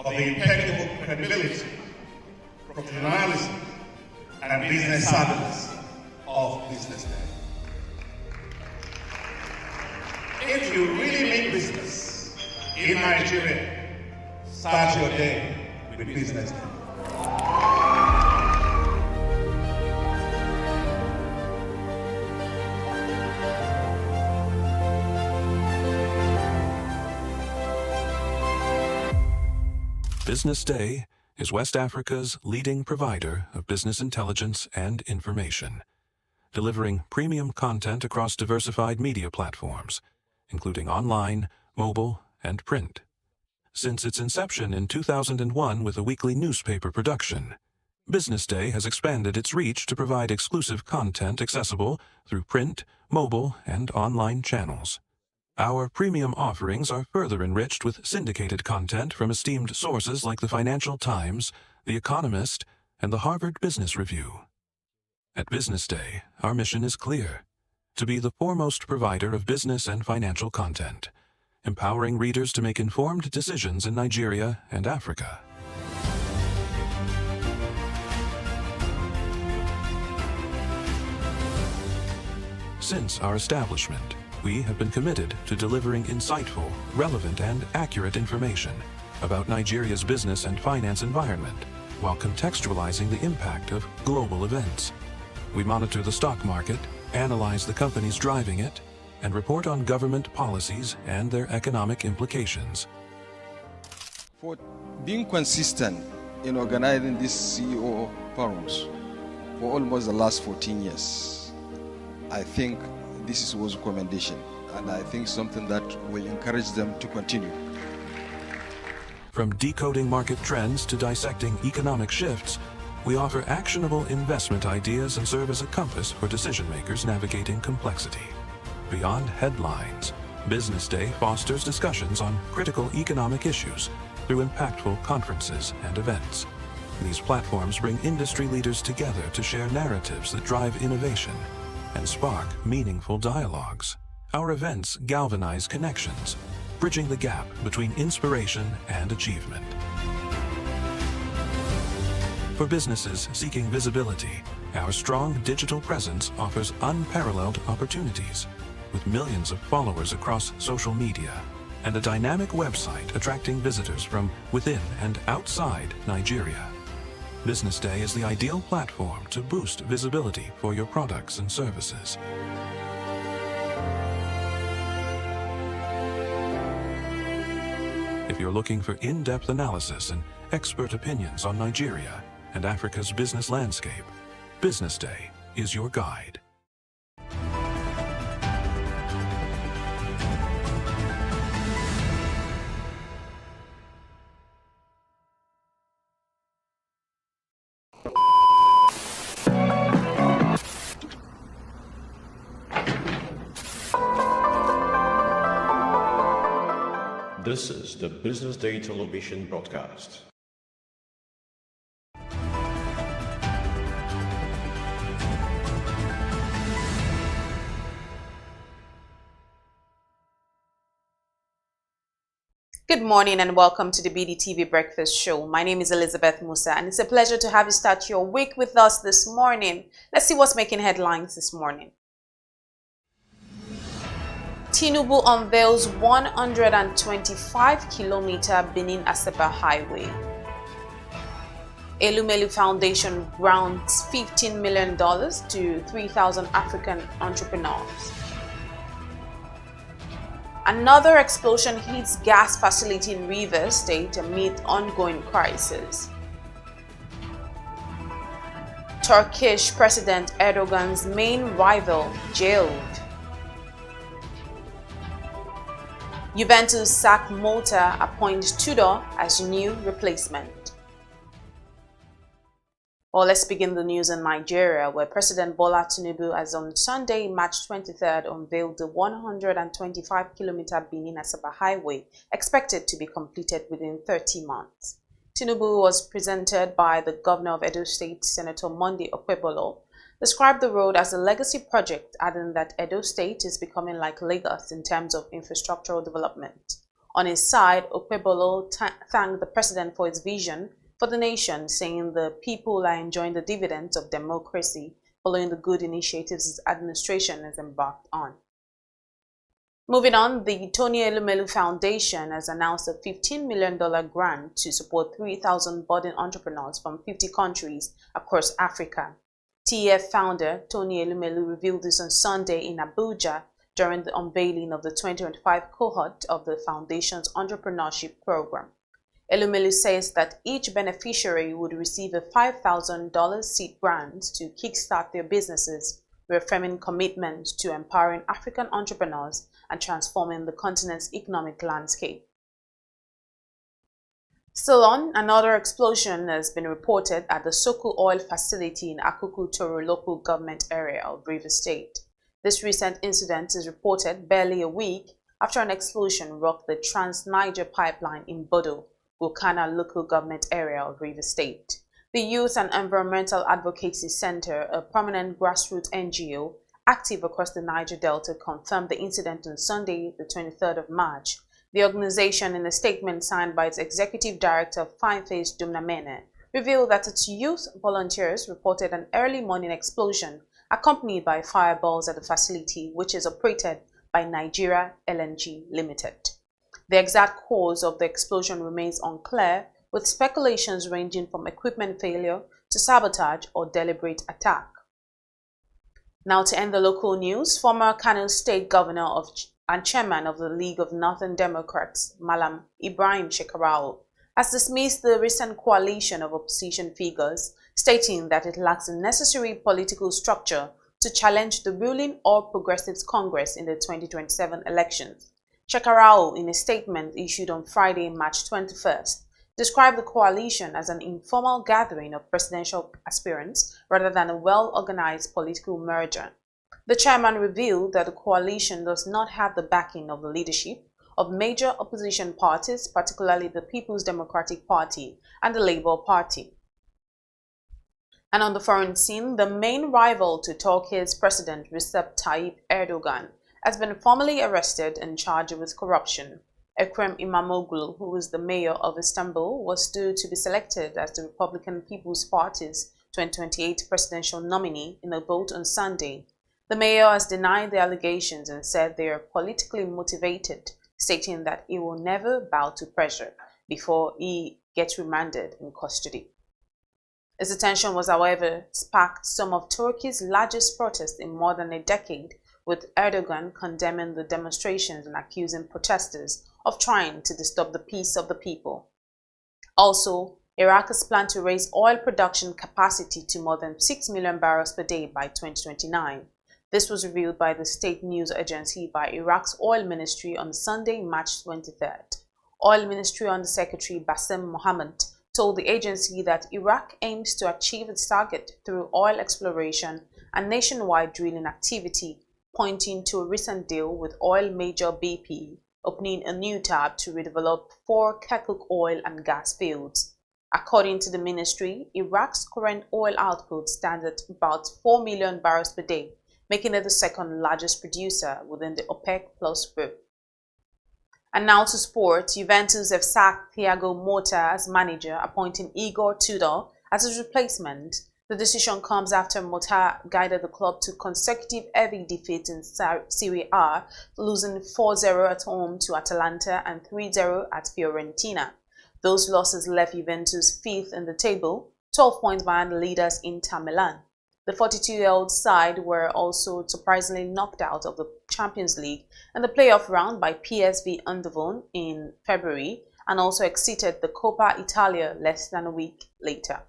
of the impeccable credibility, professionalism, and business savviness of BusinessDay. If you really mean business in Nigeria, start your day with BusinessDay. BusinessDay is West Africa's leading provider of business intelligence and information, delivering premium content across diversified media platforms, including online, mobile, and print. Since its inception in 2001 with a weekly newspaper production, BusinessDay has expanded its reach to provide exclusive content accessible through print, mobile, and online channels. Our premium offerings are further enriched with syndicated content from esteemed sources like the Financial Times, The Economist, and the Harvard Business Review. At BusinessDay, our mission is clear: to be the foremost provider of business and financial content, empowering readers to make informed decisions in Nigeria and Africa. Since our establishment, we have been committed to delivering insightful, relevant, and accurate information about Nigeria's business and finance environment, while contextualizing the impact of global events. We monitor the stock market, analyze the companies driving it, and report on government policies and their economic implications. For being consistent in organizing these CEO forums for almost the last 14 years, I think this was a commendation, and I think something that will encourage them to continue. From decoding market trends to dissecting economic shifts, we offer actionable investment ideas and serve as a compass for decision makers navigating complexity. Beyond headlines, BusinessDay fosters discussions on critical economic issues through impactful conferences and events. These platforms bring industry leaders together to share narratives that drive innovation and spark meaningful dialogues. Our events galvanize connections, bridging the gap between inspiration and achievement. For businesses seeking visibility, our strong digital presence offers unparalleled opportunities, with millions of followers across social media and a dynamic website attracting visitors from within and outside Nigeria. BusinessDay is the ideal platform to boost visibility for your products and services. If you're looking for in-depth analysis and expert opinions on Nigeria and Africa's business landscape, BusinessDay is your guide. This is the BusinessDay television broadcast. Good morning and welcome to the BDTV Breakfast Show. My name is Elizabeth Musa and it's a pleasure to have you start your week with us this morning. Let's see what's making headlines this morning. Tinubu unveils 125-kilometer Benin-Asaba highway. Elumelu Foundation grants $15 million to 3,000 African entrepreneurs. Another explosion hits gas facility in Rivers State amid ongoing crisis. Turkish President Erdogan's main rival jailed. Juventus sack Mota, appoints Tudor as new replacement. Well, let's begin the news in Nigeria, where President Bola Tinubu has on Sunday, March 23rd, unveiled the 125-kilometer Benin-Asaba highway, expected to be completed within 30 months. Tinubu was presented by the governor of Edo State, Senator Monday Okpebholo, described the road as a legacy project, adding that Edo State is becoming like Lagos in terms of infrastructural development. On his side, Okpebholo thanked the president for his vision for the nation, saying the people are enjoying the dividends of democracy following the good initiatives his administration has embarked on. Moving on, the Tony Elumelu Foundation has announced a $15 million grant to support 3,000 budding entrepreneurs from 50 countries across Africa. TEF founder Tony Elumelu revealed this on Sunday in Abuja during the unveiling of the 2025 cohort of the foundation's entrepreneurship program. Elumelu says that each beneficiary would receive a $5,000 seed grant to kickstart their businesses, reaffirming commitment to empowering African entrepreneurs and transforming the continent's economic landscape. Still on, another explosion has been reported at the Soko oil facility in Akuku Toro local government area of Rivers State. This recent incident is reported barely a week after an explosion rocked the Trans-Niger pipeline in Bodo, Gokana local government area of Rivers State. The Youth and Environmental Advocacy Center, a prominent grassroots NGO active across the Niger Delta, confirmed the incident on Sunday, the 23rd of March. The organization, in a statement signed by its executive director, Fineface Dumnamene, revealed that its youth volunteers reported an early morning explosion accompanied by fireballs at the facility, which is operated by Nigeria LNG Limited. The exact cause of the explosion remains unclear, with speculations ranging from equipment failure to sabotage or deliberate attack. Now, to end the local news, former Kano State Governor and Chairman of the League of Northern Democrats, Malam Ibrahim Shekarau, has dismissed the recent coalition of opposition figures, stating that it lacks the necessary political structure to challenge the ruling All Progressives Congress in the 2027 elections. Shekarau, in a statement issued on Friday, March 21st, described the coalition as an informal gathering of presidential aspirants rather than a well-organized political merger. The chairman revealed that the coalition does not have the backing of the leadership of major opposition parties, particularly the People's Democratic Party and the Labour Party. And on the foreign scene, the main rival to Turkey's President Recep Tayyip Erdogan has been formally arrested and charged with corruption. Ekrem İmamoğlu, who is the mayor of Istanbul, was due to be selected as the Republican People's Party's 2028 presidential nominee in a vote on Sunday. The mayor has denied the allegations and said they are politically motivated, stating that he will never bow to pressure before he gets remanded in custody. His detention was, however, sparked some of Turkey's largest protests in more than a decade, with Erdogan condemning the demonstrations and accusing protesters of trying to disturb the peace of the people. Also, Iraq has planned to raise oil production capacity to more than 6 million barrels per day by 2029. This was revealed by the state news agency by Iraq's oil ministry on Sunday, March 23rd. Oil Ministry Under-Secretary Bassem Mohammed told the agency that Iraq aims to achieve its target through oil exploration and nationwide drilling activity, pointing to a recent deal with oil major BP, opening a new tab to redevelop 4 Kirkuk oil and gas fields. According to the ministry, Iraq's current oil output stands at about 4 million barrels per day, making it the second largest producer within the OPEC Plus group. And now to sports. Juventus have sacked Thiago Motta as manager, appointing Igor Tudor as his replacement. The decision comes after Motta guided the club to consecutive heavy defeats in Serie A, losing 4-0 at home to Atalanta and 3-0 at Fiorentina. Those losses left Juventus 5th in the table, 12 points behind the leaders Inter Milan. The 42-year-old side were also surprisingly knocked out of the Champions League in the playoff round by PSV Eindhoven in February, and also exited the Coppa Italia less than a week later.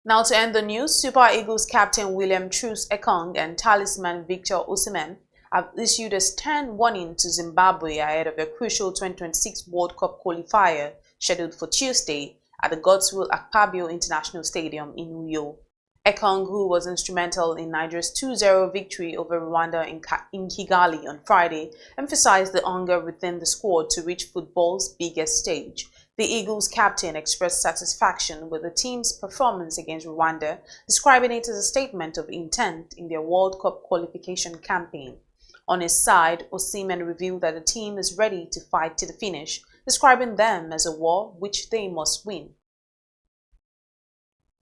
Now to end the news, Super Eagles captain William Truss Ekong and talisman Victor Osimhen have issued a stern warning to Zimbabwe ahead of a crucial 2026 World Cup qualifier scheduled for Tuesday at the Godswill Akpabio International Stadium in Uyo. Ekong, who was instrumental in Nigeria's 2-0 victory over Rwanda in Kigali on Friday, emphasized the hunger within the squad to reach football's biggest stage. The Eagles captain expressed satisfaction with the team's performance against Rwanda, describing it as a statement of intent in their World Cup qualification campaign. On his side, Osimhen revealed that the team is ready to fight to the finish, describing them as a war which they must win.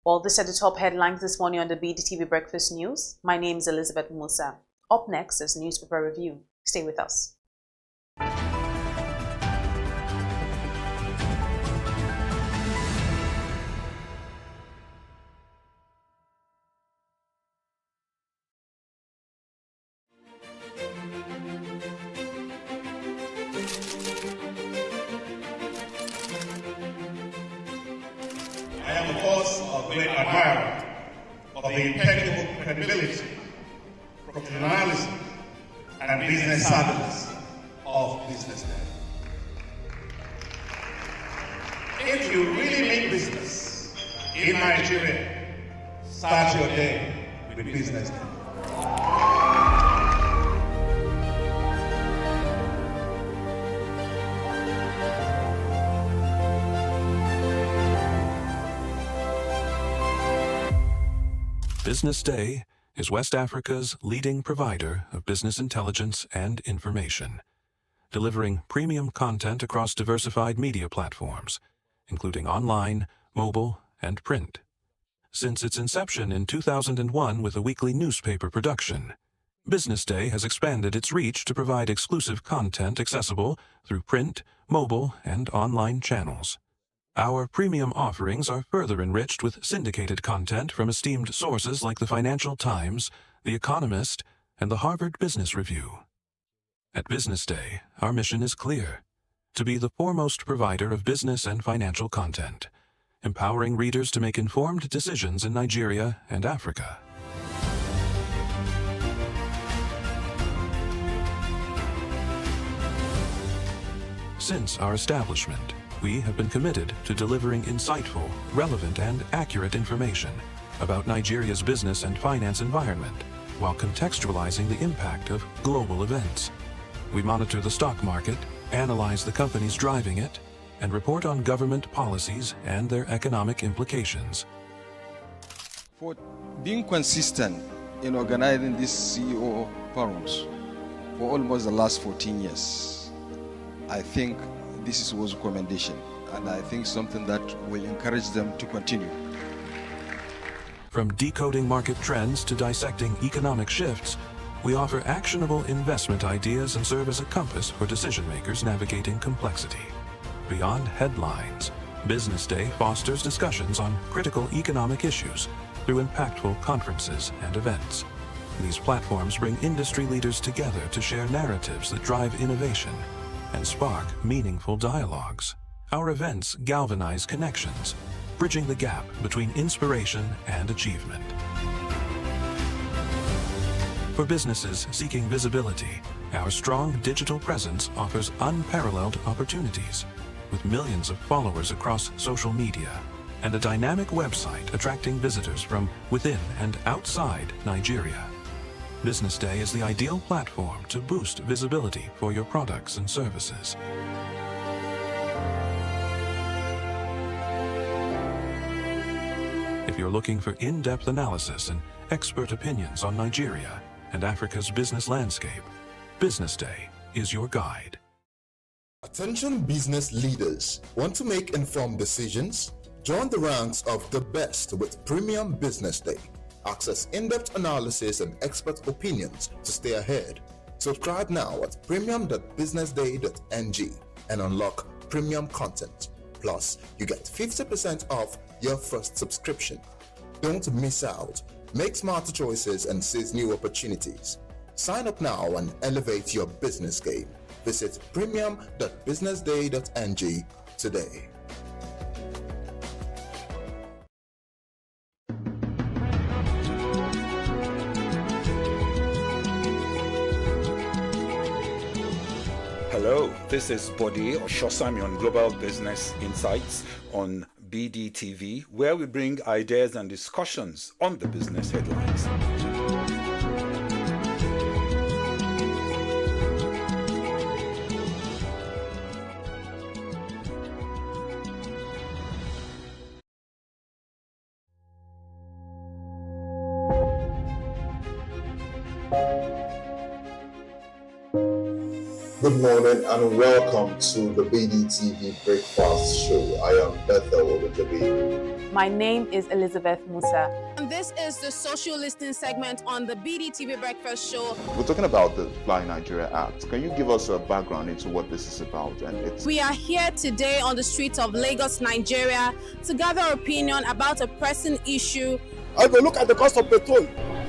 Well, these are the top headlines this morning on the BDTV Breakfast News. My name is Elizabeth Musa. Up next is Newspaper Review. Stay with us. I am, of course, a great admirer of the impeccable credibility, professionalism, and business savviness of BusinessDay. If you really mean business in Nigeria, start your day with BusinessDay. BusinessDay is West Africa's leading provider of business intelligence and information, delivering premium content across diversified media platforms, including online, mobile, and print. Since its inception in 2001 with a weekly newspaper production, BusinessDay has expanded its reach to provide exclusive content accessible through print, mobile, and online channels. Our premium offerings are further enriched with syndicated content from esteemed sources like the Financial Times, The Economist, and the Harvard Business Review. At BusinessDay, our mission is clear: to be the foremost provider of business and financial content, empowering readers to make informed decisions in Nigeria and Africa. Since our establishment, we have been committed to delivering insightful, relevant, and accurate information about Nigeria's business and finance environment, while contextualizing the impact of global events. We monitor the stock market, analyze the companies driving it, and report on government policies and their economic implications. For being consistent in organizing these CEO forums for almost the last 14 years, I think this was a commendation, and I think something that will encourage them to continue. From decoding market trends to dissecting economic shifts, we offer actionable investment ideas and serve as a compass for decision-makers navigating complexity. Beyond headlines, BusinessDay fosters discussions on critical economic issues through impactful conferences and events. These platforms bring industry leaders together to share narratives that drive innovation and spark meaningful dialogues. Our events galvanize connections, bridging the gap between inspiration and achievement. For businesses seeking visibility, our strong digital presence offers unparalleled opportunities, with millions of followers across social media and a dynamic website attracting visitors from within and outside Nigeria. BusinessDay is the ideal platform to boost visibility for your products and services. If you're looking for in-depth analysis and expert opinions on Nigeria and Africa's business landscape, BusinessDay is your guide. Attention business leaders. Want to make informed decisions? Join the ranks of the best with Premium BusinessDay. Access in-depth analysis and expert opinions to stay ahead. Subscribe now at premium.businessday.ng and unlock premium content. Plus, you get 50% off your first subscription. Don't miss out. Make smarter choices and seize new opportunities. Sign up now and elevate your business game. Visit premium.businessday.ng today. Hello, this is Bode Oshosami on Global Business Insights on BDTV, where we bring ideas and discussions on the business headlines. Good morning and welcome to the BDTV Breakfast Show. I am Bethel Olajabi. My name is Elizabeth Musa. And this is the social listening segment on the BDTV Breakfast Show. We're talking about the Fly Nigeria Act. Can you give us a background into what this is about? We are here today on the streets of Lagos, Nigeria, to gather opinion about a pressing issue. I go look at the cost of petrol.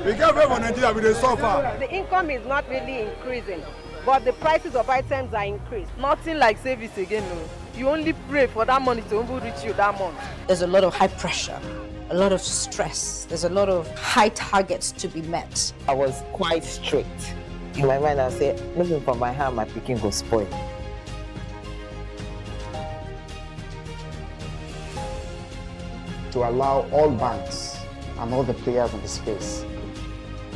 We get very Nigeria with the suffer. The income is not really increasing, but the prices of items are increased. Nothing like service again, no. You only pray for that money to reach you that month. There's a lot of high pressure, a lot of stress. There's a lot of high targets to be met. I was quite strict. In my mind, I said, looking for my hand, my picking go spoil. To allow all banks and all the players in the space.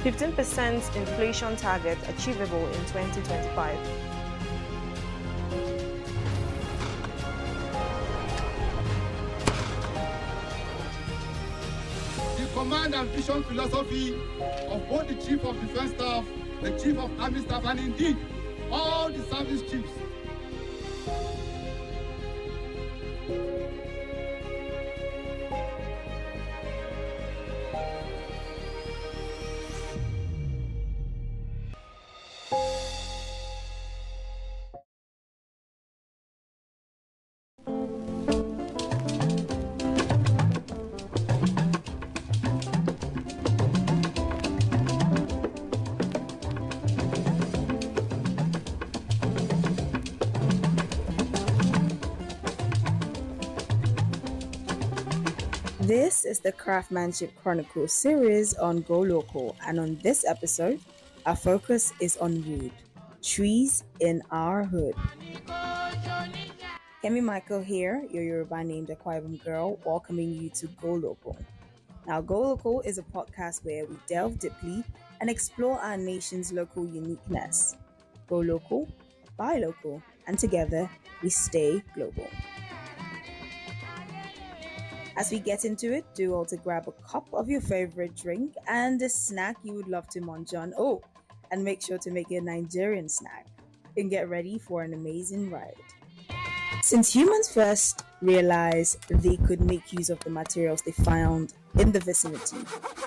15% inflation target achievable in 2025. The command and vision philosophy of both the Chief of Defense Staff, the Chief of Army Staff, and indeed all the service chiefs. This is the Craftsmanship Chronicle series on Go Local, and on this episode, our focus is on wood, trees in our hood. Kemi Michael here, your Yoruba named Akwa Ibom girl, welcoming you to Go Local. Now, Go Local is a podcast where we delve deeply and explore our nation's local uniqueness. Go local, buy local, and together we stay global. As we get into it, do also grab a cup of your favorite drink and a snack you would love to munch on. Oh, and make sure to make it a Nigerian snack and get ready for an amazing ride. Since humans first realized they could make use of the materials they found in the vicinity,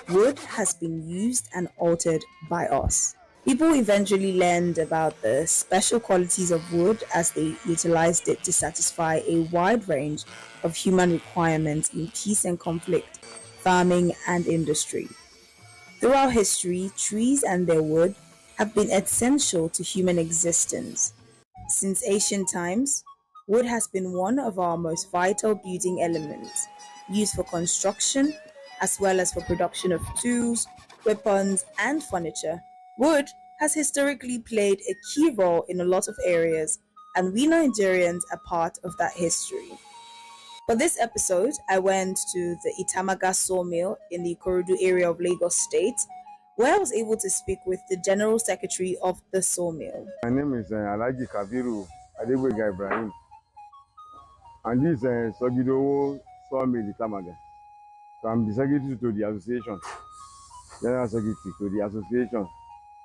wood has been used and altered by us. People eventually learned about the special qualities of wood as they utilized it to satisfy a wide range of human requirements in peace and conflict, farming, and industry. Throughout history, trees and their wood have been essential to human existence. Since ancient times, wood has been one of our most vital building elements, used for construction as well as for production of tools, weapons, and furniture. Wood has historically played a key role in a lot of areas, and we Nigerians are part of that history. For this episode, I went to the Itamaga sawmill in the Ikorodu area of Lagos State, where I was able to speak with the General Secretary of the sawmill. My name is Alhaji Kabiru Adegwega Ibrahim, and this is Sogidowo sawmill Itamaga. So I'm the secretary to the association, General Secretary to the association,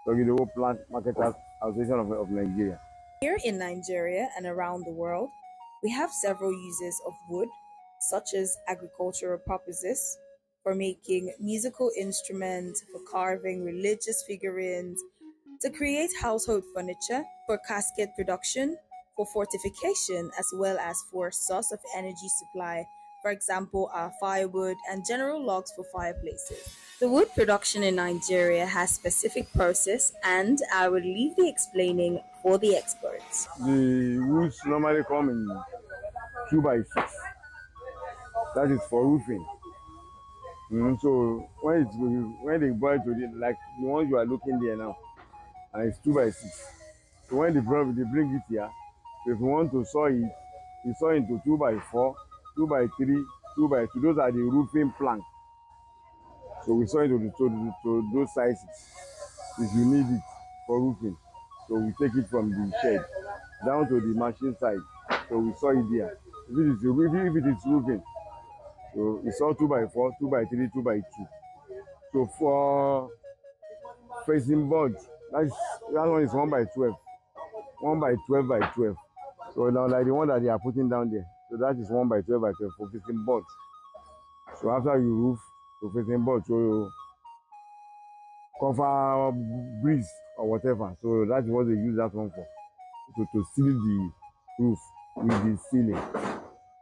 Sogidowo Plant Marketers Association of Nigeria. Here in Nigeria and around the world, we have several uses of wood, such as agricultural purposes, for making musical instruments, for carving religious figurines, to create household furniture, for casket production, for fortification, as well as for source of energy supply, for example, our firewood and general logs for fireplaces. The wood production in Nigeria has specific process, and I will leave the explaining for the experts. The woods normally come in 2x6. That is for roofing. So when they buy to the, like the ones you are looking there now, and it's 2x6. So when they bring it here, if you want to saw it, you saw into 2x4, 2x3, 2x2. Those are the roofing planks. So we saw it to those sizes if you need it for roofing. So we take it from the shed down to the machine side. So we saw it there. If it is roofing, so it's all 2x4, 2x3, 2x2. So for facing board, that one is 1x12. 1 by 12 by 12. So now like the one that they are putting down there. So that is 1 by 12 by 12 for 15 boards. So after you roof to 15 boards, so you cover breeze or whatever. So that's what they use that one for. So to seal the roof with the ceiling.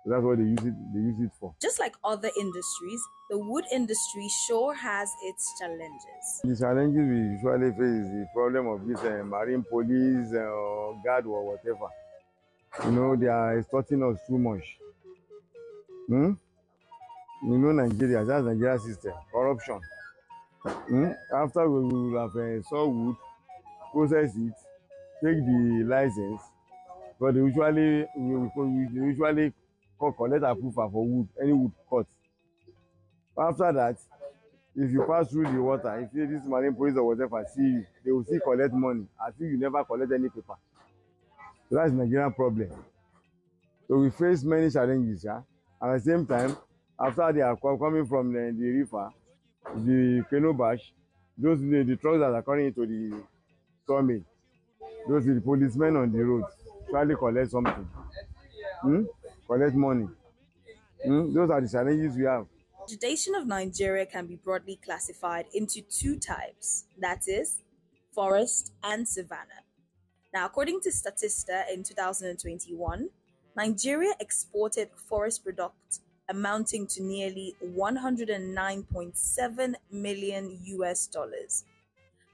So that's what they use it for. Just like other industries, the wood industry sure has its challenges. The challenges we usually face is the problem of this marine police or guard or whatever. You know, they are extorting us too much. You know, Nigeria, that's Nigeria system, corruption. After we will have saw wood, process it, take the license, but they usually collect approval for wood, any wood cut. After that, if you pass through the water, if this marine police or whatever see you, they will still collect money as if you never collect any paper. So that's the Nigerian problem. So we face many challenges, yeah. At the same time, after they are coming from the river, the canoe bash, those the trucks that are coming into the sawmill, those are the policemen on the road trying to collect something, collect money. Those are the challenges we have. Vegetation of Nigeria can be broadly classified into two types, that is, forest and savanna. Now, according to Statista in 2021, Nigeria exported forest products amounting to nearly $109.7 million US.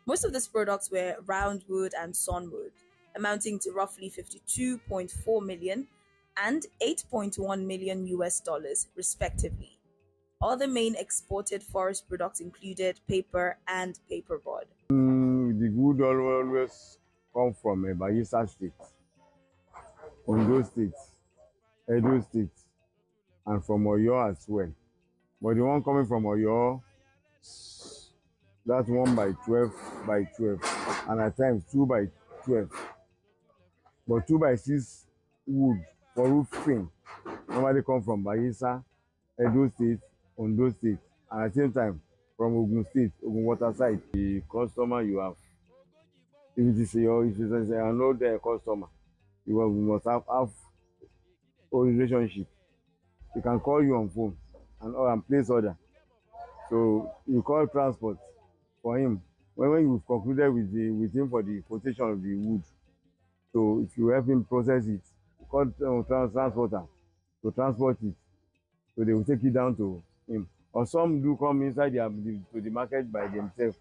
Most of these products were roundwood and sawnwood, amounting to roughly 52.4 million and 8.1 million US dollars, respectively. Other main exported forest products included paper and paperboard. The wood always come from Bayelsa State, Ondo State, Edo State, and from Oyo as well. But the one coming from Oyo, that's 1 by 12 by 12, and at times 2 by 12. But 2 by 6 wood for roofing normally come from Bayelsa, Edo State, Ondo State, and at the same time from Ogun State, Ogun Water side. The customer you have, if it is an old customer, you must have a relationship. He can call you on phone and place order. So you call transport for him. When you've concluded with him for the quotation of the wood, so if you help him process it, call transporter to transport it. So they will take it down to him. Or some do come inside to the market by themselves.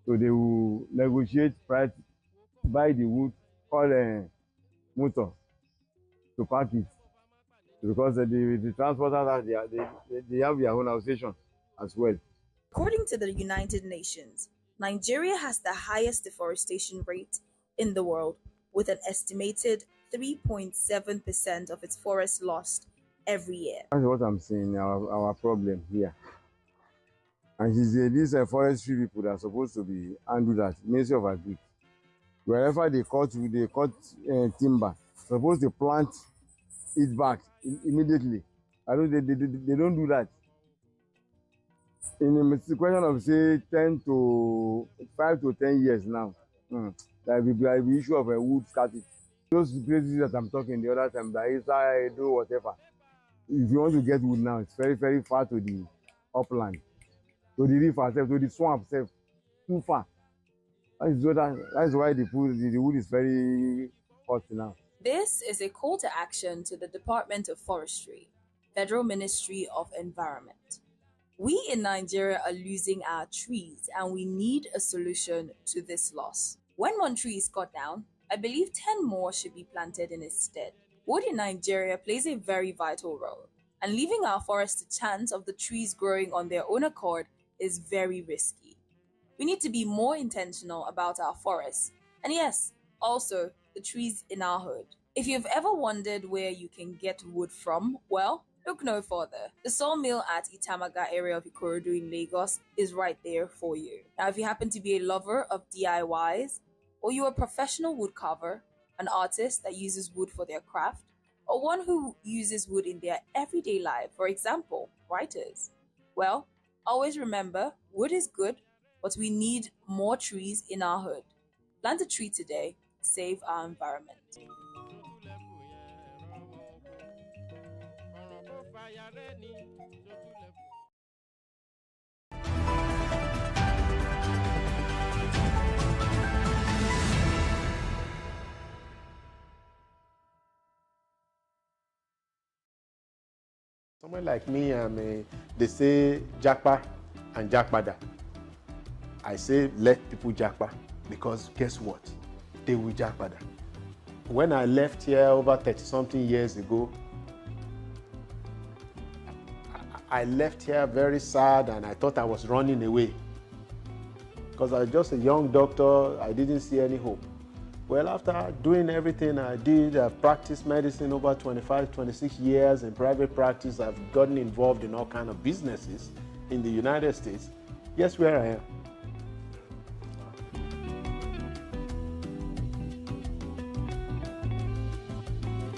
So they will negotiate price, buy the wood, call a motor to pack it. Because the transporters, they have their own association as well. According to the United Nations, Nigeria has the highest deforestation rate in the world, with an estimated 3.7% of its forests lost every year. That's what I'm saying, our problem here. And these forestry people that are supposed to be handle that, Ministry of Agriculture. Wherever they cut timber, supposed to plant it back immediately. They don't do that. In a question of say 5 to 10 years now, there will be the issue of a wood scarcity. Those places that I'm talking the other time, that is do whatever. If you want to get wood now, it's very, very far to the upland, to the river itself, to the swamp itself, too far. That's why the wood is very hot now. This is a call to action to the Department of Forestry, Federal Ministry of Environment. We in Nigeria are losing our trees and we need a solution to this loss. When one tree is cut down, I believe 10 more should be planted in its stead. Wood in Nigeria plays a very vital role, and leaving our forests to chance of the trees growing on their own accord is very risky. We need to be more intentional about our forests, and yes, also the trees in our hood. If you've ever wondered where you can get wood from, well, look no further. The sawmill at Itamaga area of Ikorodu in Lagos is right there for you. Now, if you happen to be a lover of DIYs, or you're a professional woodcarver, an artist that uses wood for their craft, or one who uses wood in their everyday life, for example, writers, well, always remember, wood is good, but we need more trees in our hood. Plant a tree today save our environment. Someone like me, they say Jakpa and Jakpada. I say let people Jakpa because guess what? They will Jakpada. When I left here over 30-something years ago, I left here very sad and I thought I was running away because I was just a young doctor. I didn't see any hope. Well, after doing everything I did, I've practiced medicine over 25, 26 years in private practice. I've gotten involved in all kinds of businesses in the United States. Guess where I am?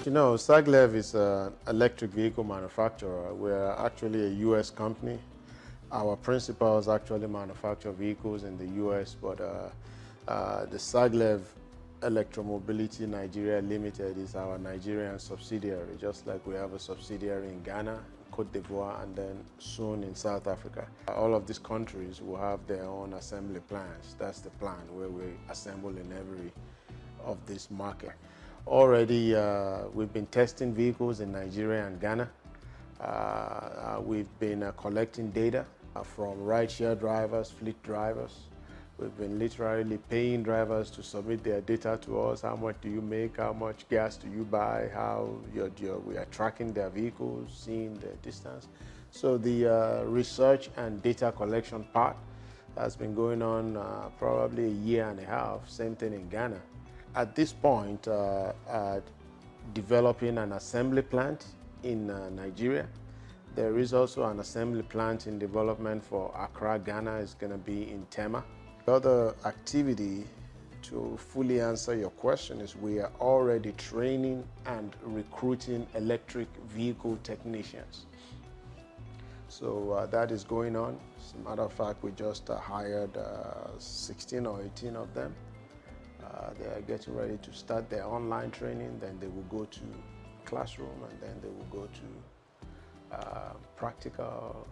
You know, Saglev is an electric vehicle manufacturer. We're actually a U.S. company. Our principals actually manufacture vehicles in the U.S., but the Saglev Electromobility Nigeria Limited is our Nigerian subsidiary, just like we have a subsidiary in Ghana, Cote d'Ivoire, and then soon in South Africa. All of these countries will have their own assembly plants. That's the plan, where we assemble in every of this market. Already, we've been testing vehicles in Nigeria and Ghana. We've been collecting data from rideshare drivers, fleet drivers. We've been literally paying drivers to submit their data to us. How much do you make? How much gas do you buy? We are tracking their vehicles, seeing the distance. So the research and data collection part has been going on probably a year and a half, same thing in Ghana. At this point, developing an assembly plant in Nigeria. There is also an assembly plant in development for Accra, Ghana. It's going to be in Tema. The other activity, to fully answer your question, is we are already training and recruiting electric vehicle technicians. So that is going on. As a matter of fact, we just hired 16 or 18 of them. They are getting ready to start their online training, then they will go to classroom, and then they will go to practical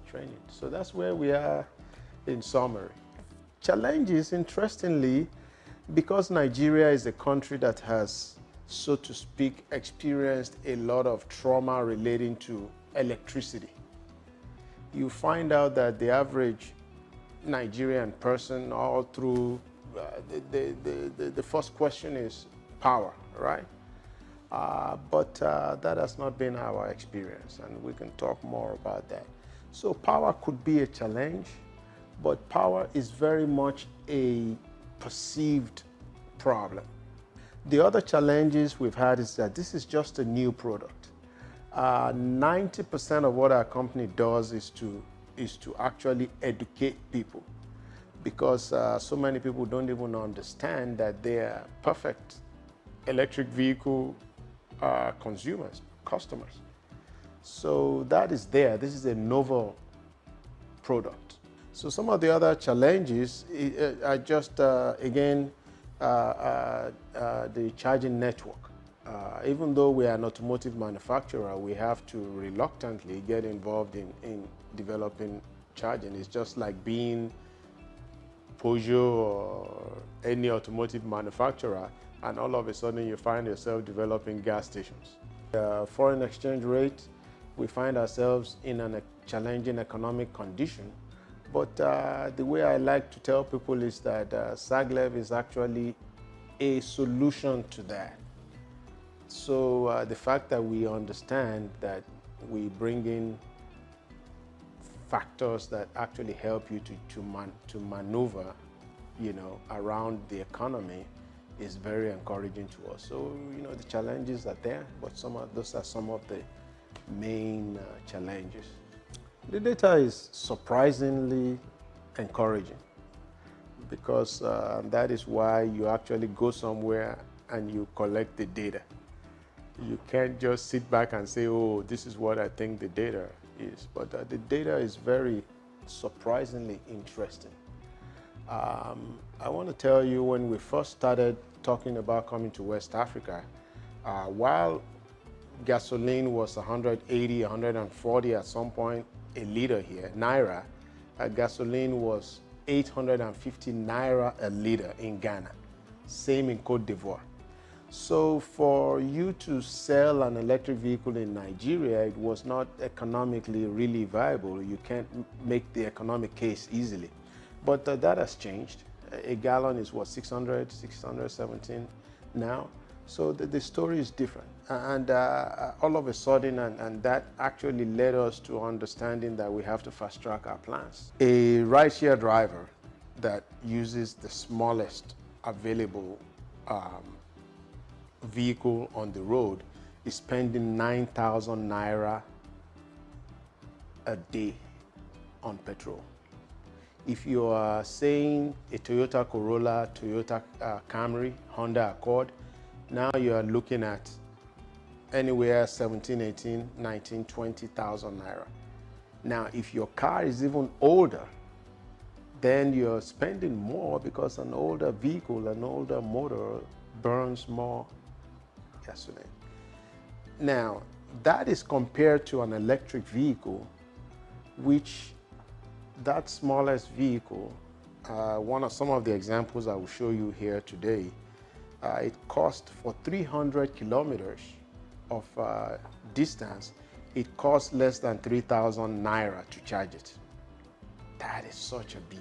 training. So that's where we are in summary. Challenges, interestingly, because Nigeria is a country that has, so to speak, experienced a lot of trauma relating to electricity. You find out that the average Nigerian person all through the first question is power, right? But that has not been our experience, and we can talk more about that. So power could be a challenge, but power is very much a perceived problem. The other challenges we've had is that this is just a new product. 90% of what our company does is to actually educate people, because so many people don't even understand that they are perfect electric vehicle consumers, customers. So that is there. This is a novel product. So some of the other challenges are just, again, the charging network. Even though we are an automotive manufacturer, we have to reluctantly get involved in developing charging. It's just like being Peugeot or any automotive manufacturer, and all of a sudden you find yourself developing gas stations. Foreign exchange rate, we find ourselves in a challenging economic condition. But the way I like to tell people is that Saglev is actually a solution to that. So the fact that we understand that we bring in factors that actually help you to maneuver, around the economy is very encouraging to us. So, the challenges are there, but those are some of the main challenges. The data is surprisingly encouraging, because that is why you actually go somewhere and you collect the data. You can't just sit back and say, oh, this is what I think the data is. But the data is very surprisingly interesting. I want to tell you, when we first started talking about coming to West Africa, while gasoline was 180, 140 at some point a liter here, Naira, gasoline was 850 Naira a liter in Ghana, same in Cote d'Ivoire. So for you to sell an electric vehicle in Nigeria, it was not economically really viable. You can't make the economic case easily. But that has changed. A gallon is what, 617 now? So the story is different. And all of a sudden, and that actually led us to understanding that we have to fast track our plans. A rideshare driver that uses the smallest available vehicle on the road is spending 9,000 Naira a day on petrol. If you are saying a Toyota Corolla, Toyota Camry, Honda Accord, now you are looking at anywhere 17, 18, 19, 20,000 Naira. Now, if your car is even older, then you're spending more because an older vehicle, an older motor burns more gasoline. Now, that is compared to an electric vehicle, which that smallest vehicle, some of the examples I will show you here today, it costs for 300 kilometers of distance, it costs less than 3,000 Naira to charge it. That is such a big.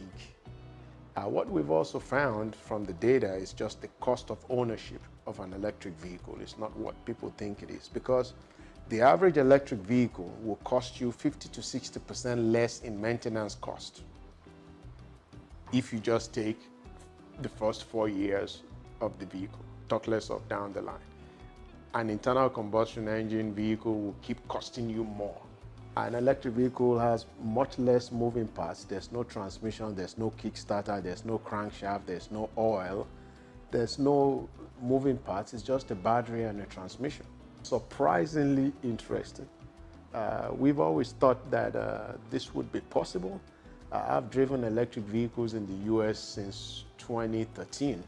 What we've also found from the data is just the cost of ownership of an electric vehicle. It's not what people think it is, because the average electric vehicle will cost you 50 to 60% less in maintenance cost if you just take the first 4 years of the vehicle, talk less of down the line. An internal combustion engine vehicle will keep costing you more. An electric vehicle has much less moving parts. There's no transmission, there's no kickstarter, there's no crankshaft, there's no oil, there's no moving parts. It's just a battery and a transmission. Surprisingly interesting. We've always thought that this would be possible. I've driven electric vehicles in the US since 2013.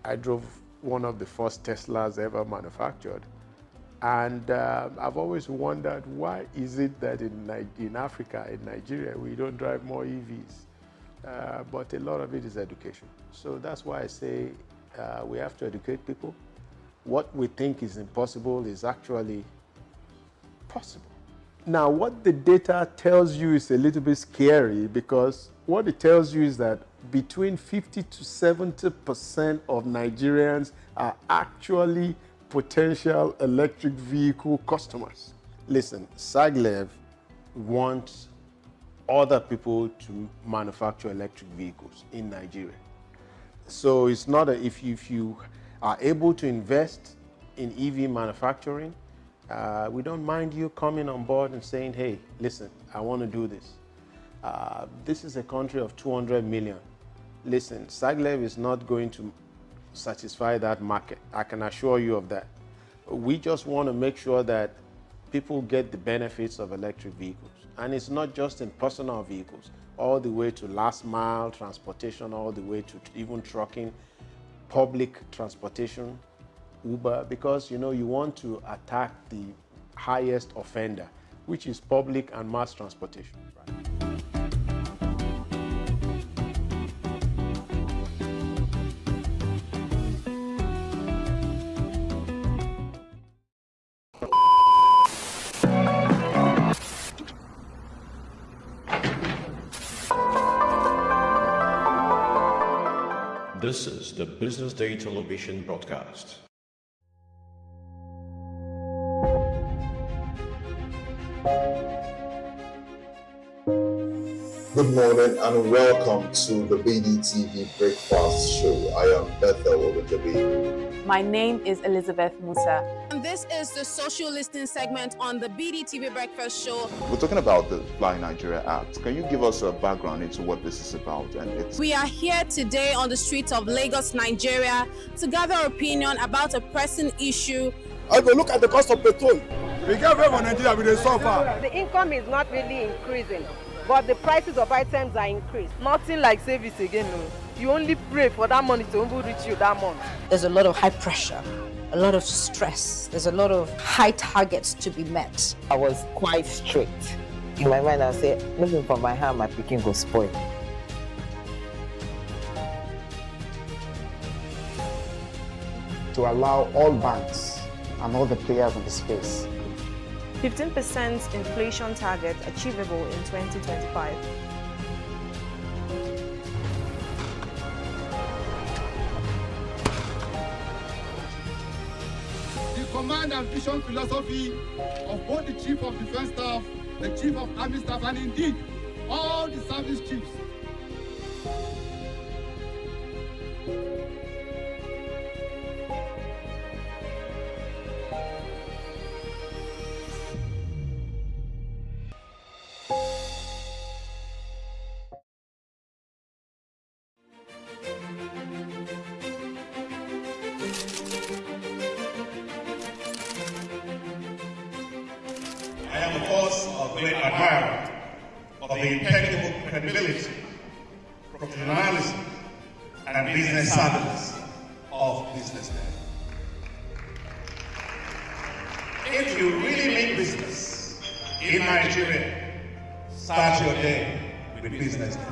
I drove one of the first Teslas ever manufactured. And I've always wondered, why is it that in Africa, in Nigeria, we don't drive more EVs? But a lot of it is education. So that's why I say we have to educate people. What we think is impossible is actually possible. Now, what the data tells you is a little bit scary, because what it tells you is that between 50 to 70% of Nigerians are actually potential electric vehicle customers. Listen, SAGLEV wants other people to manufacture electric vehicles in Nigeria. So it's not if you are able to invest in EV manufacturing, we don't mind you coming on board and saying, hey, listen, I want to do this. This is a country of 200 million. Listen, SAGLEV is not going to satisfy that market. I can assure you of that. We just want to make sure that people get the benefits of electric vehicles. And it's not just in personal vehicles, all the way to last mile transportation, all the way to even trucking, public transportation, Uber, because you want to attack the highest offender, which is public and mass transportation. This is the Business Day television broadcast. Good morning and welcome to the BDTV Breakfast Show. I am Bethel Obajabi. My name is Elizabeth Musa. And this is the social listening segment on the BDTV Breakfast Show. We're talking about the Fly Nigeria Act. Can you give us a background into what this is about? We are here today on the streets of Lagos, Nigeria, to gather opinion about a pressing issue. I go look at the cost of petrol. We get very for Nigeria with the suffer. The income is not really increasing, but the prices of items are increased. Nothing like service again, no. you only pray for that money to even reach you that month. There's a lot of high pressure, a lot of stress. There's a lot of high targets to be met. I was quite strict. In my mind, I say, looking for my hand, my picking go spoil. To allow all banks and all the players in the space 15% inflation target achievable in 2025. The command and vision philosophy of both the Chief of Defense Staff, the Chief of Army Staff, and indeed all the service chiefs. I am, of course, a great admirer of the impeccable credibility, professionalism, and business savviness of BusinessDay. If you really mean business in Nigeria, start your day with BusinessDay.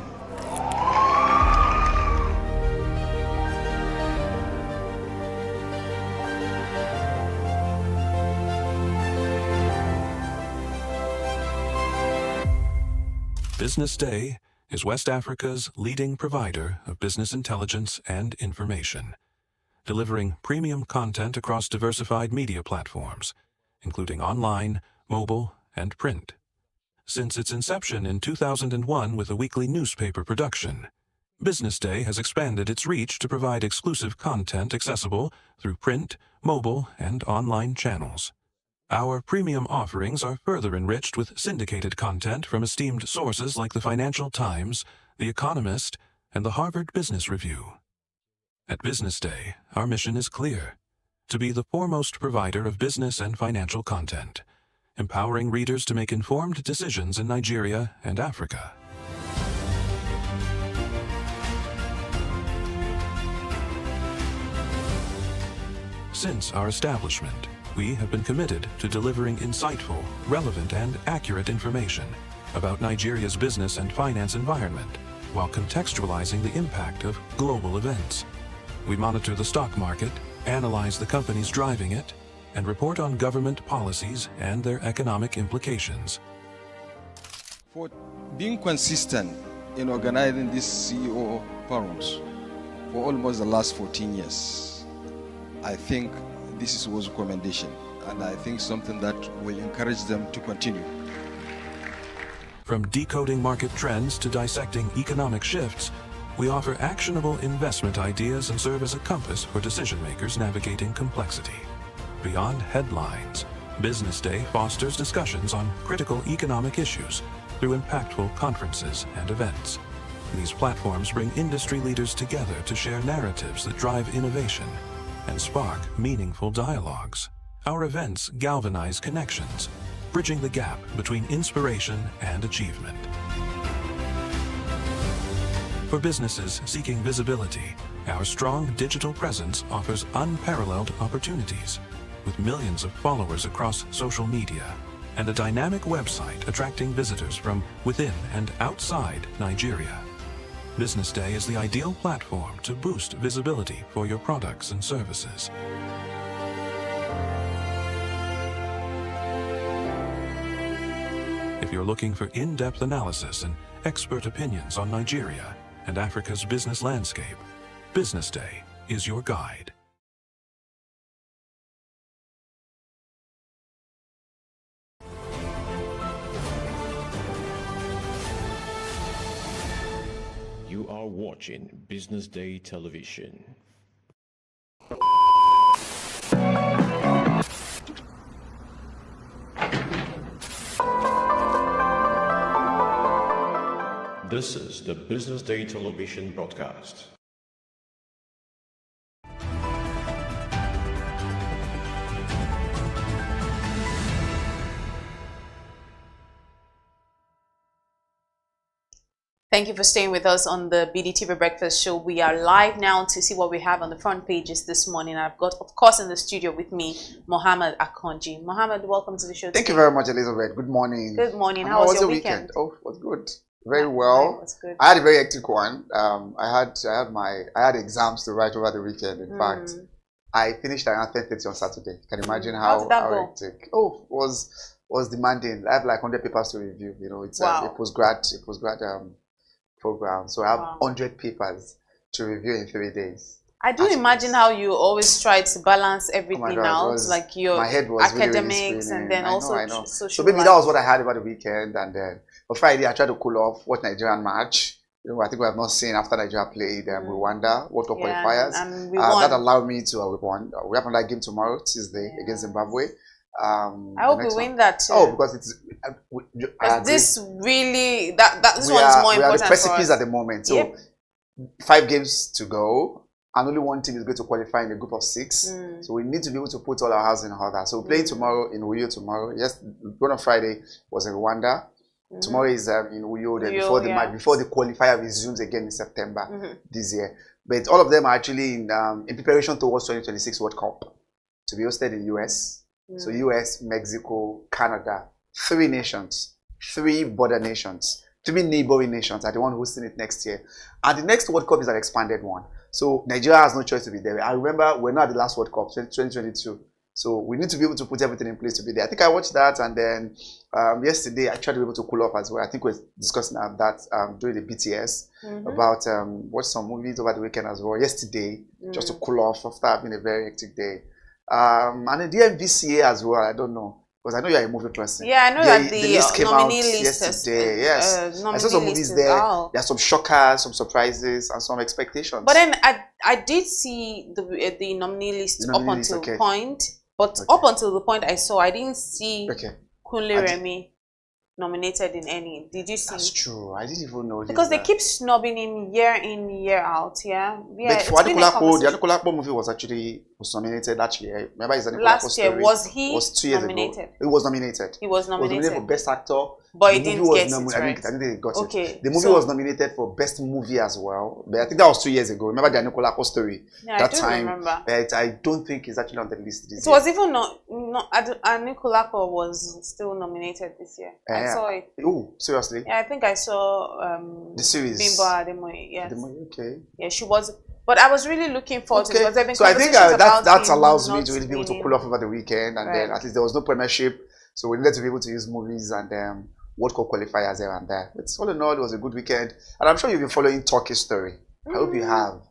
BusinessDay is West Africa's leading provider of business intelligence and information, delivering premium content across diversified media platforms, including online, mobile, and print. Since its inception in 2001 with a weekly newspaper production, BusinessDay has expanded its reach to provide exclusive content accessible through print, mobile, and online channels. Our premium offerings are further enriched with syndicated content from esteemed sources like the Financial Times, The Economist, and the Harvard Business Review. At BusinessDay, our mission is clear: to be the foremost provider of business and financial content, empowering readers to make informed decisions in Nigeria and Africa. Since our establishment, we have been committed to delivering insightful, relevant, and accurate information about Nigeria's business and finance environment, while contextualizing the impact of global events. We monitor the stock market, analyze the companies driving it, and report on government policies and their economic implications. For being consistent in organizing these CEO forums for almost the last 14 years, I think this was a commendation, and I think something that will encourage them to continue. From decoding market trends to dissecting economic shifts, we offer actionable investment ideas and serve as a compass for decision makers navigating complexity. Beyond headlines, BusinessDay fosters discussions on critical economic issues through impactful conferences and events. These platforms bring industry leaders together to share narratives that drive innovation and spark meaningful dialogues. Our events galvanize connections, bridging the gap between inspiration and achievement. For businesses seeking visibility, our strong digital presence offers unparalleled opportunities, with millions of followers across social media and a dynamic website attracting visitors from within and outside Nigeria. BusinessDay is the ideal platform to boost visibility for your products and services. If you're looking for in-depth analysis and expert opinions on Nigeria and Africa's business landscape, BusinessDay is your guide. You are watching Business Day Television. This is the Business Day Television broadcast. Thank you for staying with us on the BDTV Breakfast Show. We are live now to see what we have on the front pages this morning. I've got, of course, in the studio with me, Mohammed Akonji. Mohammed, welcome to the show. Thank you very much, Elizabeth. Good morning. Good morning. How was your weekend? Oh, it was good. Very well. It was good. I had a very hectic one. I had exams to write over the weekend. In fact, I finished around 10:30 on Saturday. Can you imagine how hectic? Oh, it was demanding. I have like 100 papers to review. You know, it's a postgrad program. So I have 100 papers to review in 3 days. I do imagine how you always try to balance everything out, like your academics really and then also social So maybe life. that was what I had over the weekend, and then on Friday I tried to cool off, watch Nigerian match. You know, I think we have not seen after Nigeria played Rwanda World Cup qualifiers. And we won. That allowed me to we won. We have another game tomorrow, Tuesday, against Zimbabwe. I hope we win that too. Oh, because it's this really this one is more important. We are the precipice at the moment. So 5 games to go, and only one team is going to qualify in a group of 6. So we need to be able to put all our house in order. So we're playing tomorrow in Uyo tomorrow. Yes, one on Friday was in Rwanda. Tomorrow is in Uyo. Then before the match, before the qualifier resumes again in September this year. But all of them are actually in preparation towards 2026 World Cup to be hosted in US. So US, Mexico, Canada, 3 nations, 3 border nations, 3 neighboring nations are the one hosting it next year. And the next World Cup is an expanded one. So Nigeria has no choice to be there. I remember we're not at the last World Cup, 2022. So we need to be able to put everything in place to be there. I think I watched that, and then yesterday I tried to be able to cool off as well. I think we're discussing that during the BTS about watch some movies over the weekend as well. Yesterday, just to cool off after having a very hectic day. And the DMVCA as well, I don't know. Because I know you're a movie person. Yeah, I know that the list came nominee out list yesterday. Yes. I saw some movies there. There are some shockers, some surprises, and some expectations. But then I did see the nominee list up until the point. But up until the point I saw, I didn't see Kunle Remi nominated in any. Did you see? That's true. I didn't even know. Because they keep snubbing him year in, year out. Yeah. But for the Adekunle movie was nominated that year. Remember, it's last year. Was he was 2 years nominated? Ago. He was nominated. He was nominated for Best Actor. But he didn't get it, right? I think they got it. The movie was nominated for Best Movie as well. But I think that was 2 years ago. Remember the Adekunle story? Yeah, that I do time, remember. But I don't think it's actually on the list this year. It was even not Adekunle was still nominated this year. I saw it. Oh, seriously? Yeah, I think I saw the series. Bimbo Ademoye. Yes. Okay. Yeah, she was. But I was really looking forward to it because there have been so I think that allows me to really be able to winning. pull off over the weekend, and then at least there was no premiership, so we needed to be able to use movies and World Cup qualifiers here and there. But all in all, it was a good weekend, and I'm sure you've been following Turkey's story. I hope you have.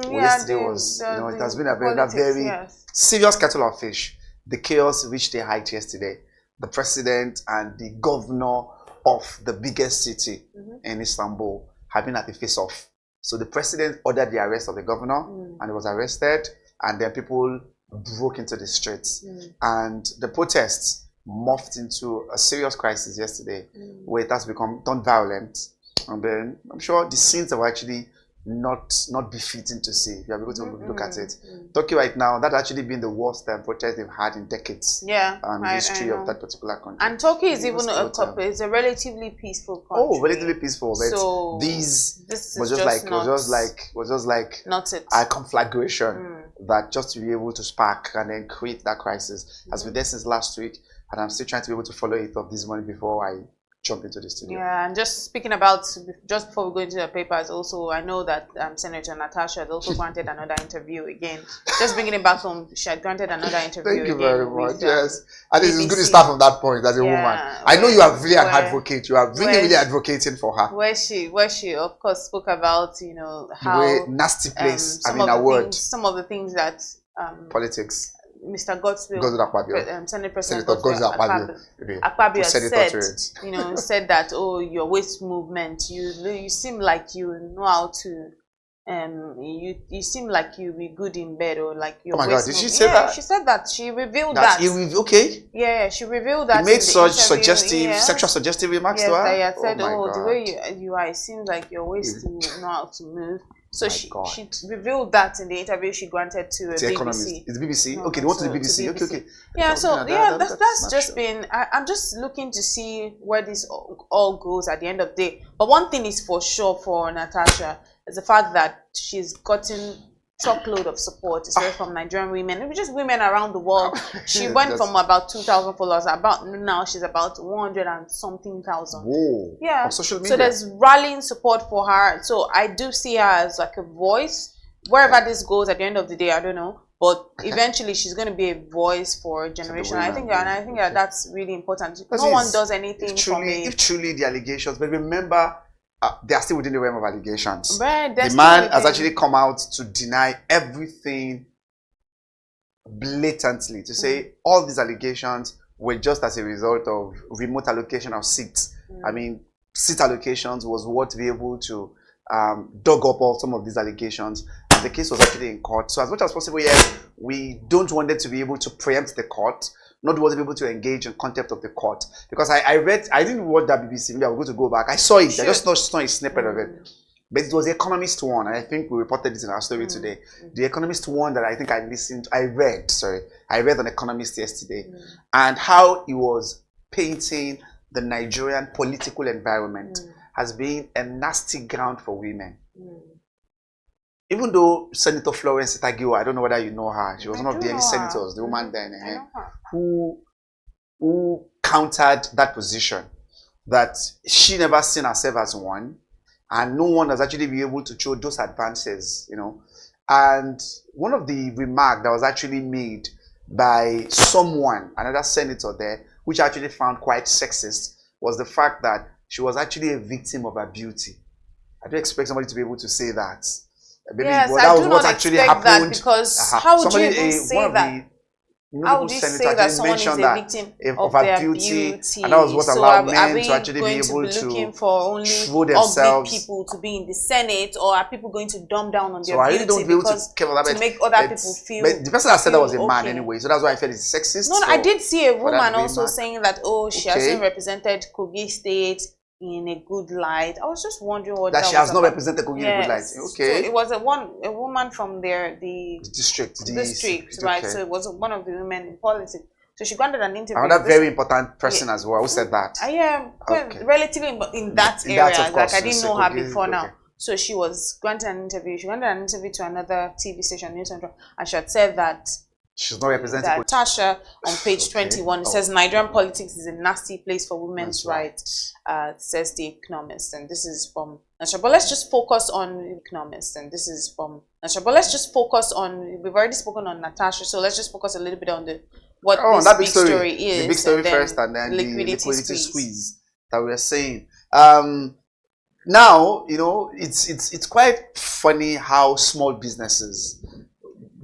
Yesterday was, it has been a very serious kettle of fish. The chaos reached a height yesterday. The president and the governor of the biggest city in Istanbul have been at the face-off. So the president ordered the arrest of the governor, and he was arrested, and then people broke into the streets. And the protests morphed into a serious crisis yesterday, where it has become turned violent. And then I'm sure the scenes were actually not befitting to see. If you're able to look at it. Turkey right now, that's actually been the worst protest they've had in decades. Yeah, in the history of that particular country. And Turkey is even it's a relatively peaceful country. Oh, relatively peaceful. But so this was just like not it. A conflagration that just to be able to spark and then create that crisis has been there since last week, and I'm still trying to be able to follow it up this morning before I jump into the studio. Yeah, and just speaking about, just before we go into the papers, also, I know that Senator Natasha has also granted another interview again. Just bringing it back home, she had granted another interview. Thank you very much. Yes. And it's good to start from that point as a woman. I know you are really an advocate. You are really advocating for her. Where she of course spoke about, how nasty place, some of the things that politics. Mr. Godswill, Senate President Akpabio said, said that, oh, your waste movement, you seem like you know how to, you seem like you be good in bed, or like your waste movement. Did she say that? She said that. She revealed that. Okay. Yeah, she revealed that. He made such sexual suggestive remarks to her. Yes, I had said, the way you are, it seems like your waist, you know how to move. So she revealed that in the interview she granted to BBC. Economist. It's BBC? No, okay, they want to the BBC. Okay. Yeah, so that's just been, I'm just looking to see where this all goes at the end of the day. But one thing is for sure for Natasha is the fact that she's gotten truckload of support, especially from Nigerian women, just women around the world. She went from about 2,000 followers, now she's about 100 and something thousand. Whoa! Yeah. On social media. So there's rallying support for her. So I do see her as like a voice. Wherever this goes at the end of the day, I don't know. But eventually, she's going to be a voice for a generation. I think that's really important. No one does anything if truly the allegations, but remember, they are still within the realm of allegations. Right, the man has actually come out to deny everything blatantly, to say all these allegations were just as a result of remote allocation of seats. I mean, seat allocations was what to be able to dug up all some of these allegations. And the case was actually in court. So as much as possible, yes, we don't want them to be able to preempt the court, not want to be able to engage in contempt of the court. Because I didn't watch that BBC, maybe I'm going to go back. I saw it, I just saw a snippet of it. But it was the Economist one, and I think we reported this in our story today. The Economist one that I think I read on Economist yesterday, and how he was painting the Nigerian political environment as being a nasty ground for women. Even though Senator Florence Itagiwa, I don't know whether you know her, she was one of the early senators, the woman then, who countered that position, that she never seen herself as one, and no one has actually been able to show those advances, you know. And one of the remarks that was actually made by someone, another senator there, which I actually found quite sexist, was the fact that she was actually a victim of her beauty. I don't expect somebody to be able to say that. Maybe, yes, well, that I was do what not actually expect happened. That because how would you even say that? How would you say that someone is a victim of their beauty? And that was what allowed men to actually be able to looking for only show themselves. Ugly people to be in the Senate, or are people going to dumb down on their so beauty to make other people feel? But the person that said that was a man anyway, so that's why I felt it's sexist. No, I did see a woman also saying that, oh, she hasn't represented Kogi State in a good light. I was just wondering what that she has not represented Kogi in a good light. Okay. So it was a woman from there, the district, right? Okay. So it was one of the women in politics. So she granted an interview. Another very important person as well. Who said that? I am relatively in that area. Like I didn't know her before now. So she was granted an interview. She granted an interview to another TV station, News Central, and she had said that she's not representing Natasha on page 21. It says Nigerian politics is a nasty place for women's rights, says the Economist. And this is from Natasha. But let's just focus on the Economist. And this is from Natasha. But let's just focus on, we've already spoken on Natasha, so let's just focus a little bit on what this big story is. The big story first, and then the liquidity squeeze that we are saying. Now, you know, it's quite funny how small businesses,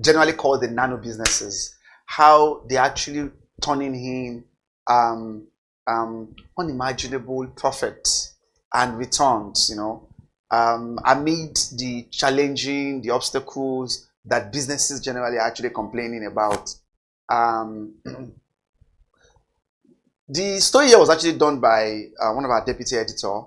generally called the nano businesses, how they're actually turning in unimaginable profits and returns, you know, amid the challenging, the obstacles that businesses generally are actually complaining about. The story here was actually done by one of our deputy editor,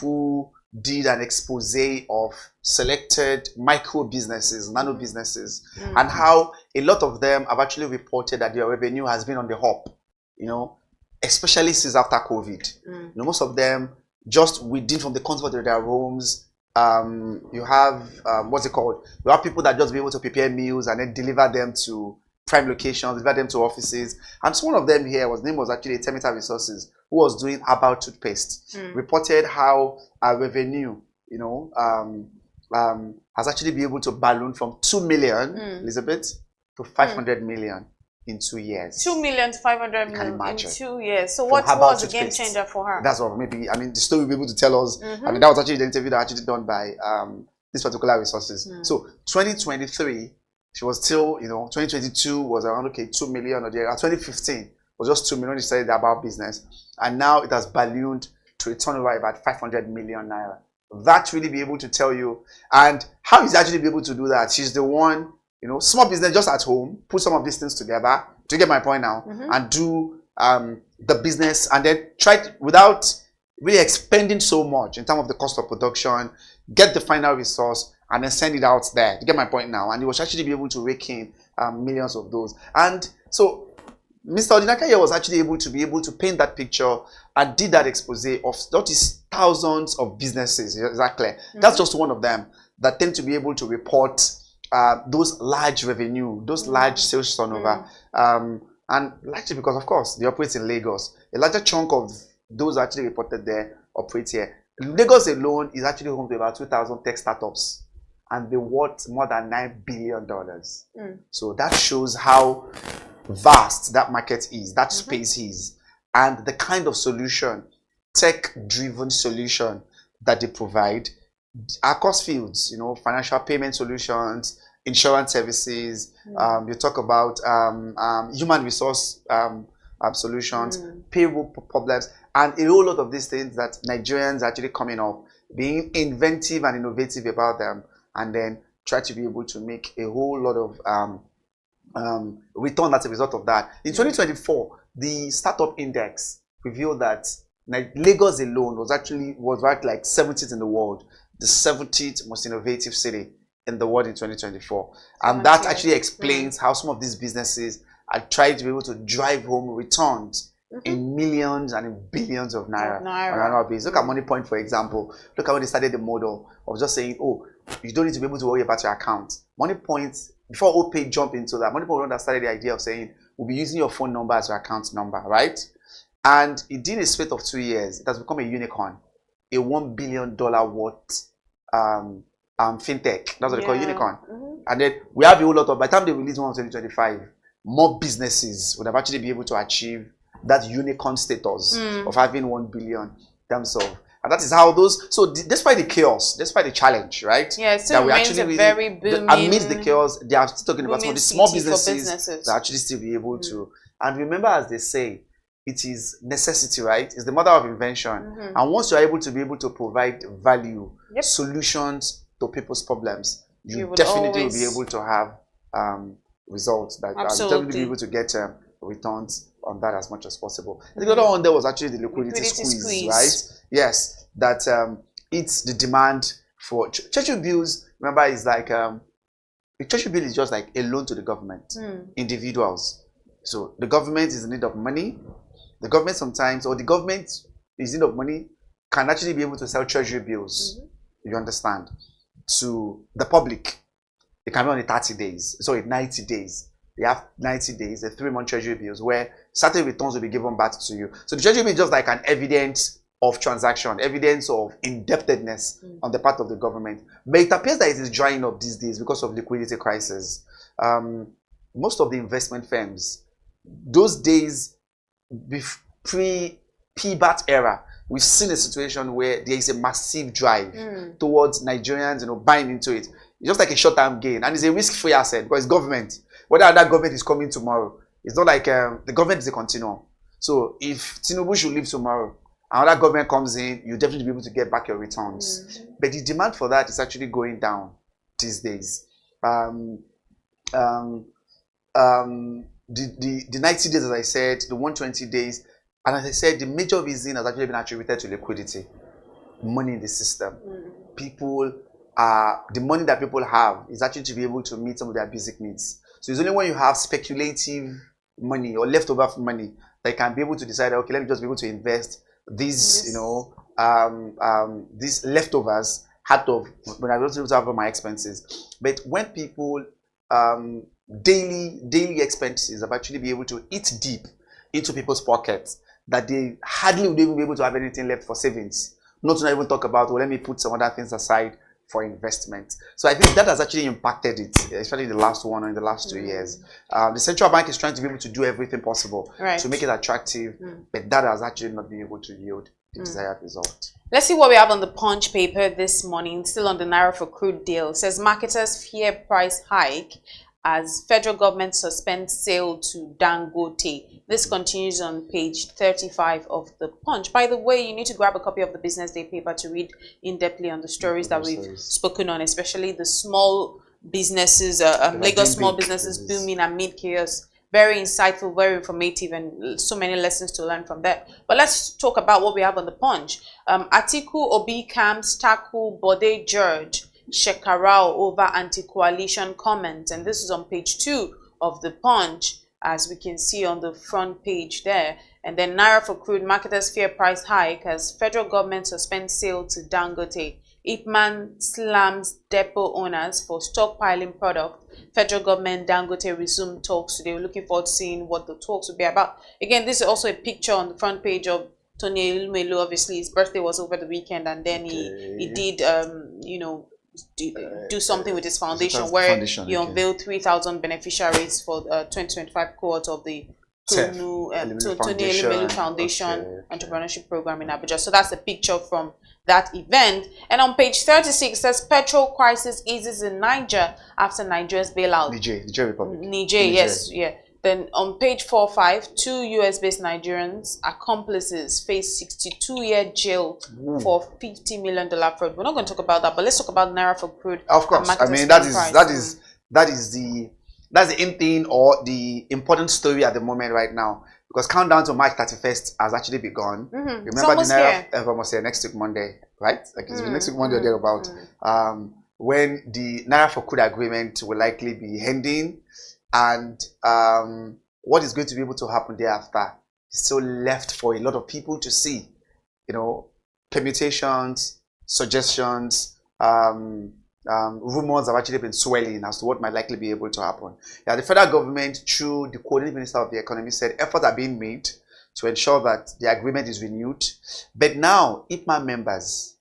who did an expose of selected micro businesses, nano businesses, and how a lot of them have actually reported that their revenue has been on the hop, you know, especially since after COVID. You know, most of them just within from the comfort of their homes. You have what's it called? You have people that just be able to prepare meals and then deliver them to prime locations, deliver them to offices. And so one of them here, his name was actually Temita Resources, who was doing herbal toothpaste, reported how our revenue, you know, has actually been able to balloon from 2 million, Elizabeth, to 500 million in 2 years. 2 million to 500 million in 2 years. So what was the game changer for her? That's what maybe, I mean, the story will be able to tell us. I mean, that was actually the interview that actually done by this particular resources. So 2023, she was still, you know, 2022 was around, okay, 2 million or there. 2015 was just 2 million. She said about business. And now it has ballooned to a turnover of about 500 million naira. That really be able to tell you. And how is actually be able to do that? She's the one, you know, small business just at home, put some of these things together, do you get my point now? And do the business, and then try to, without really expending so much in terms of the cost of production, get the final resource, and then send it out there. You get my point now? And he was actually be able to rake in millions of those. And so Mr. Odinaka was actually able to paint that picture and did that expose of not is thousands of businesses. Exactly. That's just one of them that tend to be able to report those large revenue, those large sales turnover. And largely because, of course, they operate in Lagos. A larger chunk of those actually reported there operate here. Lagos alone is actually home to about 2,000 tech startups, and they're worth more than $9 billion. So that shows how vast that market is, that space is, and the kind of solution, tech-driven solution that they provide across fields, financial payment solutions, insurance services, you talk about human resource solutions, payroll problems, and a whole lot of these things that Nigerians are actually coming up, being inventive and innovative about them, and then try to be able to make a whole lot of return as a result of that. In 2024, the startup index revealed that Lagos alone was ranked like 70th in the world, the 70th most innovative city in the world in 2024. And that actually explains how some of these businesses are trying to be able to drive home returns in millions and in billions of naira on an annual basis. Look at Money Point, for example. Look at when they started the model of just saying, oh, you don't need to be able to worry about your account. Money Point, before OPay jumped into that, Money Point started the idea of saying, we'll be using your phone number as your account number, right? And it did a split of 2 years. It has become a unicorn, a $1 billion worth fintech. That's what they call unicorn. And then we have a whole lot of, by the time they release one in 2025, more businesses would have actually been able to achieve that unicorn status of having 1 billion in terms of, and that is how those, so despite the chaos, despite the challenge, right? Yeah, it still remains a very booming, amidst the chaos, they are still talking about some of the small businesses that actually still be able to. And remember, as they say, it is necessity, right? It's the mother of invention. And once you're able to provide value, solutions to people's problems, you definitely will be able to have results that are definitely be able to get returns on that as much as possible. And the other one there was actually the liquidity squeeze, right? Yes, that it's the demand for treasury bills. Remember, is like a treasury bill is just like a loan to the government, individuals. So the government is in need of money. The government sometimes, or the government is in need of money, can actually be able to sell treasury bills. You understand? To the public. It can be only 30 days. Sorry, 90 days. They have 90 days, the 3-month treasury bills, where certain returns will be given back to you. So the treasury bill is just like an evidence of transaction, evidence of indebtedness on the part of the government. But it appears that it is drying up these days because of liquidity crisis. Most of the investment firms, those days, pre-PBAT era, we've seen a situation where there is a massive drive towards Nigerians, buying into it. It's just like a short-term gain, and it's a risk-free asset because it's government. Whether that government is coming tomorrow, it's not like the government is a continuum. So if Tinubu should leave tomorrow, another government comes in, you'll definitely be able to get back your returns. But the demand for that is actually going down these days. The 90 days, as I said, the 120 days, and as I said, the major reason has actually been attributed to liquidity, money in the system. People the money that people have is actually to be able to meet some of their basic needs. So it's only when you have speculative money or leftover money that you can be able to decide, okay, let me just be able to invest these, these leftovers out of when I was able to have my expenses. But when people daily expenses have actually be able to eat deep into people's pockets, that they hardly would even be able to have anything left for savings. Not to even talk about, well, let me put some other things aside for investment. So I think that has actually impacted it, especially in the last 1 or in the last 2 years. The central bank is trying to be able to do everything possible to make it attractive, but that has actually not been able to yield the desired result. Let's see what we have on the Punch paper this morning, still on the Naira for crude deal. It says marketers fear price hike as federal government suspends sale to Dangote. This continues on page 35 of the Punch. By the way, you need to grab a copy of the Business Day paper to read in-depthly on the stories that we've spoken on, especially the small businesses, Lagos small businesses booming amid chaos. Very insightful, very informative, and so many lessons to learn from that. But let's talk about what we have on the Punch. Atiku Obi camps tackle Bode George. Shekarau over anti-coalition comments. And this is on page 2 of the Punch, as we can see on the front page there. And then Naira for crude, marketers fear price hike as federal government suspends sale to Dangote. Ipman slams depot owners for stockpiling product. Federal government Dangote resumed talks today. We're looking forward to seeing what the talks will be about. Again, this is also a picture on the front page of Tony Elumelu. Obviously, his birthday was over the weekend, and then he did you know, do something with his foundation where he unveiled 3,000 beneficiaries for 2025 cohort of the Tony Elumelu Foundation Entrepreneurship Program in Abuja. So that's a picture from that event. And on page 36 says petrol crisis eases in Niger after Nigeria's bailout. Niger Republic. Niger, yes, yeah. Then on page 45, 2 US-based Nigerians accomplices face 62-year jail for $50 million fraud. We're not going to talk about that, but let's talk about Naira for crude. Of course, I mean that is the in thing or the important story at the moment right now, because countdown to March 31st has actually begun. Remember the Naira almost here next week Monday, right? Like it's next week Monday or thereabout. When the Naira for crude agreement will likely be ending, and what is going to be able to happen thereafter is still left for a lot of people to see. You know, permutations, suggestions, rumors have actually been swelling as to what might likely be able to happen. Yeah, the federal government, through the coordinating minister of the economy, said efforts are being made to ensure that the agreement is renewed. But now, IPMAN members,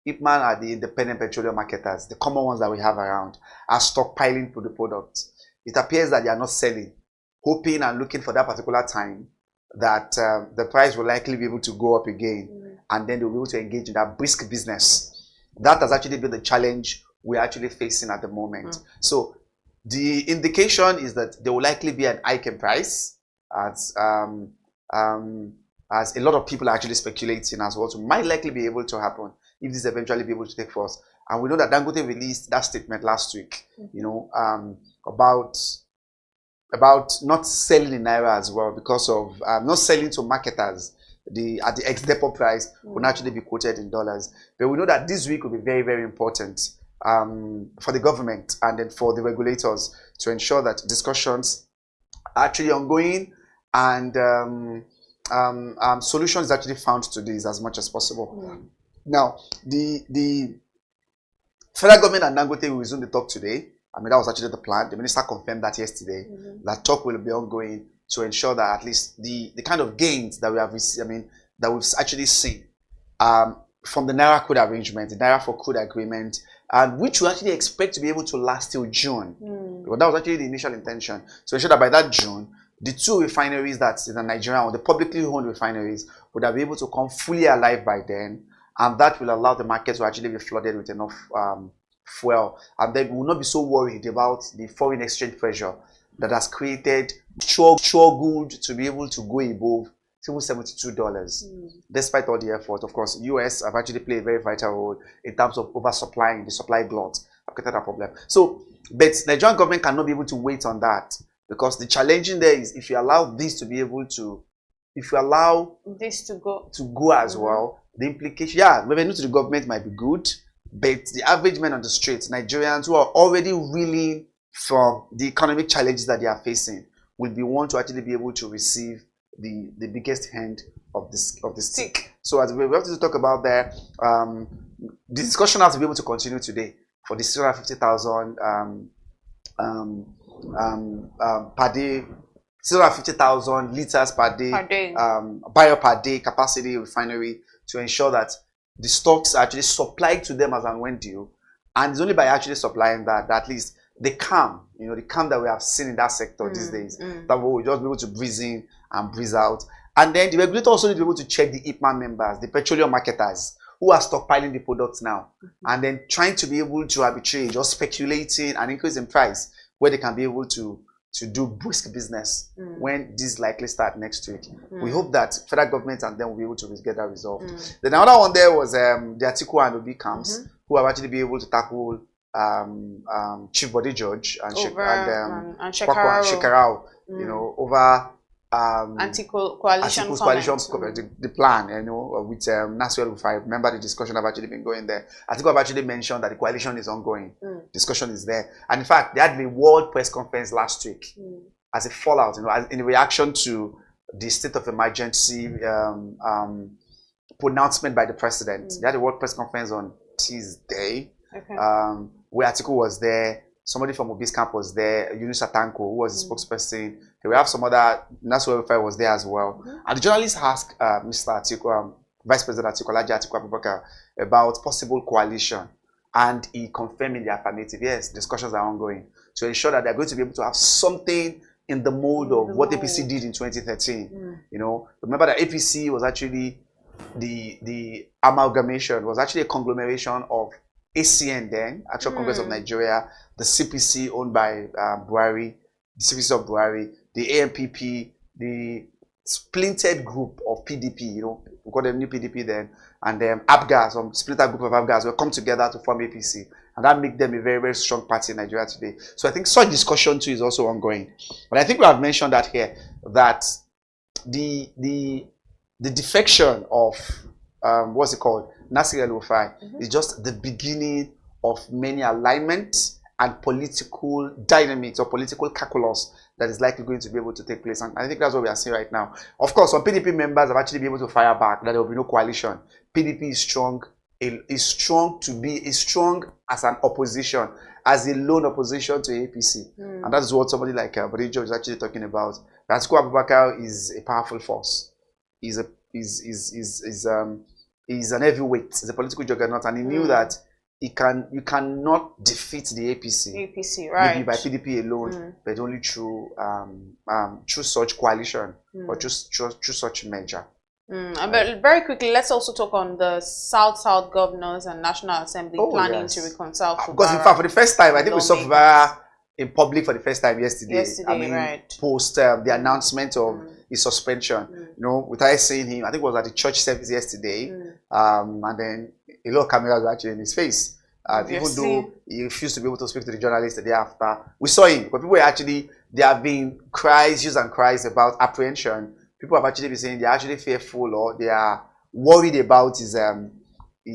IPMAN are the independent petroleum marketers, the common ones that we have around, are stockpiling for the product. It appears that they are not selling, hoping and looking for that particular time that the price will likely be able to go up again, and then they'll be able to engage in that brisk business. That has actually been the challenge we're actually facing at the moment. So the indication is that there will likely be an hike in price, as a lot of people are actually speculating as what might likely be able to happen if this eventually be able to take force. And we know that Dangote released that statement last week, you know, about not selling in Naira as well, because of not selling to marketers. At the ex-depot price will naturally be quoted in dollars. But we know that this week will be very, very important for the government and then for the regulators to ensure that discussions are actually ongoing and solutions actually found to this as much as possible. Now, the federal government and Dangote will resume the talk today. I mean, that was actually the plan. The minister confirmed that yesterday. That talk will be ongoing to ensure that at least the kind of gains that we have received, that we've actually seen from the Naira crude arrangement, the Naira for crude agreement, and which we actually expect to be able to last till June. Because that was actually the initial intention. So ensure that by that June, the 2 refineries that's in the Nigerian or the publicly owned refineries would have been able to come fully alive by then, and that will allow the market to actually be flooded with enough fuel, and then we will not be so worried about the foreign exchange pressure that has created struggled to be able to go above $72. Despite all the effort, of course, US have actually played a very vital role in terms of oversupplying, the supply glut have created a problem. So, but the Nigerian government cannot be able to wait on that, because the challenging there is if you allow this to be able to, if you allow this to go as well, the implication, revenue to the government might be good, but the average man on the streets, Nigerians who are already reeling from the economic challenges that they are facing, will be one to actually be able to receive the biggest hand of the stick. So as we have to talk about there, the discussion has to be able to continue today for the 650,000 per day, 650,000 liters per day, barrel per day capacity refinery, to ensure that the stocks are actually supplied to them as and when due. And it's only by actually supplying that at least the calm, the calm that we have seen in that sector these days, that we will just be able to breeze in and breeze out. And then the regulator also need to be able to check the IPMAN members, the petroleum marketers, who are stockpiling the products now, and then trying to be able to arbitrage or speculating an increase in price where they can be able to do brisk business when this likely start next week. We hope that federal government and them will be able to get that resolved. Then another one there was the Atiku and Obi camps, who have actually been able to tackle Chief Body Judge and Shekarau, over anti-coalition the plan, with Nasir El-Rufai. Remember the discussion have actually been going there. Atiku have actually mentioned that the coalition is ongoing. Discussion is there. And in fact, they had the World Press Conference last week as a fallout, as in reaction to the state of emergency pronouncement by the president. They had a World Press Conference on Tuesday, where Atiku was there. Somebody from Obi's camp was there. Yunus Atanko, who was the spokesperson. We have some other, Nasir El-Rufai was there as well. And the journalists asked Mr. Atiku, Vice President Atiku Abubakar, about possible coalition. And he confirmed in the affirmative, yes, discussions are ongoing to ensure that they're going to be able to have something in the mode of what APC did in 2013. Remember that APC was actually the amalgamation, was actually a conglomeration of ACN then, Actual Congress of Nigeria, the CPC owned by Buhari, the CPC of Buhari, the AMPP, the splintered group of PDP, we call them new PDP then, and then APGA, some splintered group of APGAs will come together to form APC. And that makes them a very, very strong party in Nigeria today. So I think such discussion too is also ongoing. But I think we have mentioned that here, that the defection of, what's it called, Nasir El-Rufai is just the beginning of many alignments and political dynamics or political calculus that is likely going to be able to take place. And I think that's what we are seeing right now. Of course, some PDP members have actually been able to fire back that there will be no coalition. PDP is strong. Is strong as an opposition, as a lone opposition to APC. And that is what somebody like Barijo is actually talking about. Atiku Abubakar is a powerful force. He's an heavyweight. He's a political juggernaut, and he knew that you cannot defeat the APC. Right? Maybe by PDP alone, but only through such coalition or through such measure. But very quickly, let's also talk on the South governors and National Assembly planning to reconcile. Because in fact, for the first time, I think we saw Fubara in public for the first time yesterday. I mean, post the announcement of his suspension. Without seeing him, I think it was at the church service yesterday, and then a lot of cameras were actually in his face. Even though he refused to be able to speak to the journalists the day after, we saw him. But people were actually, there have been hues and cries about apprehension. People have actually been saying they're actually fearful or they are worried about his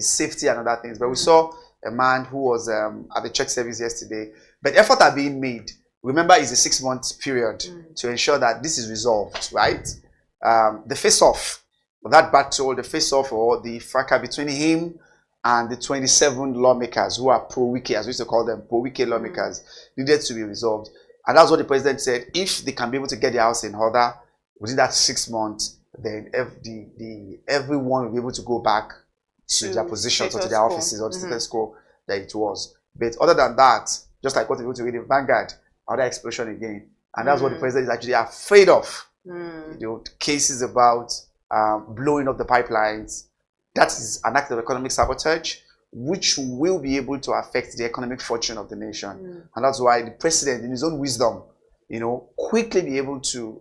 safety and other things. But we saw a man who was at the church service yesterday. But efforts are being made. Remember, it's a 6-month period to ensure that this is resolved, right? The face-off of that battle, the face-off or the fracas between him and the 27 lawmakers who are pro-Wike, as we used to call them, pro-Wike lawmakers, needed to be resolved. And that's what the president said. If they can be able to get the house in order within that 6 months, then everyone will be able to go back to their positions or to their offices or to the status quo that it was. But other than that, just like what we to read in Vanguard, another explosion again. And that's what the president is actually afraid of. Cases about blowing up the pipelines. That is an act of economic sabotage, which will be able to affect the economic fortune of the nation. And that's why the president, in his own wisdom, quickly be able to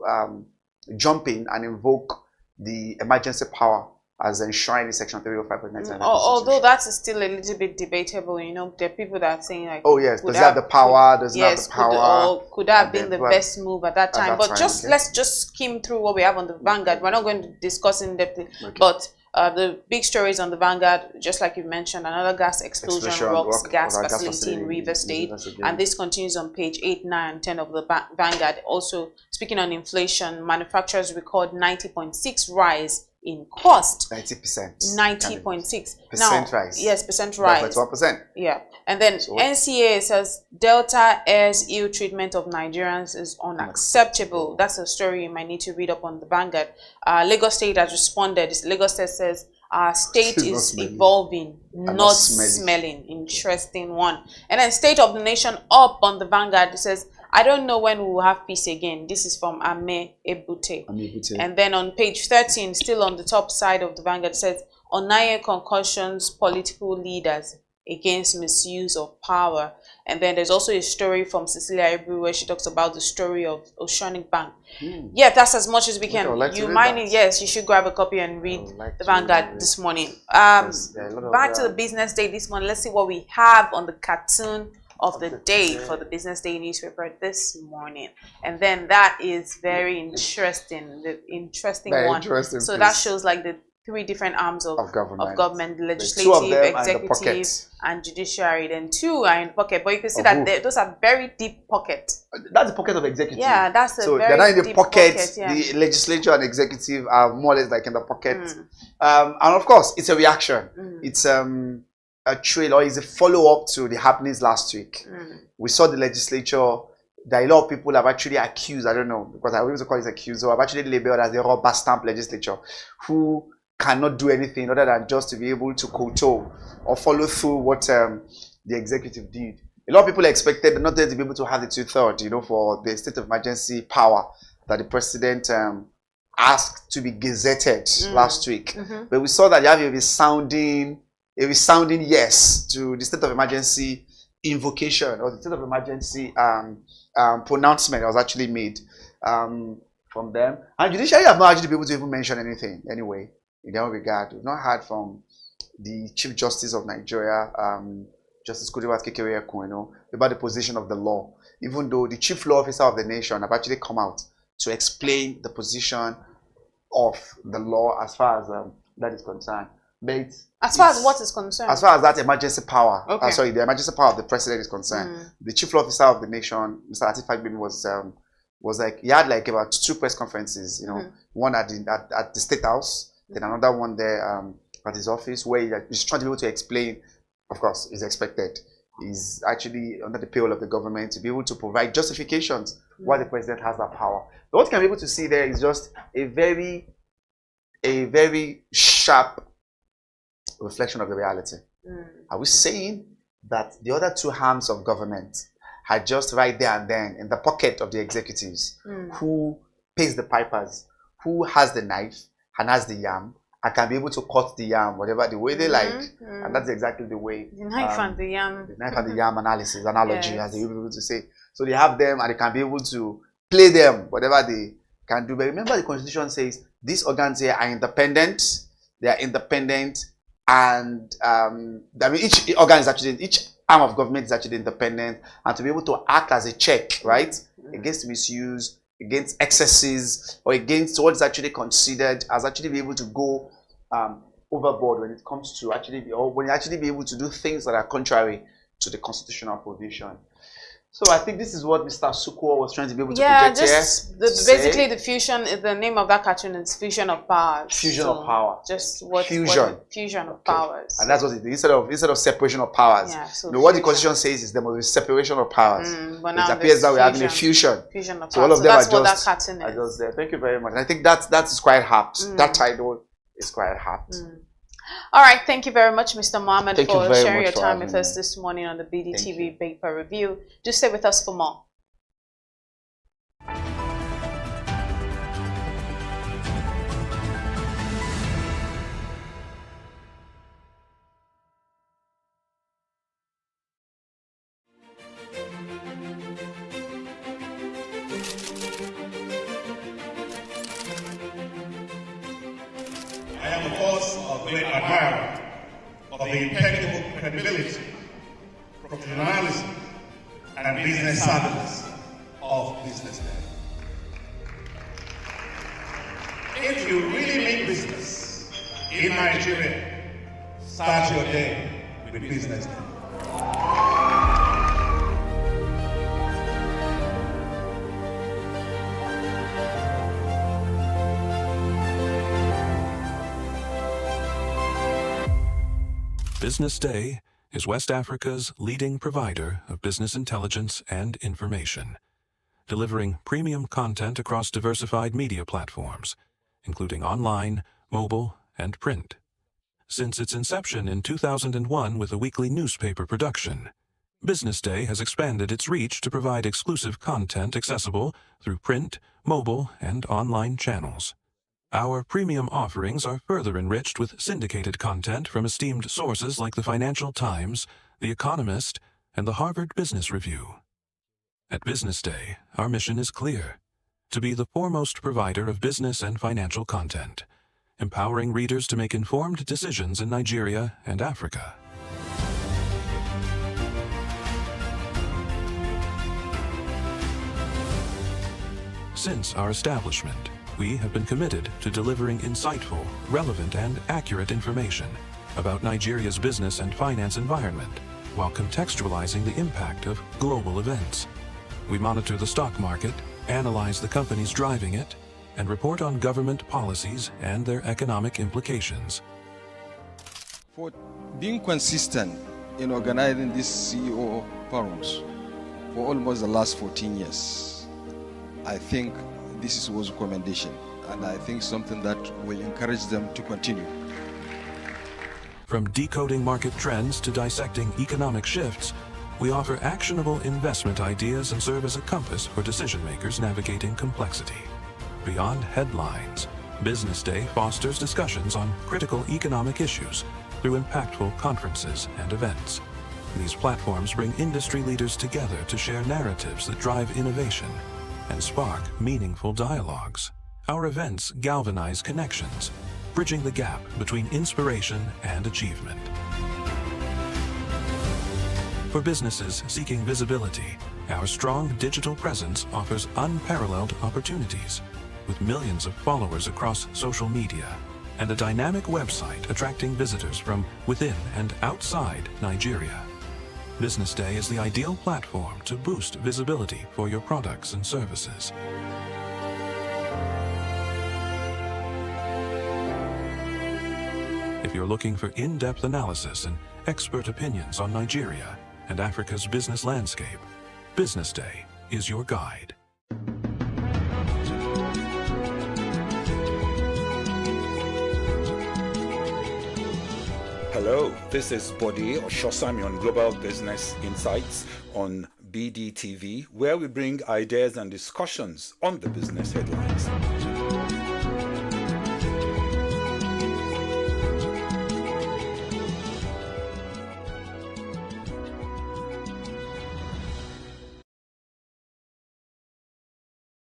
jump in and invoke the emergency power as enshrined in Section 305.9. Although that is still a little bit debatable, there are people that are saying like, oh yes, does he have the power? Does he have the power? Could that have been the best move at that time? But let's just skim through what we have on the Vanguard. We're not going to discuss in depth, but the big stories on the Vanguard, just like you mentioned, another gas explosion rocks gas facility in Rivers State, and this continues on page 8, 9, and 10 of the Vanguard. Also, speaking on inflation, manufacturers record 90.6 rise in cost. 90%. 90.6 rise. Yes, percent rise. 1%. Yeah, and then NCA says Delta Air's ill treatment of Nigerians is unacceptable. That's a story you might need to read up on the Vanguard. Lagos State has responded. Lagos State says our state is evolving, not smelling. Interesting one. And then State of the Nation up on the Vanguard. It says, I don't know when we will have peace again. This is from Ame Ebute. And then on page 13, still on the top side of the Vanguard, it says, Onaye concussions political leaders against misuse of power. And then there's also a story from Cecilia Ibru where she talks about the story of Oceanic Bank. Yeah, that's as much as we can. You might need, yes, you should grab a copy and read the Vanguard this morning. Back to the business day this morning. Let's see what we have on the cartoon of the day for the Business Day newspaper this morning. And then that is very interesting, the interesting Very one. interesting So piece. that shows like the three different arms of government, the legislative, two of them executive, and judiciary. Then two are in the pocket, but you can see that those are very deep pockets. That's the pocket of executive. Yeah, that's a so very they're not in the deep pocket. yeah. The legislature and executive are more or less like in the pocket. And of course, it's a reaction. It's a trail, or is a follow-up to the happenings last week. We saw the legislature. There are a lot of people have actually accused, I don't know, because I always call it accused, or have actually labeled as the rubber stamp legislature, who cannot do anything other than just to be able to kowtow or follow through what the executive did. A lot of people expected not to be able to have the 2/3, for the state of emergency power that the president asked to be gazetted last week. But we saw that you have a resounding yes to the state of emergency invocation, or the state of emergency pronouncement that was actually made from them. And judiciary have not actually been able to even mention anything anyway. In that regard, we've not heard from the Chief Justice of Nigeria, Justice Kudirat Kekere-Ekun, about the position of the law, even though the Chief Law Officer of the nation have actually come out to explain the position of the law as far as that is concerned. But as far as what is concerned? As far as that emergency power, okay. The emergency power of the president is concerned, the Chief Law Officer of the nation, Mr. Lateef Fagbemi, was like, he had like about 2 press conferences, one at the State House, then another one there at his office, where he's trying to be able to explain, of course, is expected. He's actually under the payroll of the government to be able to provide justifications why the president has that power. But what you can be able to see there is just a very sharp reflection of the reality. Are we saying that the other 2 arms of government are just right there and then in the pocket of the executives, who pays the pipers, who has the knife and has the yam, and can be able to cut the yam whatever the way they like, and that's exactly the way the knife and the yam, analogy, yes, as they will be able to say. So they have them and they can be able to play them whatever they can do. But remember, the Constitution says these organs here are independent. They are independent, and each organ is actually, each arm of government is actually independent, and to be able to act as a check, right, against misuse, against excesses, or against what is actually considered as actually be able to go overboard when it comes to when you actually be able to do things that are contrary to the constitutional provision. So I think this is what Mr. Sukuo was trying to be able to project here. Basically the fusion, the name of that cartoon is Fusion of Powers. Fusion of Power. Just what fusion of powers. And that's what it is. Instead of separation of powers. Yeah, so what the Constitution says is there must be separation of powers. But now it appears that we're having a fusion. Fusion of powers. So all of them that's are what that cartoon is. Just there. Thank you very much. And I think that is quite apt. That title is quite apt. All right, thank you very much, Mr. Mohammed, for sharing your time with us me. this morning on the BDTV Paper Review. Just stay with us for more. I am, of course, a great admirer of the impeccable credibility, professionalism, and business savviness of BusinessDay. If you really mean business in Nigeria, start your day with BusinessDay. BusinessDay is West Africa's leading provider of business intelligence and information, delivering premium content across diversified media platforms, including online, mobile, and print. Since its inception in 2001 with a weekly newspaper production, BusinessDay has expanded its reach to provide exclusive content accessible through print, mobile, and online channels. Our premium offerings are further enriched with syndicated content from esteemed sources like the Financial Times, The Economist, and the Harvard Business Review. At BusinessDay, our mission is clear: to be the foremost provider of business and financial content, empowering readers to make informed decisions in Nigeria and Africa. Since our establishment, we have been committed to delivering insightful, relevant, and accurate information about Nigeria's business and finance environment, while contextualizing the impact of global events. We monitor the stock market, analyze the companies driving it, and report on government policies and their economic implications. For being consistent in organizing these CEO forums for almost the last 14 years, I think this is a recommendation, and I think something that will encourage them to continue. From decoding market trends to dissecting economic shifts, we offer actionable investment ideas and serve as a compass for decision makers navigating complexity. Beyond headlines, Business Day fosters discussions on critical economic issues through impactful conferences and events. These platforms bring industry leaders together to share narratives that drive innovation and spark meaningful dialogues. Our events galvanize connections, bridging the gap between inspiration and achievement. For businesses seeking visibility, our strong digital presence offers unparalleled opportunities, with millions of followers across social media and a dynamic website attracting visitors from within and outside Nigeria. Business Day is the ideal platform to boost visibility for your products and services. If you're looking for in-depth analysis and expert opinions on Nigeria and Africa's business landscape, Business Day is your guide. Hello, this is Bode Oshosami on Global Business Insights on BDTV, where we bring ideas and discussions on the business headlines.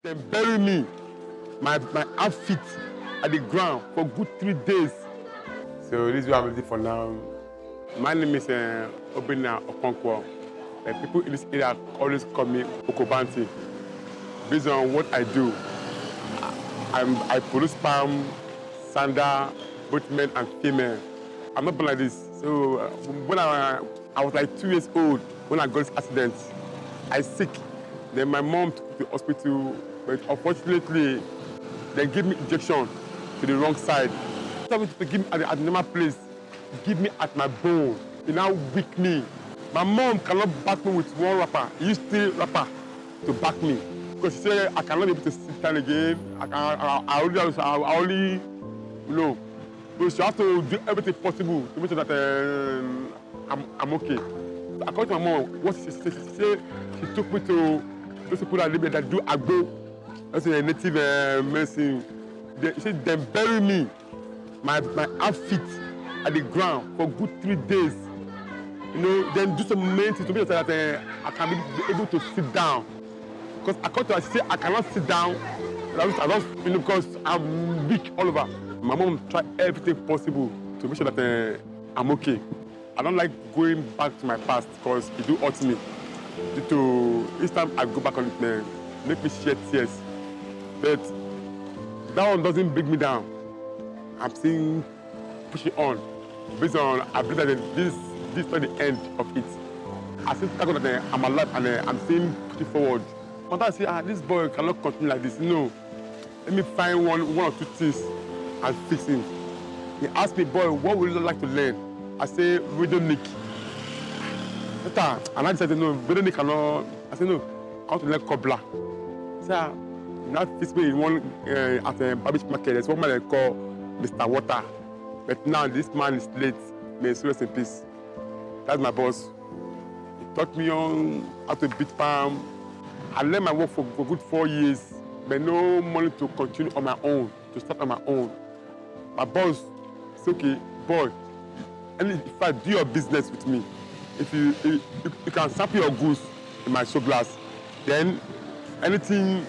They bury me, my outfit at the ground for good 3 days. So this is what I'm looking for now. My name is Obina Okonkwo. People in this area always call me Okobanti. Based on what I do, I produce palm, sandal, both men and female. I'm not born like this. So when I was like 2 years old, when I got this accident, I sick. Then my mom took me to the hospital, but unfortunately, they gave me injection to the wrong side. Instead of to give me at the normal place, give me at my bone. It now weak me. My mom cannot back me with one wrapper. He used 3 wrapper to back me. Because she said I cannot be able to sit down again. I only, you know. So she has to do everything possible to make sure that I'm okay. So according to my mom, what she said, she took me to those people that do agbo. That's a native medicine. She said they bury me, my outfit at the ground for good 3 days. You know, then do some maintenance to make sure that I can be able to sit down. Because according to her, she said I cannot sit down. I don't, you know, because I'm weak all over. My mom tried everything possible to make sure that I'm okay. I don't like going back to my past because it do hurt me. Due to each time I go back on it, make me shed tears. But that one doesn't bring me down. I'm still pushing on. Based on, I believe that this is not the end of it. I still think that I'm alive and I'm still pushing forward. Sometimes I say, this boy cannot continue like this. No. Let me find one or two things and fix him. He asked me, boy, what would you like to learn? I say, radionic. And I decided, no, radionic cannot. I said, no, I want to learn cobbler. So now fix me in one at a Babish market. There's one man they call Mr. Water. But now this man is late. May he rest in peace. That's my boss. He taught me on how to beat palm. I learned my work for good 4 years, but no money to continue on my own, to start on my own. My boss said, okay, boy, and if I do your business with me, if you can sample your goods in my show glass, then anything,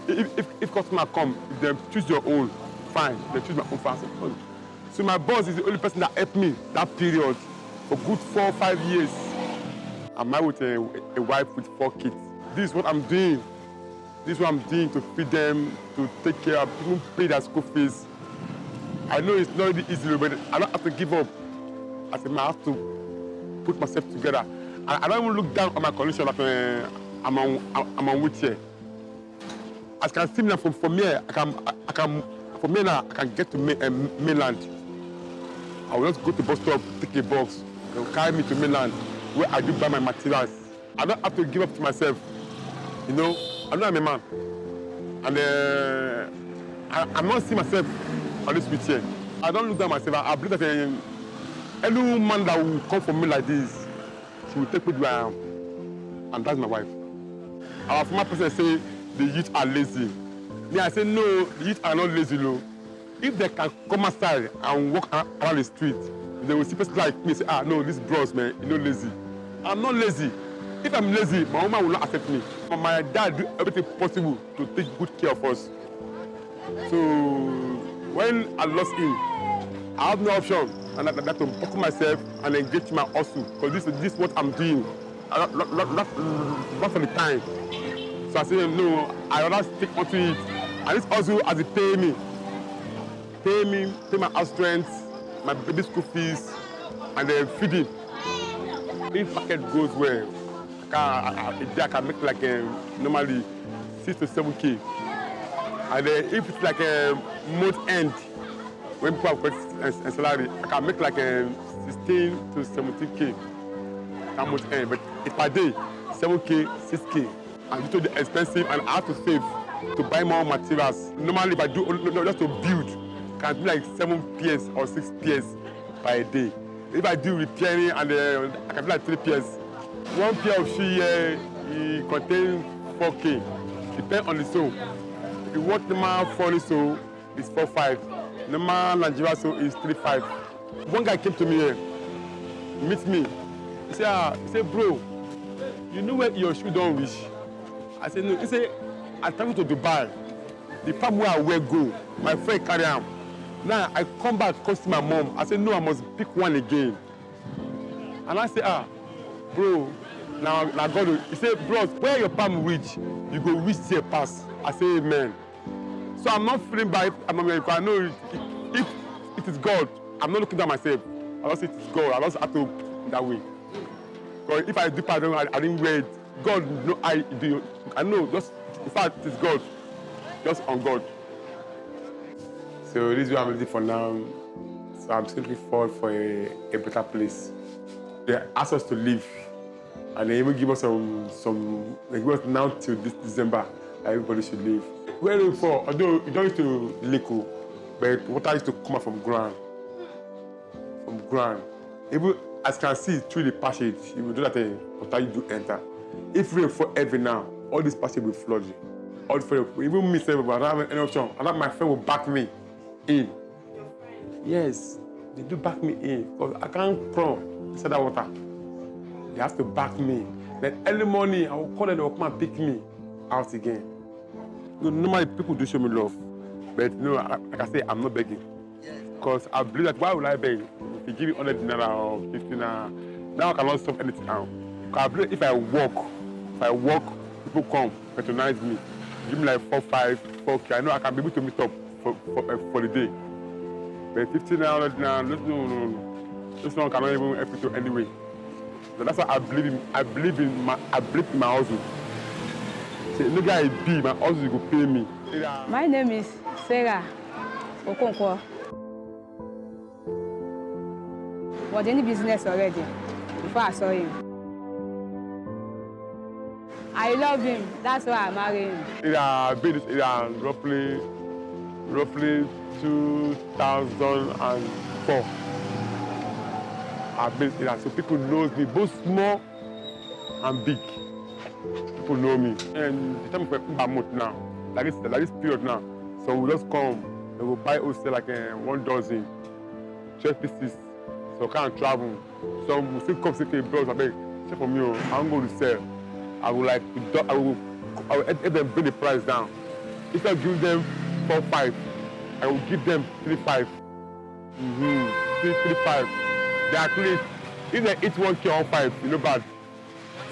if customer come, if they choose your own, fine, they choose my own fast. So my boss is the only person that helped me that period for good 4 or 5 years. I'm married with a wife with 4 kids. This is what I'm doing. This is what I'm doing to feed them, to take care of, even pay their school fees. I know it's not really easy, but I don't have to give up. I said, I have to put myself together. I don't even look down on my condition that I'm on wheelchair. As you can see now from here, from here now, I can get to mainland. I will just go to bus stop, take a box, they'll carry me to mainland, where I do buy my materials. I don't have to give up to myself. You know, I know I'm a man. And I'm not seeing myself on this wheelchair. I don't look down myself. I believe that any woman that will come for me like this, she will take me where I am. And that's my wife. Our former president say the youth are lazy. Me, I say no, the youth are not lazy, no. If they can come outside and walk around the street, they will see people like me say, ah, no, this bros, man, you're not lazy. I'm not lazy. If I'm lazy, my woman will not accept me. My dad do everything possible to take good care of us. So when I lost him, I have no option. And I have to buckle myself and engage my hustle. Because this is what I'm doing. Not for the time. So I said, no, I rather stick onto it. And this hustle has to pay me, pay my house rent, my baby school fees, and then feeding. If market goes well, I can make like normally 6 to 7K. And then if it's like a month end, when people have got a salary, I can make like 16 to 17K. That month end, but it's per day, 7K, 6K. And due to the expensive, and I have to save to buy more materials. Normally, if I do just to build, it can be like 7 PS or 6 PS per day. If I do repairing, and I can do like 3 PS. 1 pair of shoe here, it contains 4K. Depends on the sole. If you want normal foreign sole, it's 4.5. Normal Nigeria sole is 3.5. One guy came to me here, meet me. He said, bro, you know where your shoe don't reach? I said, no. He said, I travel to Dubai. The farm where I wear go, my friend carry him. Now I come back, close to my mom. I said, no, I must pick one again. And I said, bro, now God, he said, bro, where your palm reach, you go reach here pass. I say, amen. So I'm not feeling bad. I know if it is God, I'm not looking at myself. I just say it is God. I just have to that way. Because if I do pardon, I didn't wear it. God, no, I do. I know, just in fact, it is God. Just on God. So this is what I'm ready for now. So I'm simply forward for a better place. They asked us to leave. And they even give us they give us now till this December, everybody should leave. Where are you for? Although you don't need to Leko, but water used to come out from ground. From ground. Even as you can see through the passage, you will do that water you do enter. If rain fall heavy now, all this passage will flood you. All the even me, I don't have any option. And my friend will back me in. Yes, they do back me in. Because I can't crawl inside that water. They have to back me. Then early morning, I will call them, they will come and pick me out again. Normally, people do show me love. But you know, like I say, I'm not begging. Because I believe that why would I beg? If you give me 100 naira or 50 naira, now I cannot stop anything now. Because I believe if I walk, people come, patronize me. Give me like 4, 5, 4K. I know I can be able to meet up for the day. But 50 naira, 100 naira, no. This one cannot even help you anyway. So that's why I believe in. I believe in my hustle. So no guy be my hustle will pay me. My name is Sarah Okonkwo. Was in the business already before I saw him. I love him. That's why I married him. It has been roughly 2004. I've been here, so people know me, both small and big. People know me. And the time of Bamut now, like this period now, so we just come and we'll buy also like 1 dozen, 12 pieces, so I can't travel. So we still come say, bros, I beg, check for me, I'm going to sell. I will help them bring the price down. Instead of giving them 4.5, I will give them 3.5. 3.5. They actually, if they eat 1K or 5, you know bad.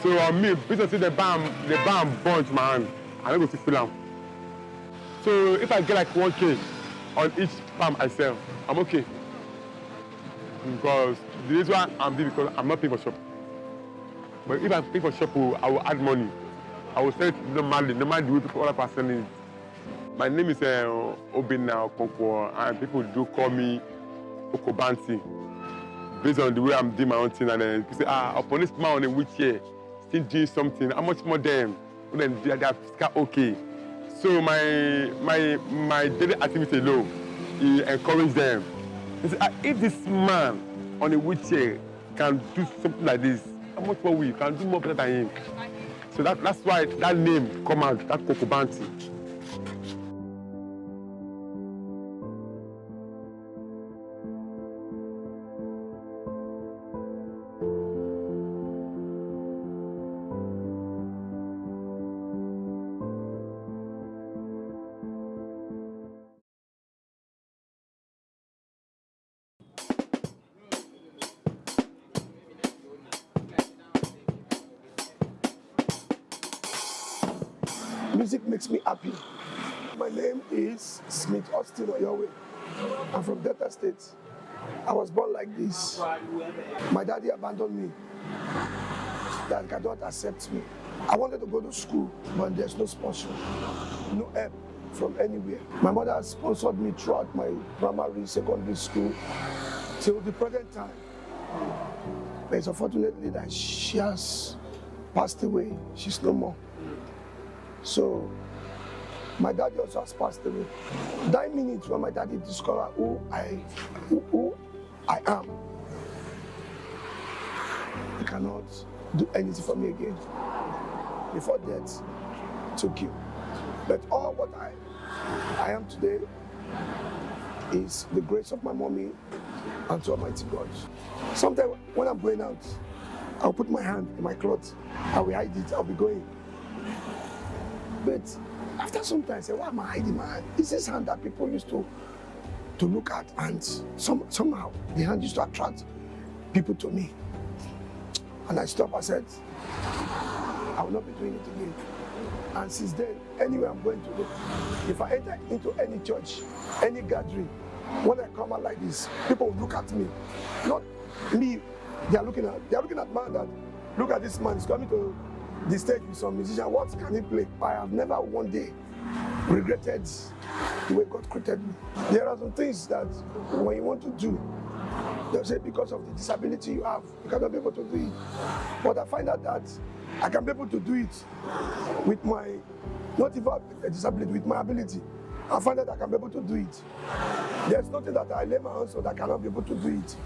So on me, business they buy bunch, man. I don't go to feel am. So if I get like 1K on each palm I sell, I'm okay. Because the reason why I'm doing because I'm not paying for shop. But if I pay for shop, I will add money. I will sell it normally the way people other people selling it. My name is Obina Okonkwo, and people do call me Okobanti. Based on the way I'm doing my own thing, and then people say, upon this man on a wheelchair, still doing something. How much more them? Then they are okay. So my daily activity low, he encourage them. He say, if this man on a wheelchair can do something like this, how much more we can do more better than him? So that's why that name come out, that Kokobanti. Music makes me happy. My name is Smith Austin Oyowe. I'm from Delta State. I was born like this. My daddy abandoned me. That cannot accept me. I wanted to go to school, but there's no sponsor, no help from anywhere. My mother has sponsored me throughout my primary, secondary school, till the present time. But it's unfortunately that she has passed away. She's no more. So, my daddy also has passed away. That minute when my daddy discovered who I am, he cannot do anything for me again. Before death took him. But all what I am today is the grace of my mommy and to Almighty God. Sometimes when I'm going out, I'll put my hand in my cloth, I will hide it, I'll be going. But after some time, I say, why am I hiding my hand? It's this hand that people used to look at, and somehow the hand used to attract people to me. And I stopped, I said, I will not be doing it again. And since then, anywhere I'm going to look, if I enter into any church, any gathering, when I come out like this, people will look at me. Not me, they are looking at man that, look at this man, he's coming to the stage with some musician, what can he play? I have never one day regretted the way God created me. There are some things that when you want to do, they'll say because of the disability you have, you cannot be able to do it. But I find out that I can be able to do it with my, not even a disability, with my ability. I find that I can be able to do it. There's nothing that I lay my hands on that I cannot be able to do it.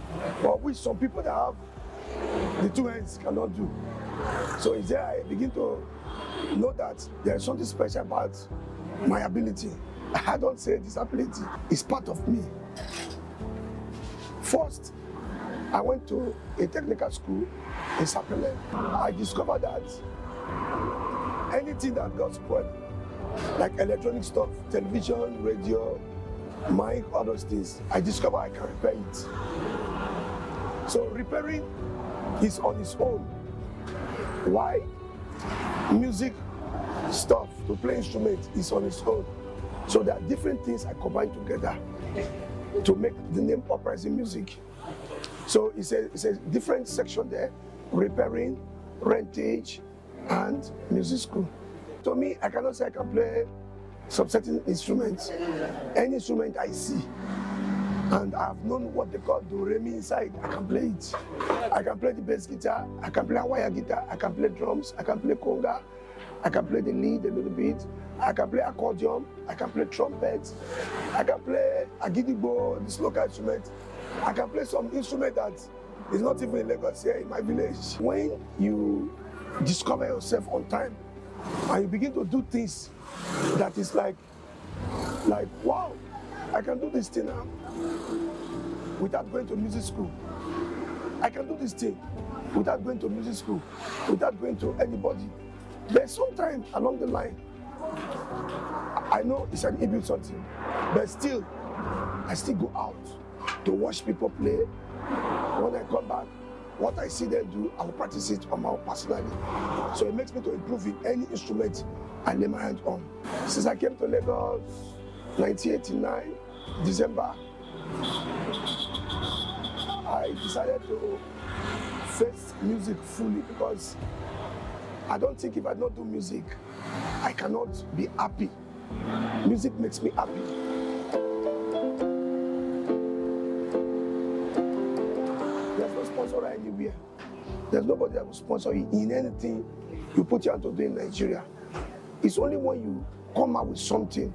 But which some people that have the two hands cannot do. So it's there I begin to know that there is something special about my ability. I don't say disability, it's part of me. First, I went to a technical school in Sapele. I discovered that anything that got spoiled, like electronic stuff, television, radio, mic, all those things, I discovered I can repair it. So repairing is on its own. Why? Music stuff, to play instruments is on its own. So there are different things I combine together to make the name Uprising Music. So it's a different section there, repairing, rentage, and music school. To me, I cannot say I can play some certain instruments. Any instrument I see, and I've known what they call do re mi inside, I can play it. I can play the bass guitar, I can play a wire guitar, I can play drums, I can play conga, I can play the lead a little bit, I can play accordion, I can play trumpet, I can play agidigbo, this local instrument. I can play some instrument that is not even in Lagos here in my village. When you discover yourself on time and you begin to do things that is like wow, I can do this thing now without going to music school. I can do this thing without going to music school, without going to anybody. There's some time along the line, I know it's an inbuilt something, but still, I still go out to watch people play. When I come back, what I see them do, I will practice it on my own personally. So it makes me to improve in any instrument I lay my hand on. Since I came to Lagos, 1989, December, I decided to face music fully because I don't think if I don't do music, I cannot be happy. Music makes me happy. There's no sponsor anywhere. There's nobody that will sponsor you in anything you put your hand to do in Nigeria. It's only when you come out with something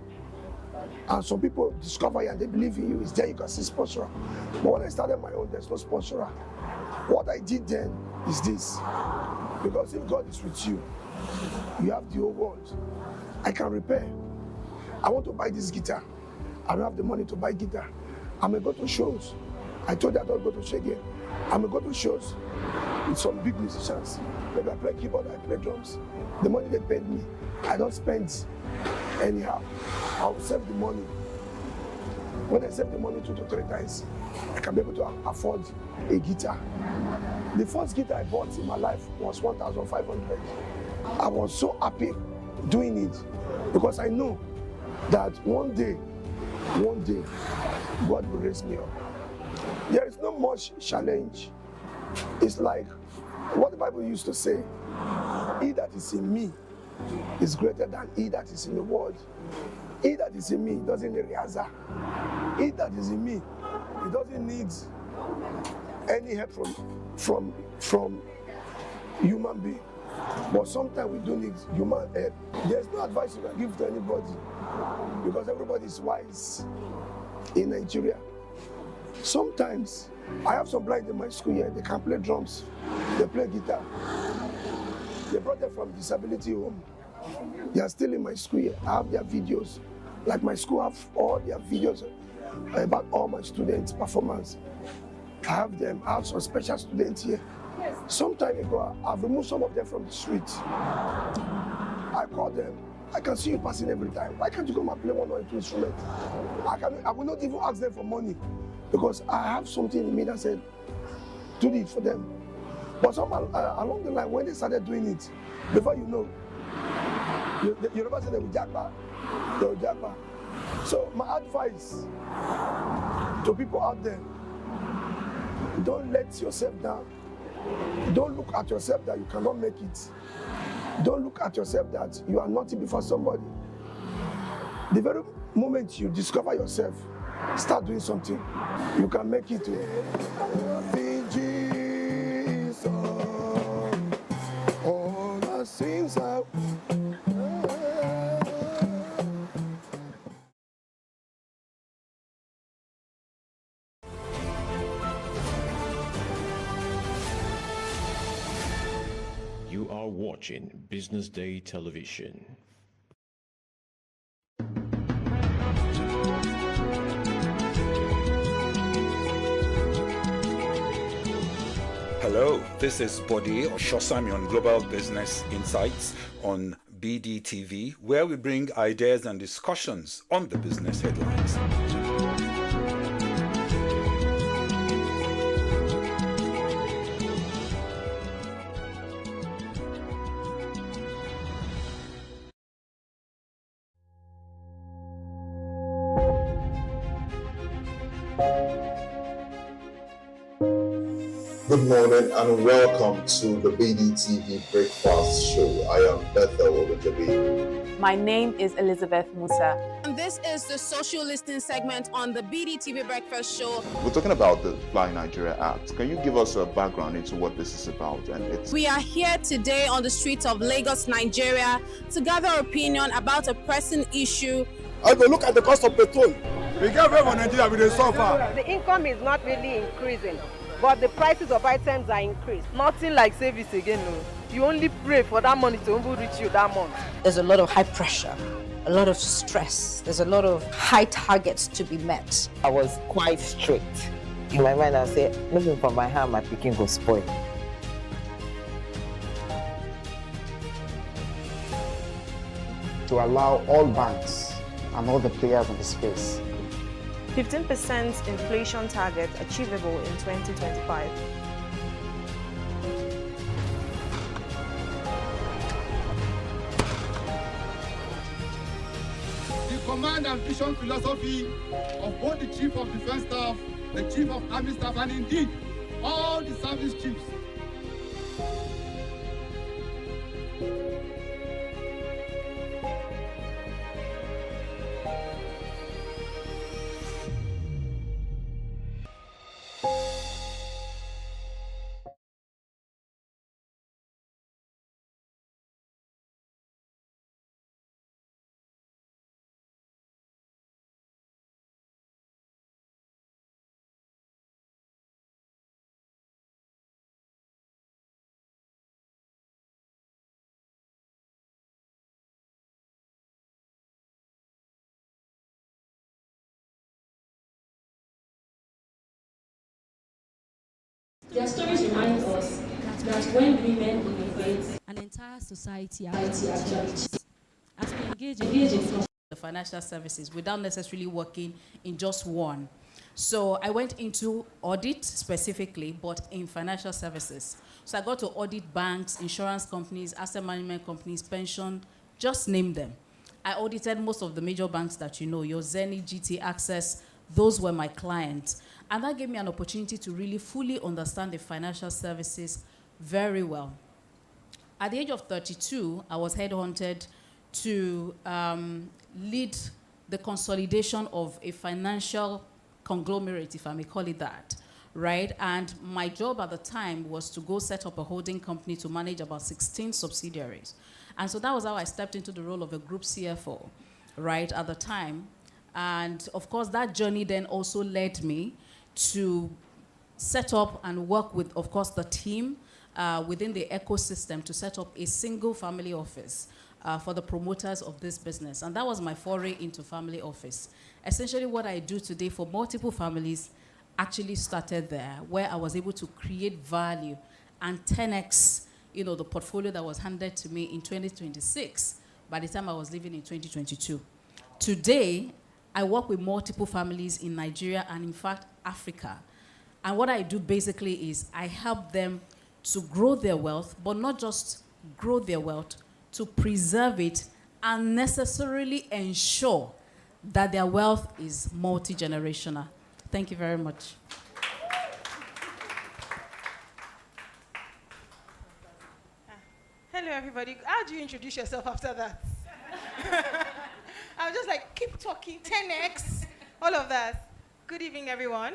and some people discover you and they believe in you, it's there you can see sponsor. But when I started my own, there's no sponsor. What I did then is this. Because if God is with you, you have the whole world. I can repair. I want to buy this guitar. I don't have the money to buy guitar. I may go to shows. I told you I don't go to show again. I may go to shows with some big musicians. Maybe I play keyboard, I play drums. The money they paid me, I don't spend anyhow. I will save the money. When I save the money 2 to 3 times, I can be able to afford a guitar. The first guitar I bought in my life was 1,500. I was so happy doing it because I know that one day, God will raise me up. There is not much challenge. It's like what the Bible used to say, he that is in me is greater than he that is in the world. He that is in me doesn't need rehearsal. He that is in me, he doesn't need any help from human being. But sometimes we do need human help. There's no advice you can give to anybody because everybody is wise in Nigeria. Sometimes I have some blind in my school here. They can play drums, they play guitar. They brought them from disability home. They are still in my school here. I have their videos. Like my school have all their videos about all my students' performance. I have them. I have some special students here. Some time ago, I've removed some of them from the street. I call them. I can see you passing every time. Why can't you come and play one or two instruments? I will not even ask them for money because I have something in me that said, do it for them. But some along the line, when they started doing it, before you know, you never said they will jackpot. They will jackpot. So my advice to people out there, don't let yourself down. Don't look at yourself that you cannot make it. Don't look at yourself that you are nothing before somebody. The very moment you discover yourself, start doing something. You can make it. Jesus, all the sins are. You are watching Business Day Television. Hello, this is Bode Oshosami on Global Business Insights on BDTV, where we bring ideas and discussions on the business headlines. Good morning and welcome to the BDTV Breakfast Show. I am Bethel Olajabi. My name is Elizabeth Musa. And this is the social listening segment on the BDTV Breakfast Show. We're talking about the Fly Nigeria Act. Can you give us a background into what this is about? We are here today on the streets of Lagos, Nigeria, to gather opinion about a pressing issue. I go look at the cost of petrol. We get very for Nigeria with the suffer. The income is not really increasing, but the prices of items are increased. Nothing like service again, no. You only pray for that money to reach you that month. There's a lot of high pressure, a lot of stress. There's a lot of high targets to be met. I was quite strict. In my mind, I said, looking for my hand, my picking will spoil. To allow all banks and all the players in the space 15% inflation target achievable in 2025. command and vision philosophy of both the Chief of Defense Staff, the Chief of Army Staff, and indeed all the service chiefs. Their stories remind us that when women innovate, an entire society actually changes. As we engage in the financial services without necessarily working in just one. So I went into audit specifically, but in financial services. So I got to audit banks, insurance companies, asset management companies, pension, just name them. I audited most of the major banks that you know, your Zenith, GT, Access, those were my clients. And that gave me an opportunity to really fully understand the financial services very well. At the age of 32, I was headhunted to lead the consolidation of a financial conglomerate, if I may call it that, right? And my job at the time was to go set up a holding company to manage about 16 subsidiaries. And so that was how I stepped into the role of a group CFO, right, at the time. And of course, that journey then also led me to set up and work with, of course, the team within the ecosystem to set up a single family office for the promoters of this business. And that was my foray into family office. Essentially, what I do today for multiple families actually started there, where I was able to create value and 10x, the portfolio that was handed to me in 2026 by the time I was leaving in 2022. Today, I work with multiple families in Nigeria and, in fact, Africa. And what I do basically is I help them to grow their wealth, but not just grow their wealth, to preserve it and necessarily ensure that their wealth is multi-generational. Thank you very much. Hello, everybody. How do you introduce yourself after that? I was just like, keep talking, 10x, all of that. Good evening, everyone.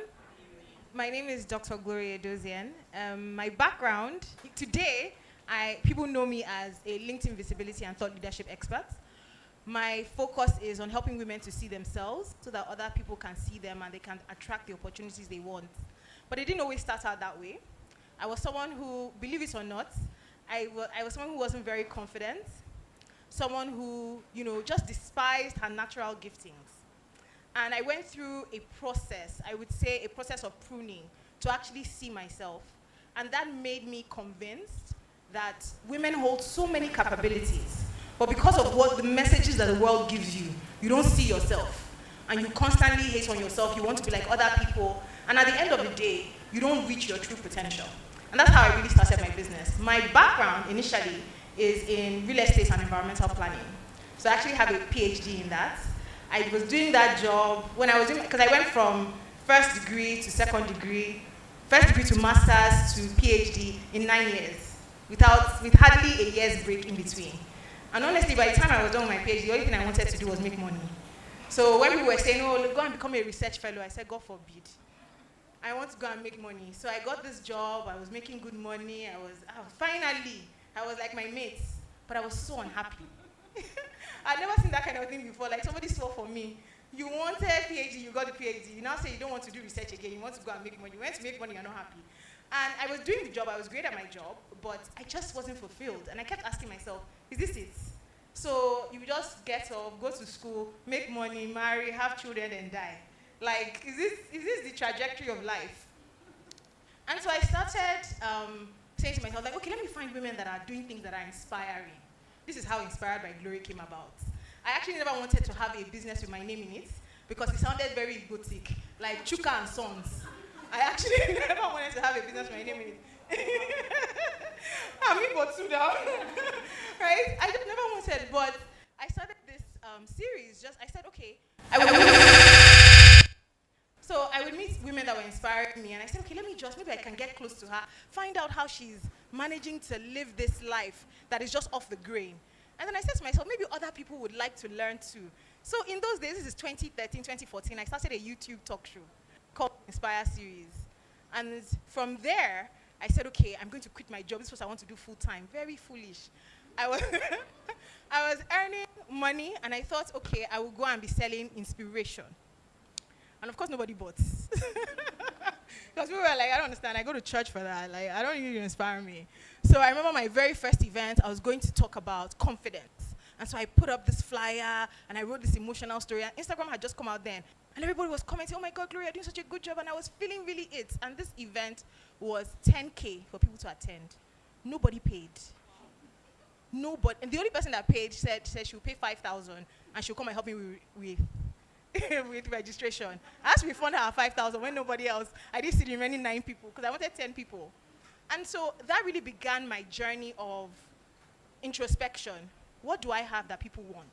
My name is Dr. Gloria Edozian. My background, today, people know me as a LinkedIn visibility and thought leadership expert. My focus is on helping women to see themselves so that other people can see them and they can attract the opportunities they want. But it didn't always start out that way. I was someone who, believe it or not, I was someone who wasn't very confident, someone who, just despised her natural giftings. And I went through a process, I would say a process of pruning to actually see myself. And that made me convinced that women hold so many capabilities, but because of what the messages that the world gives you, you don't see yourself. And you constantly hate on yourself, you want to be like other people, and at the end of the day, you don't reach your true potential. And that's how I really started my business. My background initially is in real estate and environmental planning. So I actually have a PhD in that. I was doing that job when I was doing, because I went from first degree to second degree, first degree to master's to PhD in 9 years, with hardly a year's break in between. And honestly, by the time I was done with my PhD, the only thing I wanted to do was make money. So when people were saying, oh, go and become a research fellow, I said, God forbid. I want to go and make money. So I got this job, I was making good money, I was like my mates, but I was so unhappy. I'd never seen that kind of thing before, like somebody swore for me. You wanted PhD, you got the PhD, you now say you don't want to do research again, you want to go and make money. You went to make money, you're not happy. And I was doing the job, I was great at my job, but I just wasn't fulfilled. And I kept asking myself, is this it? So you just get up, go to school, make money, marry, have children, and die. Like, is this the trajectory of life? And so I started saying to myself, like, okay, let me find women that are doing things that are inspiring. This is how Inspired by Glory came about. I actually never wanted to have a business with my name in it because it sounded very boutique, like Chuka and Sons. I actually never wanted to have a business with my name in it. I'm in Botsuda, right? I just never wanted, but I started this series, I said, okay, so I would meet women that were inspiring me, and I said, okay, maybe I can get close to her, find out how she's managing to live this life that is just off the grain. And then I said to myself, maybe other people would like to learn too. So in those days, this is 2013, 2014, I started a YouTube talk show called Inspire Series. And from there, I said, okay, I'm going to quit my job. This is what I want to do full time. Very foolish. I was earning money, and I thought, okay, I will go and be selling inspiration. And of course, nobody bought. Because people were like, I don't understand. I go to church for that. Like, I don't need you to inspire me. So I remember my very first event, I was going to talk about confidence. And so I put up this flyer, and I wrote this emotional story. And Instagram had just come out then. And everybody was commenting, oh my God, Gloria, you're doing such a good job. And I was feeling really it. And this event was 10K for people to attend. Nobody paid. Nobody. And the only person that paid said she would pay 5,000, and she'll come and help me with with registration. I had to refund her 5,000 when nobody else. I didn't see the remaining 9 people because I wanted 10 people. And so that really began my journey of introspection. What do I have that people want?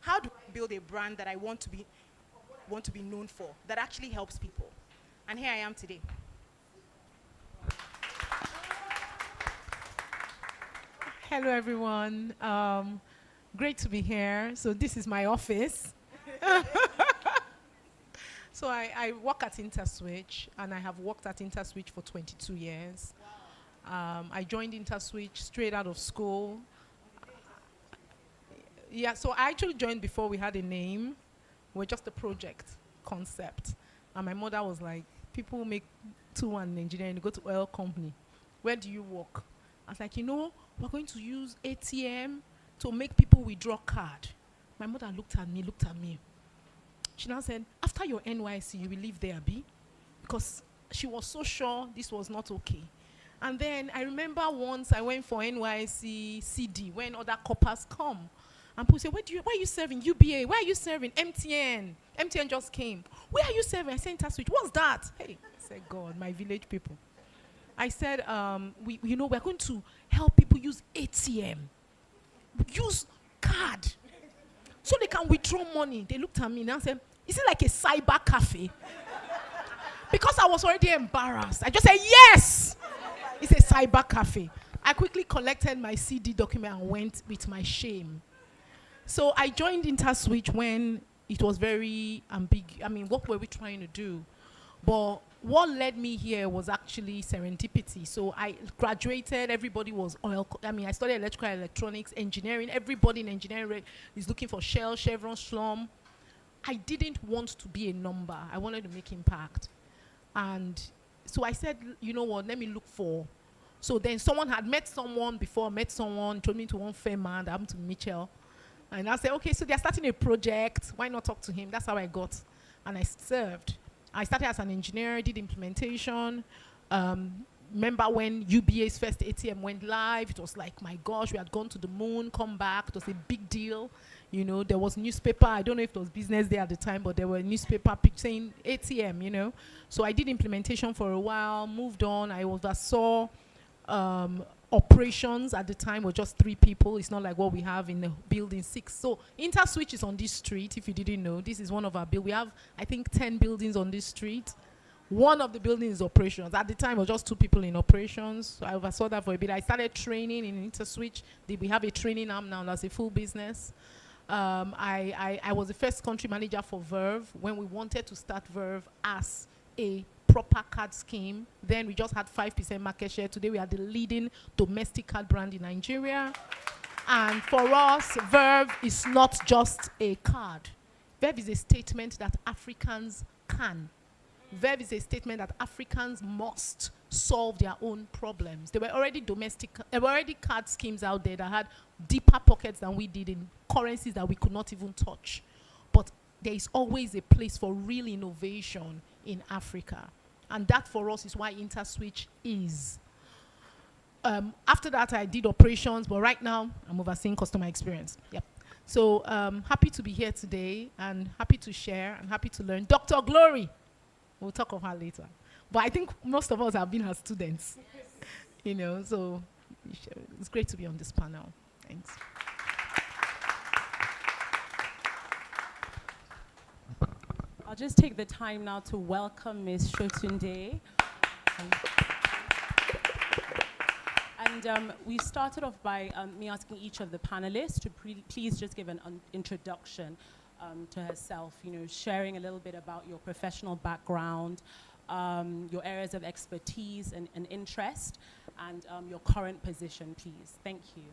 How do I build a brand that I want to be known for, that actually helps people? And here I am today. Hello, everyone. Great to be here. So this is my office. So I work at InterSwitch, and I have worked at InterSwitch for 22 years. I joined InterSwitch straight out of school. Yeah, so I actually joined before we had a name. We're just a project concept. And my mother was like, people make 2-1 in Nigeria and you go to oil company. Where do you work? I was like, we're going to use ATM to make people withdraw card. My mother looked at me. She now said, after your NYC, you will leave there, Abi? Because she was so sure this was not okay. And then I remember once I went for NYC CD when other coppers come. And people say, why are you serving UBA? Why are you serving MTN? MTN just came. Where are you serving? I said, InterSwitch. What's that? Hey, I said, God, my village people. I said, we're going to help people use ATM. Use card. So they can withdraw money. They looked at me and said, is it like a cyber cafe? Because I was already embarrassed. I just said, yes, it's a cyber cafe. I quickly collected my CD document and went with my shame. So I joined InterSwitch when it was very ambiguous. I mean, what were we trying to do? But what led me here was actually serendipity. So I graduated, everybody was I studied electrical and electronics, engineering. Everybody in engineering is looking for Shell, Chevron, Schlum. I didn't want to be a number. I wanted to make impact. And so I said, you know what, let me look for. So then someone had met someone, told me to one fair man that happened to Mitchell. And I said, okay, so they're starting a project. Why not talk to him? That's how I got. And I served. I started as an engineer, did implementation. Remember when UBA's first ATM went live? It was like, my gosh, we had gone to the moon, come back. It was a big deal. There was newspaper. I don't know if it was BusinessDay at the time, but there were newspaper saying ATM, So I did implementation for a while, moved on. I oversaw operations at the time were just 3 people. It's not like what we have in the building 6. So InterSwitch is on this street, if you didn't know. This is one of our buildings. We have, I think, 10 buildings on this street. One of the buildings is operations. At the time, it was just 2 people in operations. So I oversaw that for a bit. I started training in InterSwitch. We have a training arm now that's a full business. I was the first country manager for Verve when we wanted to start Verve as a proper card scheme. Then we just had 5% market share. Today we are the leading domestic card brand in Nigeria. And for us, Verve is not just a card. Verve is a statement that Africans can. Verve is a statement that Africans must solve their own problems. There were already card schemes out there that had deeper pockets than we did in currencies that we could not even touch. But there is always a place for real innovation in Africa. And that for us is why InterSwitch is. After that, I did operations, but right now, I'm overseeing customer experience. Yep. So happy to be here today and happy to share and happy to learn. Dr. Glory, we'll talk of her later. But I think most of us have been her students, so it's great to be on this panel. Thanks. I'll just take the time now to welcome Ms. Shotunde. And we started off by me asking each of the panelists to please just give an introduction to herself, sharing a little bit about your professional background, your areas of expertise and interest, and your current position, please. Thank you.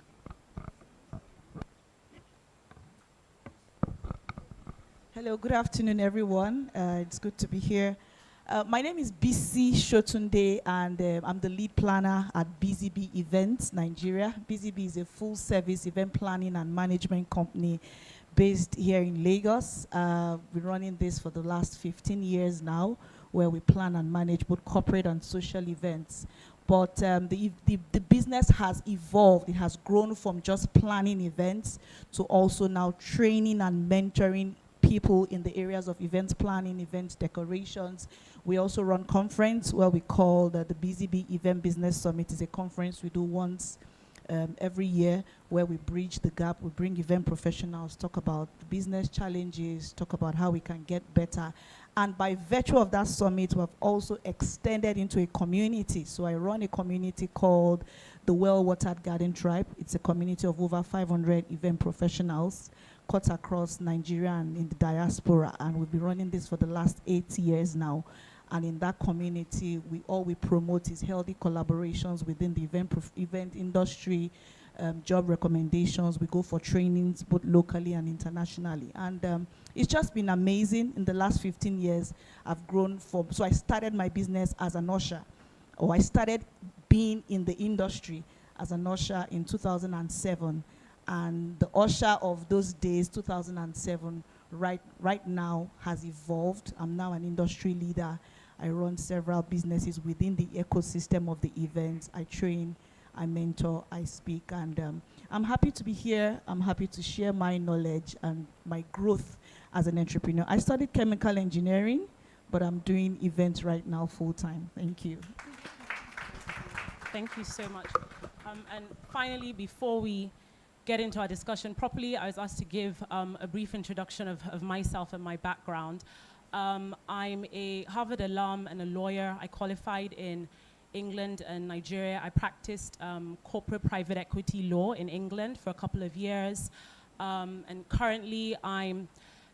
Hello, good afternoon, everyone. It's good to be here. My name is Bisi Shotunde, and I'm the lead planner at BZB Events Nigeria. BZB is a full-service event planning and management company based here in Lagos. We've been running this for the last 15 years now, where we plan and manage both corporate and social events. But the business has evolved. It has grown from just planning events to also now training and mentoring people in the areas of events planning, events decorations. We also run conference where we call the BZB Event Business Summit. Is a conference we do once every year where we bridge the gap. We bring event professionals, talk about the business challenges, talk about how we can get better. And by virtue of that summit, we have also extended into a community. So I run a community called the Well Watered Garden Tribe. It's a community of over 500 event professionals cut across Nigeria and in the diaspora. And we've been running this for the last 8 years now. And in that community, all we promote is healthy collaborations within the event industry, job recommendations. We go for trainings both locally and internationally. And it's just been amazing. In the last 15 years, I've grown so I started my business as an usher, or I started being in the industry as an usher in 2007. And the usher of those days, 2007, right now has evolved. I'm now an industry leader. I run several businesses within the ecosystem of the events. I train, I mentor, I speak, and I'm happy to be here. I'm happy to share my knowledge and my growth as an entrepreneur. I studied chemical engineering, but I'm doing events right now full-time. Thank you. Thank you so much. And finally, before we get into our discussion properly, I was asked to give a brief introduction of myself and my background. I'm a Harvard alum and a lawyer. I qualified in England and Nigeria. I practiced corporate private equity law in England for a couple of years. And currently, I'm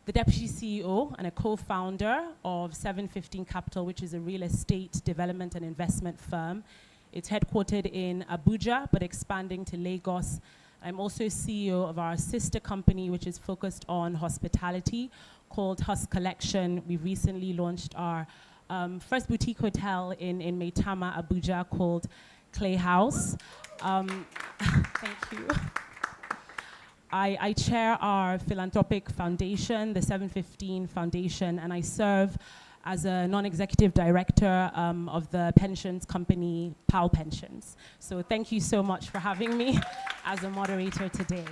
the deputy CEO and a co-founder of 715 Capital, which is a real estate development and investment firm. It's headquartered in Abuja, but expanding to Lagos. I'm also CEO of our sister company, which is focused on hospitality, called Hus Collection. We recently launched our first boutique hotel in Maitama, Abuja, called Clay House. Thank you. I chair our philanthropic foundation, the 715 Foundation, and I serve as a non-executive director of the pensions company, PAL Pensions. So thank you so much for having me as a moderator today.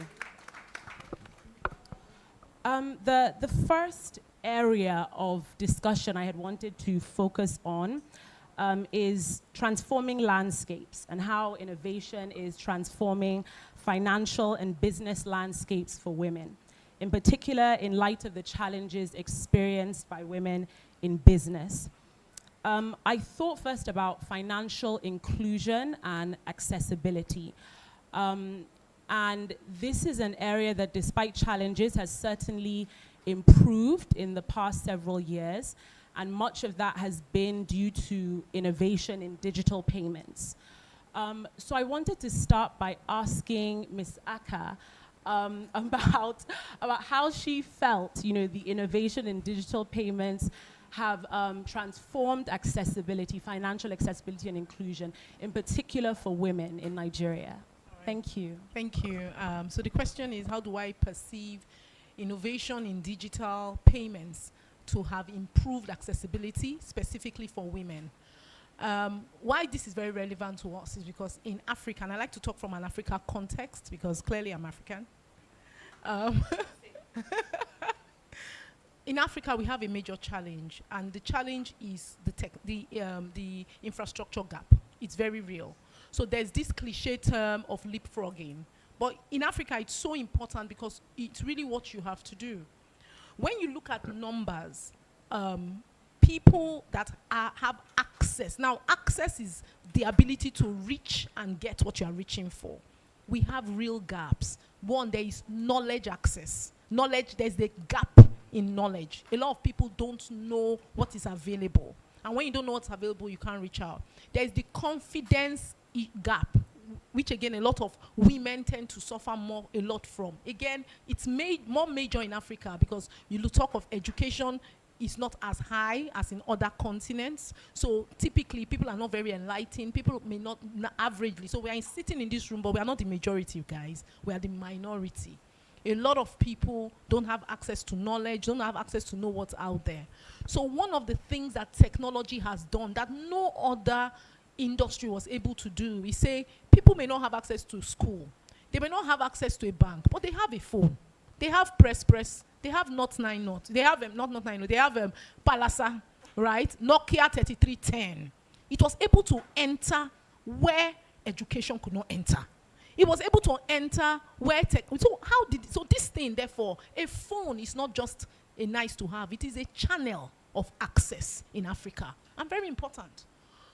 The first area of discussion I had wanted to focus on is transforming landscapes and how innovation is transforming financial and business landscapes for women, in particular in light of the challenges experienced by women in business. I thought first about financial inclusion and accessibility. And this is an area that, despite challenges, has certainly improved in the past several years, and much of that has been due to innovation in digital payments. So I wanted to start by asking Ms. Aka about how she felt, the innovation in digital payments have transformed accessibility, financial accessibility and inclusion, in particular for women in Nigeria. Thank you. Thank you. So the question is, how do I perceive innovation in digital payments to have improved accessibility, specifically for women? Why this is very relevant to us is because in Africa, and I like to talk from an Africa context because clearly I'm African. In Africa, we have a major challenge, and the challenge is the infrastructure gap. It's very real. So there's this cliche term of leapfrogging. But in Africa, it's so important because it's really what you have to do. When you look at numbers, people that have access. Now, access is the ability to reach and get what you are reaching for. We have real gaps. One, there is knowledge access. Knowledge, there's the gap in knowledge. A lot of people don't know what is available. And when you don't know what's available, you can't reach out. There is the confidence gap, which again, a lot of women tend to suffer a lot from. Again, it's made more major in Africa because you talk of education is not as high as in other continents. So typically, people are not very enlightened. People may not averagely. So we are sitting in this room, but we are not the majority, you guys. We are the minority. A lot of people don't have access to knowledge, don't have access to know what's out there. So one of the things that technology has done that no other industry was able to do is say people may not have access to school. They may not have access to a bank, but they have a phone. They have press, they have Not 9 Not. They have not 9 Not. They have Palasa, right? Nokia 3310. It was able to enter where education could not enter. It was able to enter where so this thing, therefore, a phone is not just a nice to have. It is a channel of access in Africa, and very important.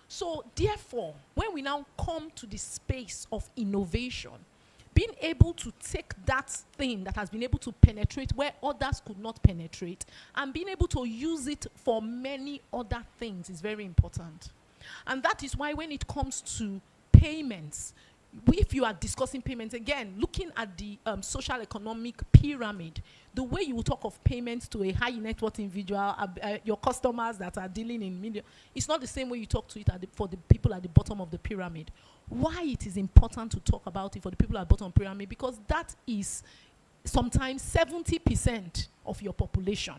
So therefore, when we now come to the space of innovation, being able to take that thing that has been able to penetrate where others could not penetrate and being able to use it for many other things is very important. And that is why when it comes to payments, if you are discussing payments, again, looking at the social economic pyramid, the way you will talk of payments to a high net worth individual, your customers that are dealing in media, it's not the same way you talk to it for the people at the bottom of the pyramid. Why it is important to talk about it for the people at the bottom of the pyramid? Because that is sometimes 70% of your population.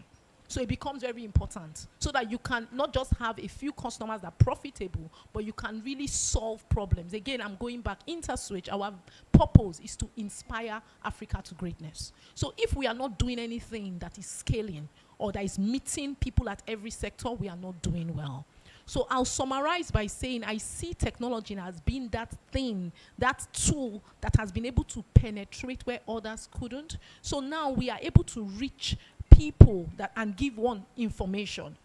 So it becomes very important so that you can not just have a few customers that are profitable, but you can really solve problems. Again, I'm going back, InterSwitch, our purpose is to inspire Africa to greatness. So if we are not doing anything that is scaling or that is meeting people at every sector, we are not doing well. So I'll summarize by saying I see technology as being that thing, that tool that has been able to penetrate where others couldn't. So now we are able to reach people and give one information.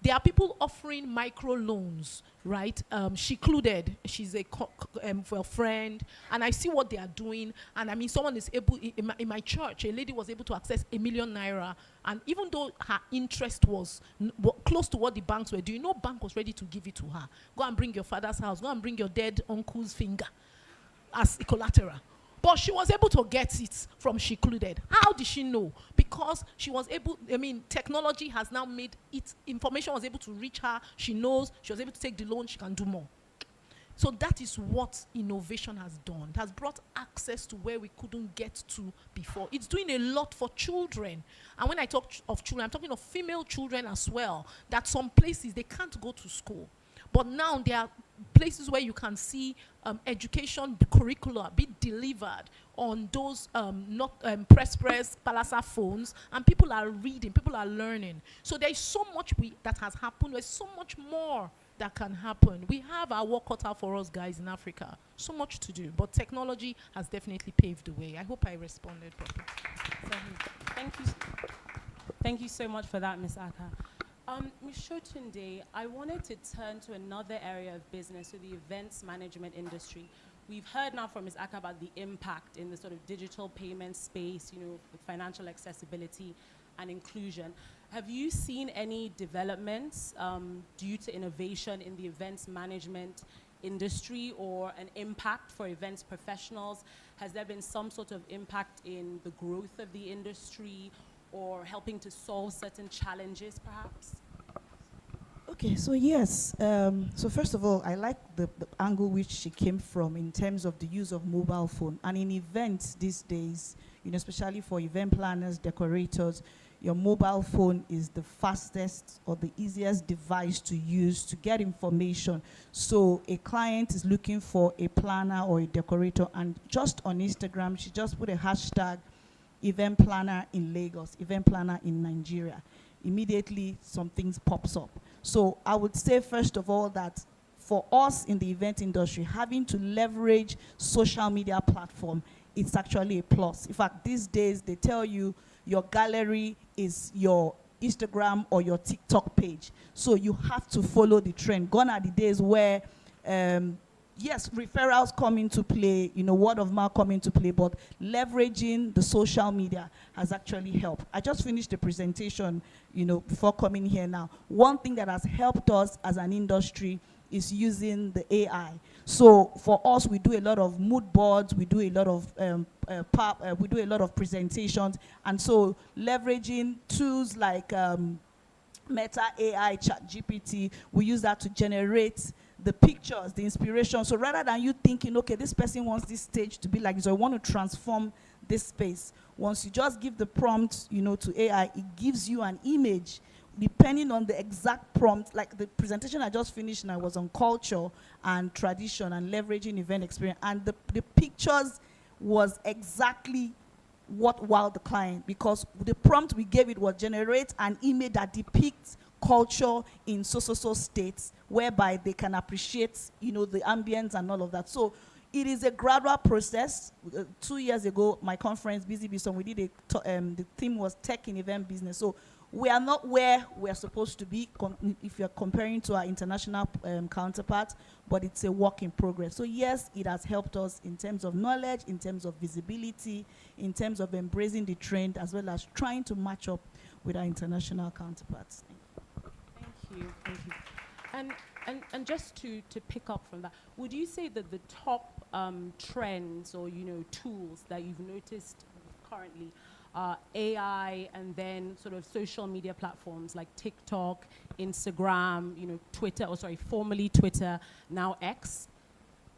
There are people offering micro loans, right? Secluded, she's a friend, and I see what they are doing. And I mean, someone is able, in my church, a lady was able to access ₦1 million, and even though her interest was close to what the banks were doing, no bank was ready to give it to her. Go and bring your father's house, go and bring your dead uncle's finger as a collateral. But she was able to get it from Secluded. How did she know? Because she was able, technology has now made it, information was able to reach her. She knows, she was able to take the loan, she can do more. So that is what innovation has done. It has brought access to where we couldn't get to before. It's doing a lot for children. And when I talk of children, I'm talking of female children as well, that some places they can't go to school. But now there are places where you can see education curricula be delivered on those press, Palasa phones, and people are reading, people are learning. So there is so much that has happened. There's so much more that can happen. We have our work cut out for us, guys, in Africa. So much to do, but technology has definitely paved the way. I hope I responded properly. Thank you so much for that, Ms. Aka. Ms. Shotunde, I wanted to turn to another area of business, so the events management industry. We've heard now from Ms. Aka about the impact in the sort of digital payment space, with financial accessibility and inclusion. Have you seen any developments due to innovation in the events management industry or an impact for events professionals? Has there been some sort of impact in the growth of the industry or helping to solve certain challenges, perhaps? Okay, so yes. So first of all, I like the angle which she came from in terms of the use of mobile phone. And in events these days, especially for event planners, decorators, your mobile phone is the fastest or the easiest device to use to get information. So a client is looking for a planner or a decorator, and just on Instagram, she just put a hashtag, event planner in Lagos, event planner in Nigeria. Immediately, some things pops up. So I would say, first of all, that for us in the event industry, having to leverage social media platform, it's actually a plus. In fact, these days, they tell you your gallery is your Instagram or your TikTok page. So you have to follow the trend. Gone are the days where, yes, referrals come into play, word of mouth come into play, but leveraging the social media has actually helped. I just finished the presentation, before coming here now. One thing that has helped us as an industry is using the AI. So for us, we do a lot of mood boards, we do a lot of we do a lot of presentations, and so leveraging tools like Meta AI, ChatGPT, we use that to generate the pictures, the inspiration. So rather than you thinking, okay, this person wants this stage to be like this, or I want to transform this space, once you just give the prompt, to AI, it gives you an image depending on the exact prompt. Like the presentation I just finished now was on culture and tradition and leveraging event experience, and the pictures was exactly what wowed the client, because the prompt we gave it was generate an image that depicts culture in so states, whereby they can appreciate, the ambience and all of that. So it is a gradual process. 2 years ago, my conference, Busy Bison, we did the theme was tech in event business. So we are not where we are supposed to be if you're comparing to our international counterparts, but it's a work in progress. So yes, it has helped us in terms of knowledge, in terms of visibility, in terms of embracing the trend, as well as trying to match up with our international counterparts. Thank you. And just to pick up from that, would you say that the top trends or tools that you've noticed currently are AI, and then sort of social media platforms like TikTok, Instagram, Twitter, formerly Twitter, now X?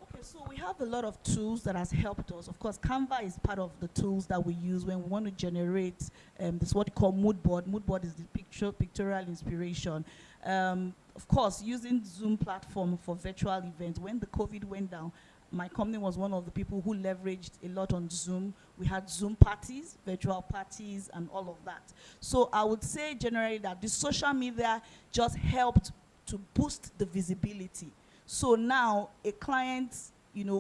Okay, so we have a lot of tools that has helped us. Of course, Canva is part of the tools that we use when we want to generate this what we call mood board. Mood board is the pictorial inspiration. Of course, using Zoom platform for virtual events. When the COVID went down, my company was one of the people who leveraged a lot on Zoom. We had Zoom parties, virtual parties, and all of that. So I would say generally that the social media just helped to boost the visibility. So now a client,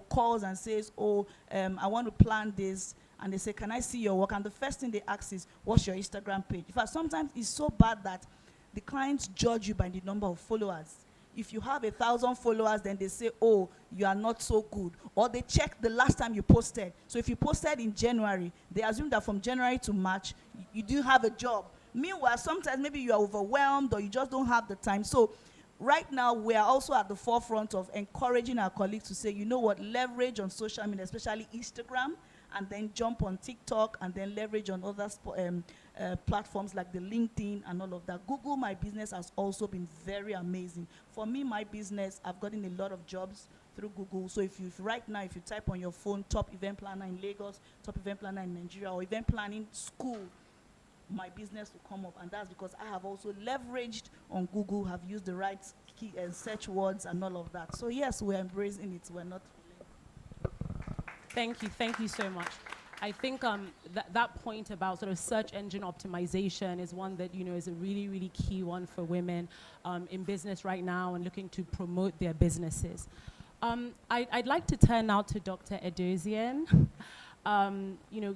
calls and says, I want to plan this, and they say, can I see your work? And the first thing they ask is, what's your Instagram page? In fact, sometimes it's so bad that the clients judge you by the number of followers. If you have 1,000 followers, then they say, oh, you are not so good. Or they check the last time you posted. So if you posted in January, they assume that from January to March, you do have a job. Meanwhile, sometimes maybe you are overwhelmed or you just don't have the time. So right now, we are also at the forefront of encouraging our colleagues to say, you know what, leverage on social media, especially Instagram, and then jump on TikTok, and then leverage on other platforms like the LinkedIn and all of that. Google My Business has also been very amazing. For me, my business, I've gotten a lot of jobs through Google. So if you type on your phone, top event planner in Lagos, top event planner in Nigeria, or event planning school, my business will come up. And that's because I have also leveraged on Google, have used the right key search words and all of that. So yes, we're embracing it. We're not. Thank you so much. I think that point about sort of search engine optimization is one that is a really, really key one for women in business right now and looking to promote their businesses. I'd like to turn now to Dr. Edozian.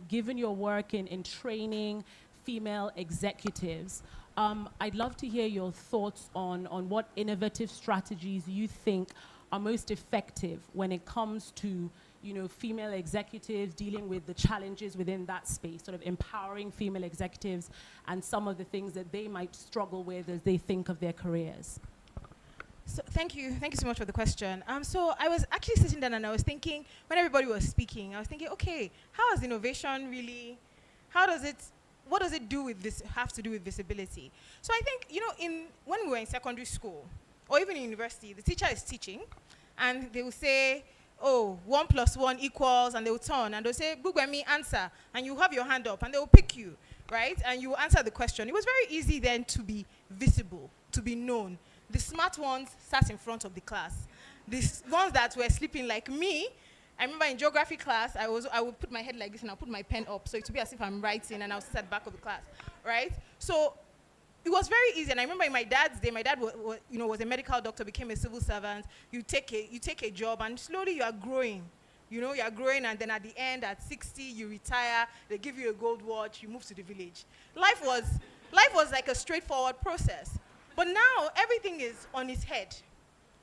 Given your work in training female executives, I'd love to hear your thoughts on what innovative strategies you think are most effective when it comes to female executives dealing with the challenges within that space, sort of empowering female executives and some of the things that they might struggle with as they think of their careers. So thank you so much for the question. So I was actually sitting down and I was thinking, when everybody was speaking, I was thinking, okay, how is innovation really, what does it have to do with visibility? So I think, when we were in secondary school, or even in university, the teacher is teaching, and they will say, 1 + 1 equals, and they will turn, and they'll say, Google me, answer, and you have your hand up, and they will pick you, right? And you will answer the question. It was very easy then to be visible, to be known. The smart ones sat in front of the class. The ones that were sleeping like me, I remember in geography class, I would put my head like this, and I'll put my pen up, so it would be as if I'm writing, and I'll sit at the back of the class, right? So it was very easy, and I remember in my dad's day, my dad was a medical doctor, became a civil servant. You take a job, and slowly you are growing. You are growing, and then at the end, at 60, you retire. They give you a gold watch. You move to the village. Life was Life was like a straightforward process. But now everything is on its head,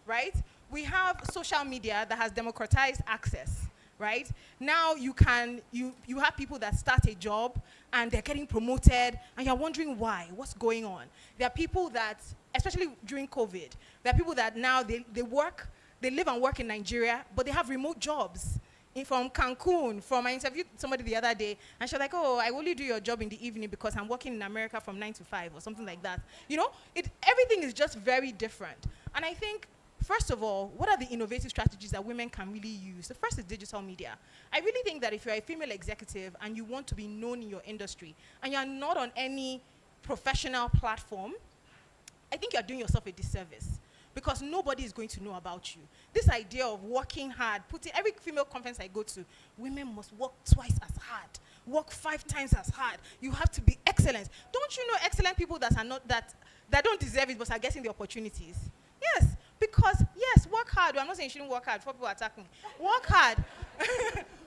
right? We have social media that has democratized access, right? Now you have people that start a job and they're getting promoted and you're wondering why, what's going on? There are people that, especially during COVID, there are people that now they live and work in Nigeria, but they have remote jobs. From Cancun, I interviewed somebody the other day, and she was like, oh, I only do your job in the evening because I'm working in America from 9 to 5 or something like that. You know, everything is just very different. And I think, first of all, what are the innovative strategies that women can really use? The first is digital media. I really think that if you're a female executive and you want to be known in your industry, and you're not on any professional platform, I think you're doing yourself a disservice, because nobody is going to know about you. This idea of working hard, every female conference I go to, women must work twice as hard, work 5 times as hard. You have to be excellent. Don't you know excellent people that don't deserve it but are getting the opportunities? Yes, because yes, work hard. I'm not saying you shouldn't work hard. Before people attack me, work hard.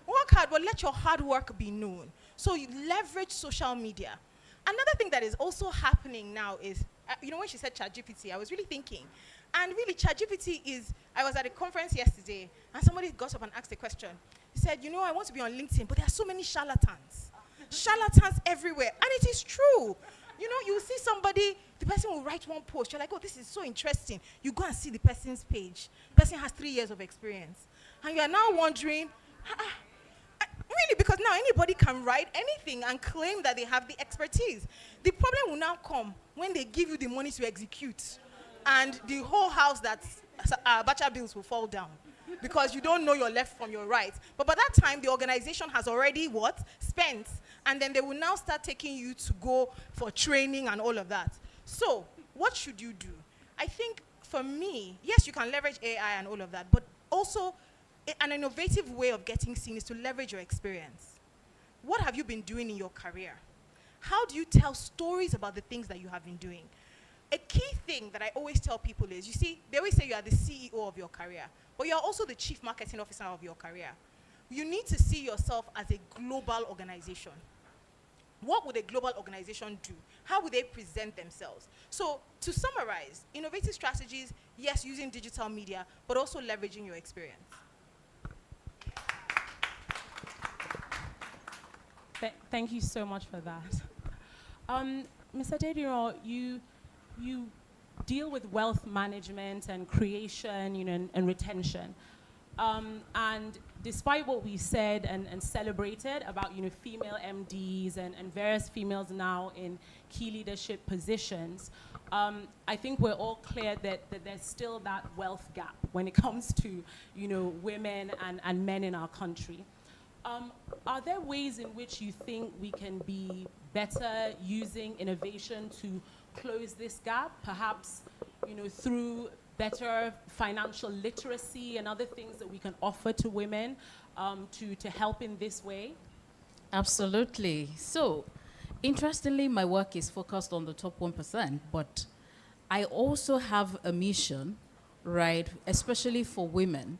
Work hard, but let your hard work be known. So you leverage social media. Another thing that is also happening now is, when she said ChatGPT, I was really thinking. And really, ChatGPT I was at a conference yesterday, and somebody got up and asked a question. He said, I want to be on LinkedIn, but there are so many charlatans. Charlatans everywhere. And it is true. You see somebody, the person will write one post. You're like, oh, this is so interesting. You go and see the person's page. The person has 3 years of experience. And you are now wondering, really, because now anybody can write anything and claim that they have the expertise. The problem will now come when they give you the money to execute. And the whole house that's Bacha bills will fall down because you don't know your left from your right. But by that time, the organization has already spent, and then they will now start taking you to go for training and all of that. So what should you do? I think for me, yes, you can leverage AI and all of that, but also an innovative way of getting seen is to leverage your experience. What have you been doing in your career? How do you tell stories about the things that you have been doing? A key thing that I always tell people is, they always say you are the CEO of your career, but you're also the chief marketing officer of your career. You need to see yourself as a global organization. What would a global organization do? How would they present themselves? So to summarize, innovative strategies, yes, using digital media, but also leveraging your experience. Thank you so much for that. Mr. Dediro, you deal with wealth management and creation, and retention. And despite what we said and celebrated about, female MDs and various females now in key leadership positions, I think we're all clear that there's still that wealth gap when it comes to, women and men in our country. Are there ways in which you think we can be better using innovation to close this gap, perhaps, through better financial literacy and other things that we can offer to women to help in this way? Absolutely. So, interestingly, my work is focused on the top 1%, but I also have a mission, right, especially for women,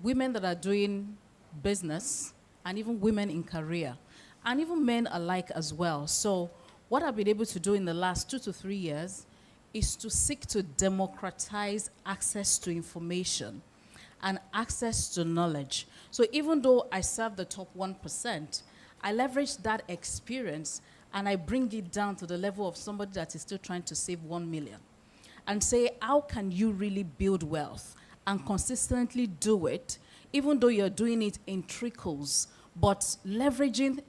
women that are doing business, and even women in career, and even men alike as well. So what I've been able to do in the last 2 to 3 years is to seek to democratize access to information and access to knowledge. So even though I serve the top 1%, I leverage that experience and I bring it down to the level of somebody that is still trying to save 1 million and say, how can you really build wealth and consistently do it, even though you're doing it in trickles, but leveraging,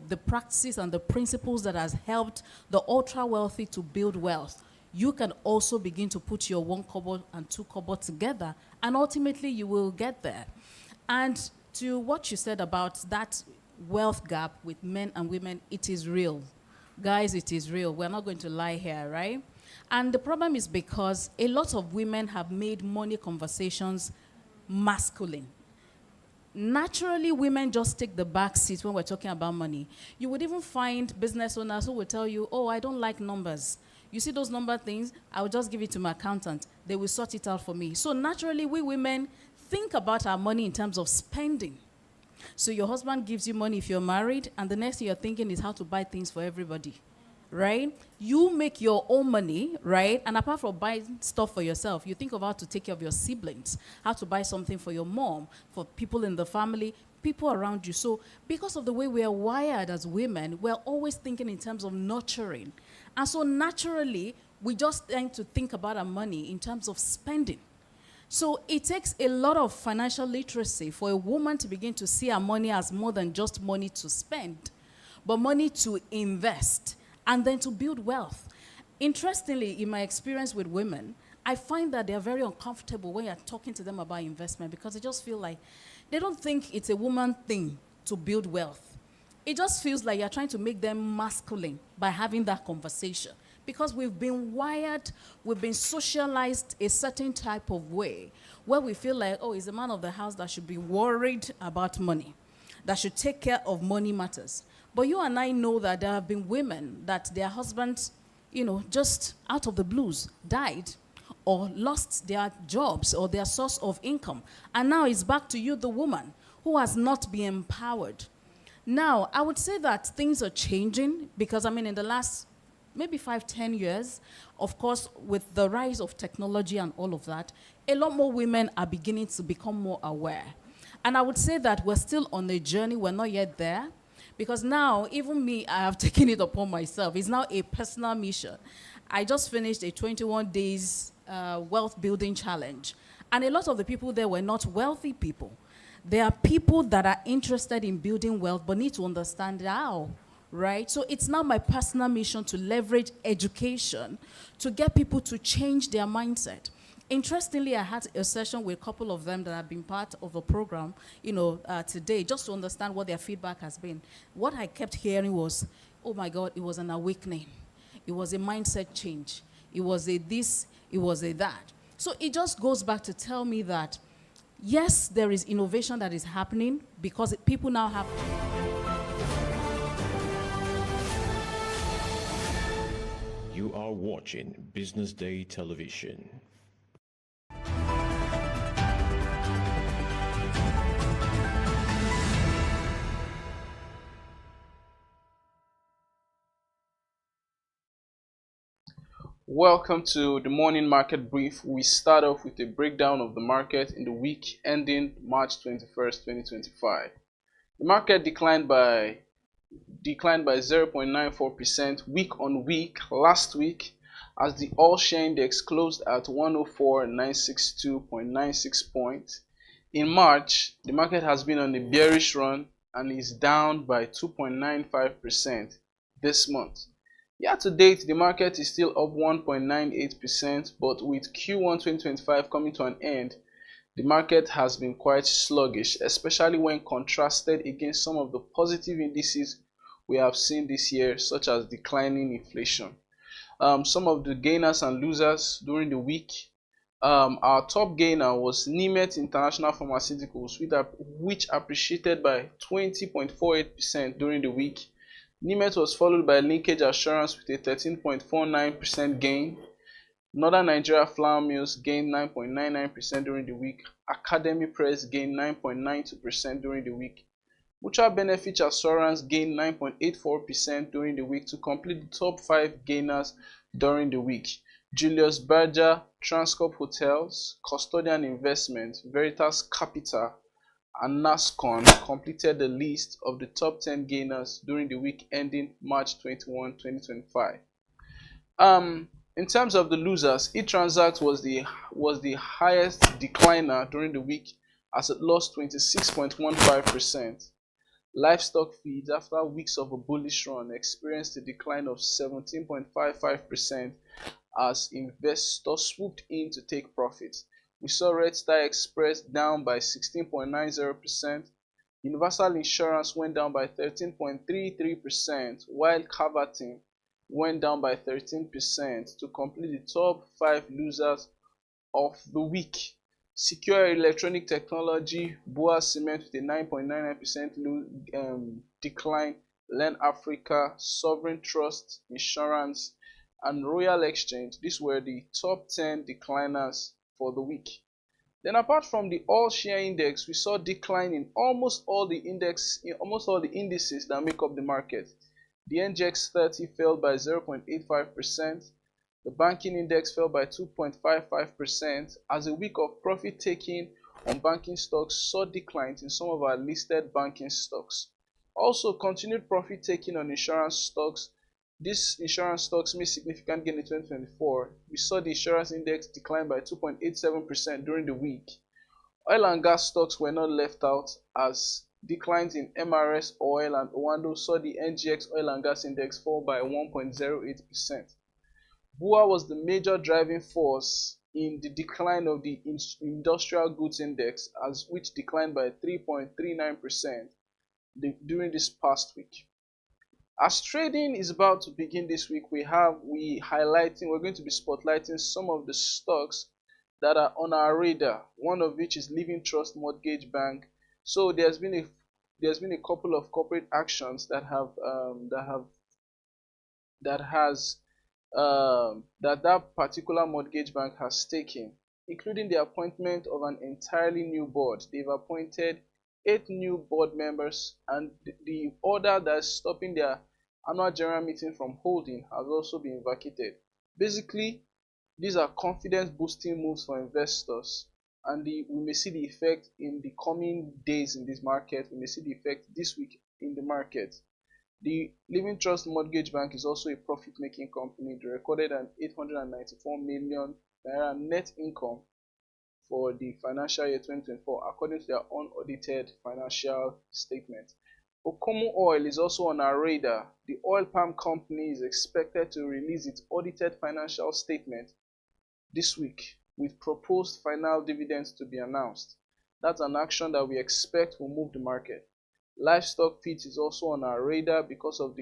the practices and the principles that has helped the ultra wealthy to build wealth. You can also begin to put your 1 kobo and 2 kobo together, and ultimately you will get there. And to what you said about that wealth gap with men and women, it is real. Guys, it is real. We're not going to lie here, right? And the problem is because a lot of women have made money conversations masculine. Naturally, women just take the back seat when we're talking about money. You would even find business owners who will tell you, oh, I don't like numbers. You see those number things? I will just give it to my accountant. They will sort it out for me. So naturally, we women think about our money in terms of spending. So your husband gives you money if you're married, and the next thing you're thinking is how to buy things for everybody, right? You make your own money, right? And apart from buying stuff for yourself, you think of how to take care of your siblings, how to buy something for your mom, for people in the family, people around you. So because of the way we are wired as women, we're always thinking in terms of nurturing. And so naturally, we just tend to think about our money in terms of spending. So it takes a lot of financial literacy for a woman to begin to see her money as more than just money to spend, but money to invest and then to build wealth. Interestingly, in my experience with women, I find that they're very uncomfortable when you're talking to them about investment because they just feel like they don't think it's a woman thing to build wealth. It just feels like you're trying to make them masculine by having that conversation. Because we've been wired, we've been socialized a certain type of way where we feel like, oh, it's the man of the house that should be worried about money, that should take care of money matters. But you and I know that there have been women that their husbands, just out of the blues, died or lost their jobs or their source of income. And now it's back to you, the woman, who has not been empowered. Now, I would say that things are changing because, in the last maybe 5-10 years, of course, with the rise of technology and all of that, a lot more women are beginning to become more aware. And I would say that we're still on a journey, we're not yet there, because now, even me, I have taken it upon myself. It's now a personal mission. I just finished a 21 days wealth building challenge. And a lot of the people there were not wealthy people. They are people that are interested in building wealth, but need to understand how. Right? So it's now my personal mission to leverage education to get people to change their mindset. Interestingly, I had a session with a couple of them that have been part of a program, today, just to understand what their feedback has been. What I kept hearing was, oh my God, it was an awakening. It was a mindset change. It was a this, it was a that. So it just goes back to tell me that, yes, there is innovation that is happening because people now have... You are watching Business Day Television. Welcome to the morning market brief. We start off with a breakdown of the market in the week ending March 21st, 2025. The market declined by 0.94% week on week last week as the all-share index closed at 104,962.96 points. In March, the market has been on a bearish run and is down by 2.95% this month. Year to date, the market is still up 1.98%, but with Q1 2025 coming to an end, the market has been quite sluggish, especially when contrasted against some of the positive indices we have seen this year, such as declining inflation. Some of the gainers and losers during the week. Our top gainer was Nimet International Pharmaceuticals, which appreciated by 20.48% during the week. Nimet was followed by Linkage Assurance with a 13.49% gain. Northern Nigeria Flour Mills gained 9.99% during the week. Academy Press gained 9.92% during the week. Mutual Benefit Assurance gained 9.84% during the week to complete the top 5 gainers during the week. Julius Berger, Transcorp Hotels, Custodian Investment, Veritas Capital, and NASCON completed the list of the top 10 gainers during the week ending March 21, 2025. In terms of the losers, eTransact was the highest decliner during the week as it lost 26.15%. Livestock feeds, after weeks of a bullish run, experienced a decline of 17.55% as investors swooped in to take profits. We saw Red Star Express down by 16.90%. Universal Insurance went down by 13.33%, while Caverton went down by 13% to complete the top 5 losers of the week. Secure Electronic Technology, Boa Cement with a 9.99% decline, Len Africa, Sovereign Trust Insurance, and Royal Exchange. These were the top 10 decliners for the week. Then apart from the all share index, we saw decline in almost all the indices that make up the market. The NGX 30 fell by 0.85%. The banking index fell by 2.55% as a week of profit taking on banking stocks saw declines in some of our listed banking stocks. Also, continued profit taking on insurance stocks. These insurance stocks made significant gain in 2024. We saw the insurance index decline by 2.87% during the week. Oil and gas stocks were not left out as declines in MRS oil and Owando saw the NGX oil and gas index fall by 1.08%. BUA was the major driving force in the decline of the industrial goods index, which declined by 3.39% during this past week. As trading is about to begin this week, we're going to be spotlighting some of the stocks that are on our radar. One of which is Living Trust Mortgage Bank. So there's been a couple of corporate actions that particular mortgage bank has taken, including the appointment of an entirely new board. They've appointed 8 new board members, and the order that's stopping their annual general meeting from holding has also been vacated. Basically, these are confidence boosting moves for investors, and we may see the effect in the coming days in this market. We may see the effect this week in the market. The Living Trust Mortgage Bank is also a profit-making company. They recorded an 894 million naira net income for the financial year 2024, according to their unaudited financial statement. Okomu Oil is also on our radar. The oil palm company is expected to release its audited financial statement this week, with proposed final dividends to be announced. That's an action that we expect will move the market. Livestock feeds is also on our radar because of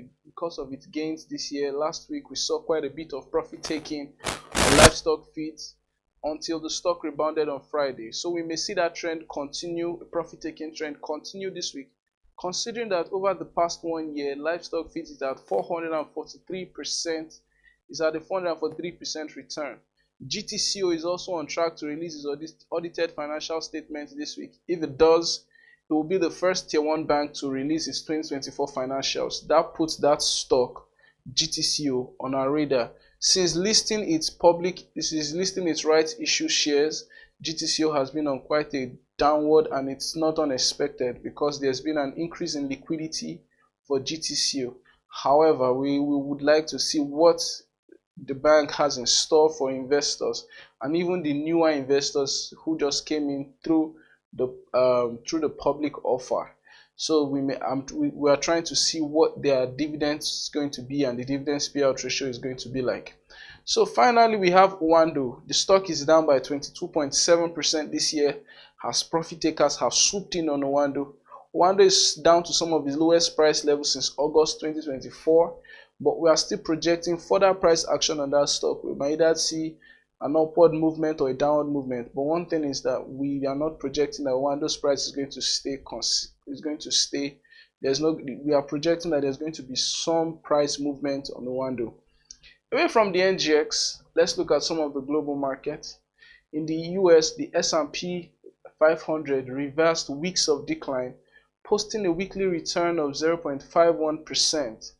its gains this year. Last week we saw quite a bit of profit taking on livestock feeds until the stock rebounded on Friday. So we may see that trend continue, a profit taking trend continue this week, considering that over the past 1 year, livestock feeds is at 443%, is at a 443% return. GTCO is also on track to release its audited financial statement this week. If it does, it will be the first tier 1 bank to release its 2024 financials. That puts that stock, GTCO, on our radar. Since listing its rights issue shares, GTCO has been on quite a downward, and it's not unexpected because there's been an increase in liquidity for GTCO. However, we would like to see what the bank has in store for investors and even the newer investors who just came in through the public offer. So we are trying to see what their dividends is going to be and the dividends payout ratio is going to be like. So finally, we have Owando. The stock is down by 22.7% this year as profit takers have swooped in on Owando. Owando is down to some of its lowest price levels since August 2024, but we are still projecting further price action on that stock. We might either see an upward movement or a downward movement, but one thing is that we are not projecting that Owando's price is going to stay. We are projecting that there's going to be some price movement on Owando. Away from the NGX, let's look at some of the global markets. In the US, the S&P 500 reversed weeks of decline, posting a weekly return of 0.51%.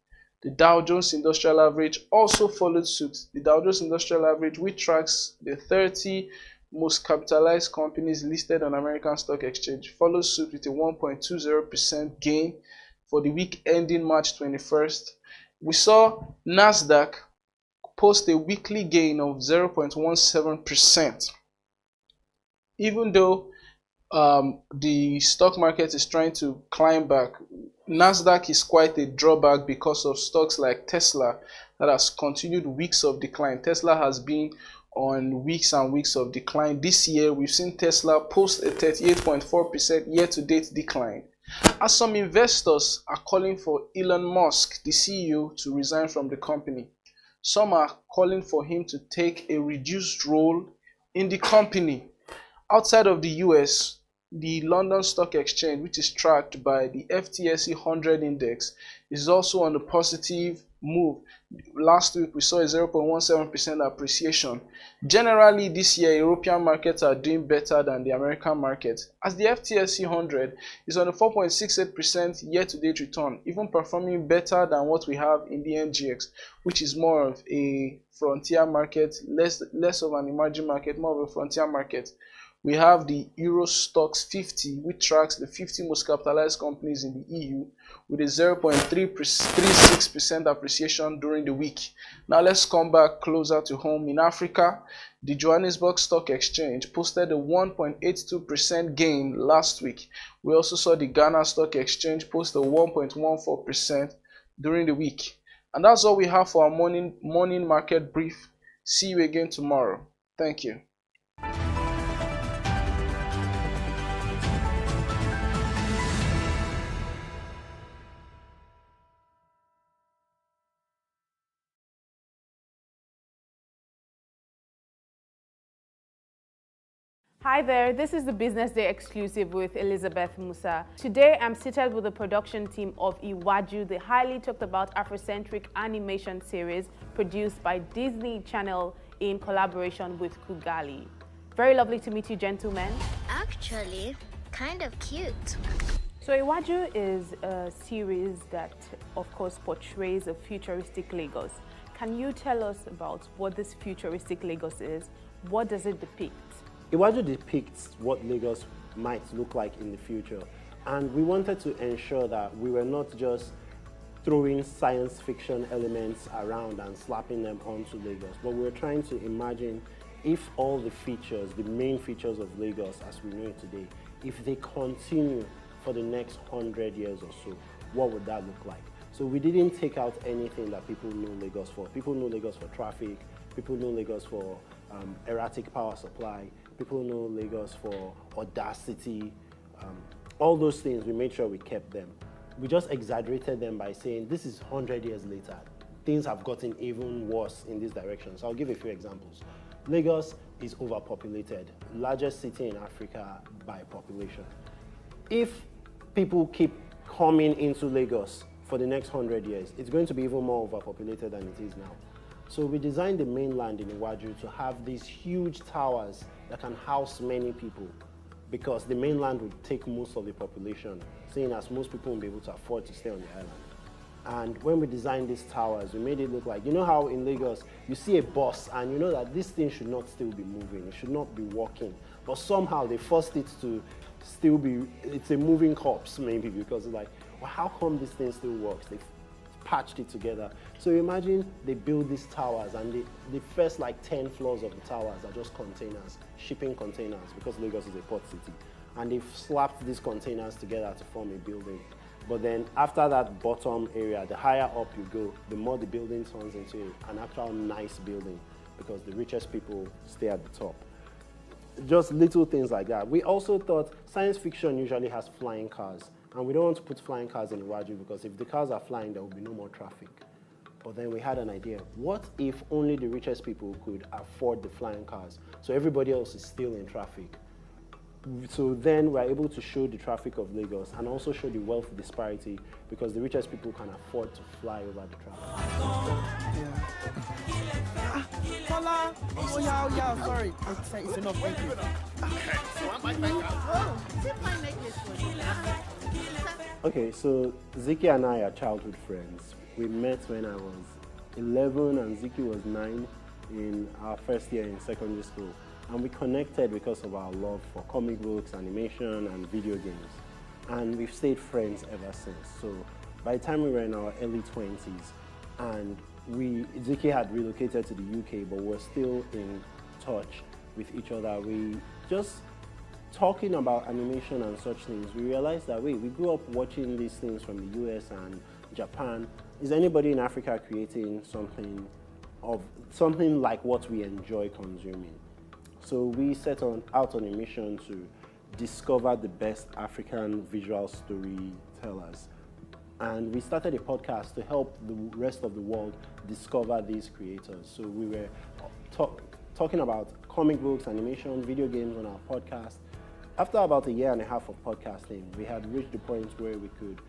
The Dow Jones Industrial Average also followed suit. The Dow Jones Industrial Average, which tracks the 30 most capitalized companies listed on American Stock Exchange, followed suit with a 1.20% gain for the week ending March 21st. We saw Nasdaq post a weekly gain of 0.17%. Even though the stock market is trying to climb back, Nasdaq is quite a drawback because of stocks like Tesla that has continued weeks of decline. Tesla has been on weeks and weeks of decline. This year, we've seen Tesla post a 38.4% year-to-date decline. As some investors are calling for Elon Musk, the CEO, to resign from the company. Some are calling for him to take a reduced role in the company. Outside of the US, the London Stock Exchange, which is tracked by the FTSE 100 index, is also on the positive move. Last week we saw a 0.17% appreciation. Generally this year, European markets are doing better than the American market, as the FTSE 100 is on a 4.68% year-to-date return, even performing better than what we have in the NGX, which is more of a frontier market, less of an emerging market, more of a frontier market. We have the Euro Stoxx 50, which tracks the 50 most capitalized companies in the EU, with a 0.36% appreciation during the week. Now let's come back closer to home. In Africa, the Johannesburg Stock Exchange posted a 1.82% gain last week. We also saw the Ghana Stock Exchange post a 1.14% during the week. And that's all we have for our morning market brief. See you again tomorrow. Thank you. Hi there, this is the Business Day exclusive with Elizabeth Musa. Today I'm seated with the production team of Iwaju, the highly talked about Afrocentric animation series produced by Disney Channel in collaboration with Kugali. Very lovely to meet you, gentlemen. Actually, kind of cute. So Iwaju is a series that, of course, portrays a futuristic Lagos. Can you tell us about what this futuristic Lagos is? What does it depict? Iwaju depicts what Lagos might look like in the future, and we wanted to ensure that we were not just throwing science fiction elements around and slapping them onto Lagos, but we were trying to imagine if all the features, the main features of Lagos as we know it today, if they continue for the next 100 years or so, what would that look like? So we didn't take out anything that people know Lagos for. People know Lagos for traffic, people know Lagos for erratic power supply, people know Lagos for audacity, all those things, we made sure we kept them. We just exaggerated them by saying this is 100 years later. Things have gotten even worse in this direction. So I'll give a few examples. Lagos is overpopulated, largest city in Africa by population. If people keep coming into Lagos for the next 100 years, it's going to be even more overpopulated than it is now. So we designed the mainland in Iwaju to have these huge towers that can house many people, because the mainland would take most of the population, seeing as most people won't be able to afford to stay on the island. And when we designed these towers, we made it look like, you know how in Lagos, you see a bus and you know that this thing should not still be moving, it should not be walking, but somehow they forced it to still be, it's a moving corpse maybe, because it's like, well, how come this thing still works? They patched it together. So imagine they build these towers and the first like 10 floors of the towers are just containers, shipping containers, because Lagos is a port city. And they've slapped these containers together to form a building. But then after that bottom area, the higher up you go, the more the building turns into an actual nice building, because the richest people stay at the top. Just little things like that. We also thought science fiction usually has flying cars, and we don't want to put flying cars in Iwaju because if the cars are flying, there will be no more traffic. But then we had an idea. What if only the richest people could afford the flying cars, so everybody else is still in traffic? So then we're able to show the traffic of Lagos and also show the wealth disparity, because the richest people can afford to fly over the traffic. Hola! Oh yeah, sorry. It's enough, thank you. Okay, so Ziki and I are childhood friends. We met when I was 11 and Ziki was 9 in our first year in secondary school. And we connected because of our love for comic books, animation, and video games. And we've stayed friends ever since. So by the time we were in our early 20s, and Ziki had relocated to the UK, but we're still in touch with each other. We just talking about animation and such things, we realized that, wait, we grew up watching these things from the US and Japan. Is anybody in Africa creating something like what we enjoy consuming? So we set out on a mission to discover the best African visual storytellers. And we started a podcast to help the rest of the world discover these creators. So we were talking about comic books, animation, video games on our podcast. After about a year and a half of podcasting, we had reached the point where we could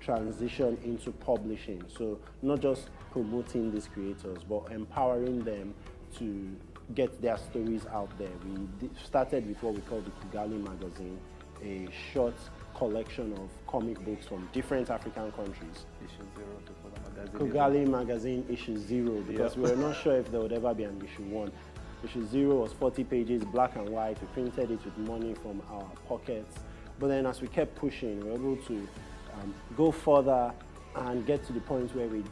transition into publishing. So not just promoting these creators, but empowering them to get their stories out there. We started with what we call the Kigali magazine, a short collection of comic books from different African countries. Issue 0 before the magazine. Kigali magazine issue 0, because we were not sure if there would ever be an issue 1. Issue 0 was 40 pages, black and white. We printed it with money from our pockets. But then as we kept pushing, we were able to go further and get to the point where we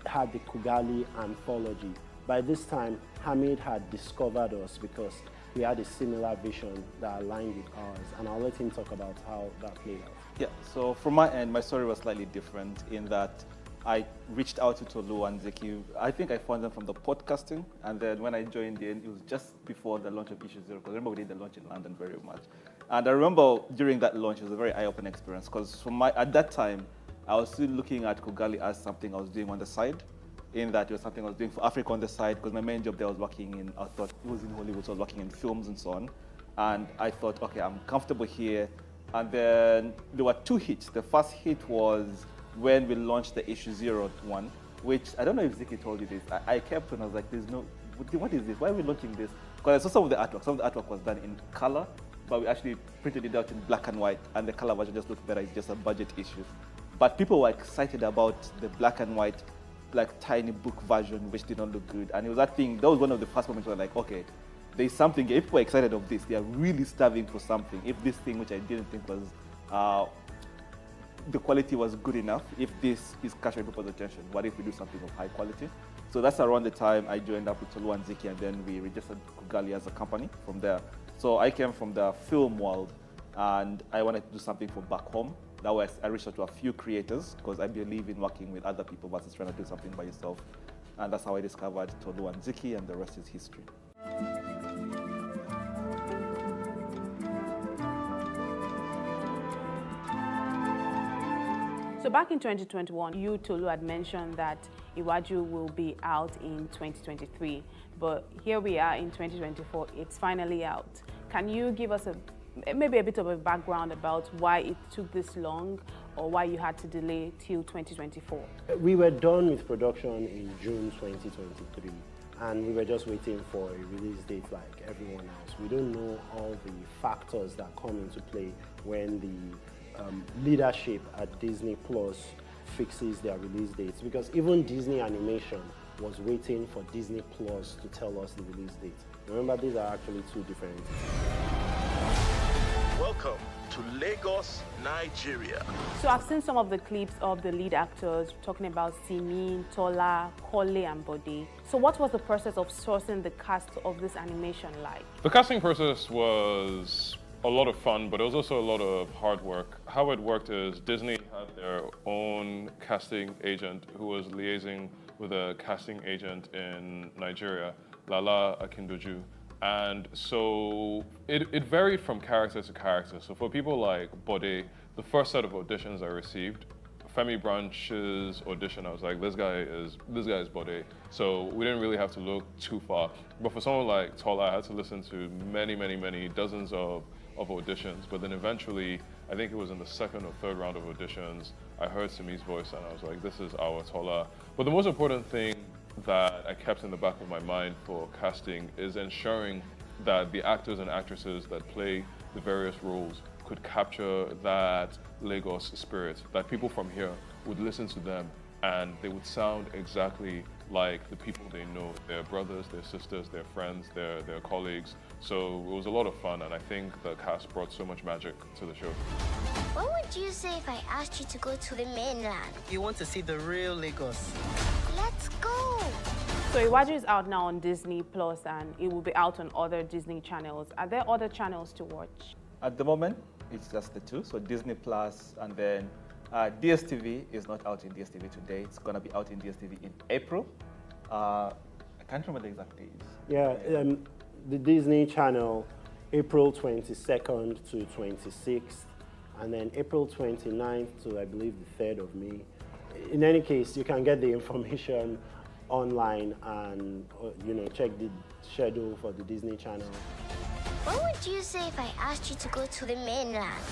had the Kigali anthology. By this time, Hamid had discovered us because we had a similar vision that aligned with ours, and I'll let him talk about how that played out. Yeah, so from my end, my story was slightly different in that I reached out to Tolu and Zeki. I think I found them from the podcasting, and then when I joined in, it was just before the launch of Issue 0, because I remember we did the launch in London very much. And I remember during that launch, it was a very eye-opening experience, because at that time, I was still looking at Kigali as something I was doing on the side, in that it was something I was doing for Africa on the side, because my main job there was working in, I thought it was in Hollywood, so I was working in films and so on. And I thought, okay, I'm comfortable here. And then there were 2 hits. The first hit was when we launched the Issue 0 one, which I don't know if Ziki told you this. I kept and I was like, there's no, what is this? Why are we launching this? Because I saw some of the artwork. Some of the artwork was done in color, but we actually printed it out in black and white, and the color version just looked better. It's just a budget issue. But people were excited about the black and white, like tiny book version, which did not look good. And it was that thing, that was one of the first moments where like, okay, there's something, if people are excited of this, they are really starving for something. If this thing, which I didn't think was, the quality was good enough, if this is capturing people's attention, what if we do something of high quality? So that's around the time I joined up with Tolu and Ziki, and then we registered Kigali as a company from there. So I came from the film world, and I wanted to do something for back home. That was, I reached out to a few creators, because I believe in working with other people versus trying to do something by yourself. And that's how I discovered Tolu and Ziki, and the rest is history. So back in 2021, you, Tolu, had mentioned that Iwaju will be out in 2023, but here we are in 2024, it's finally out. Can you give us maybe a bit of a background about why it took this long, or why you had to delay till 2024? We were done with production in June 2023, and we were just waiting for a release date like everyone else. We don't know all the factors that come into play when the leadership at Disney Plus fixes their release dates, because even Disney Animation was waiting for Disney Plus to tell us the release date. Remember, these are actually 2 different entities. Welcome to Lagos, Nigeria. So I've seen some of the clips of the lead actors talking about Simin, Tola, Kole, and Bode. So what was the process of sourcing the cast of this animation like? The casting process was a lot of fun, but it was also a lot of hard work. How it worked is Disney had their own casting agent who was liaising with a casting agent in Nigeria, Lala Akindoju. And so it varied from character to character. So for people like Bode, the first set of auditions I received, Femi Branch's audition, I was like, this guy is Bode. So we didn't really have to look too far. But for someone like Tola, I had to listen to many dozens of auditions. But then eventually, I think it was in the 2nd or 3rd round of auditions, I heard Simi's voice and I was like, this is our Tola. But the most important thing that I kept in the back of my mind for casting is ensuring that the actors and actresses that play the various roles could capture that Lagos spirit, that people from here would listen to them and they would sound exactly like the people they know, their brothers, their sisters, their friends, their colleagues. So it was a lot of fun, and I think the cast brought so much magic to the show. What would you say if I asked you to go to the mainland? You want to see the real Lagos? Let's go! So Iwaju is out now on Disney Plus, and it will be out on other Disney channels. Are there other channels to watch? At the moment, it's just the 2, so Disney Plus, and then DSTV is not out in DSTV today. It's going to be out in DSTV in April. I can't remember the exact dates. Yeah, the Disney Channel, April 22nd to 26th, and then April 29th to, I believe, the 3rd of May. In any case, you can get the information online and check the schedule for the Disney Channel. What would you say if I asked you to go to the mainland?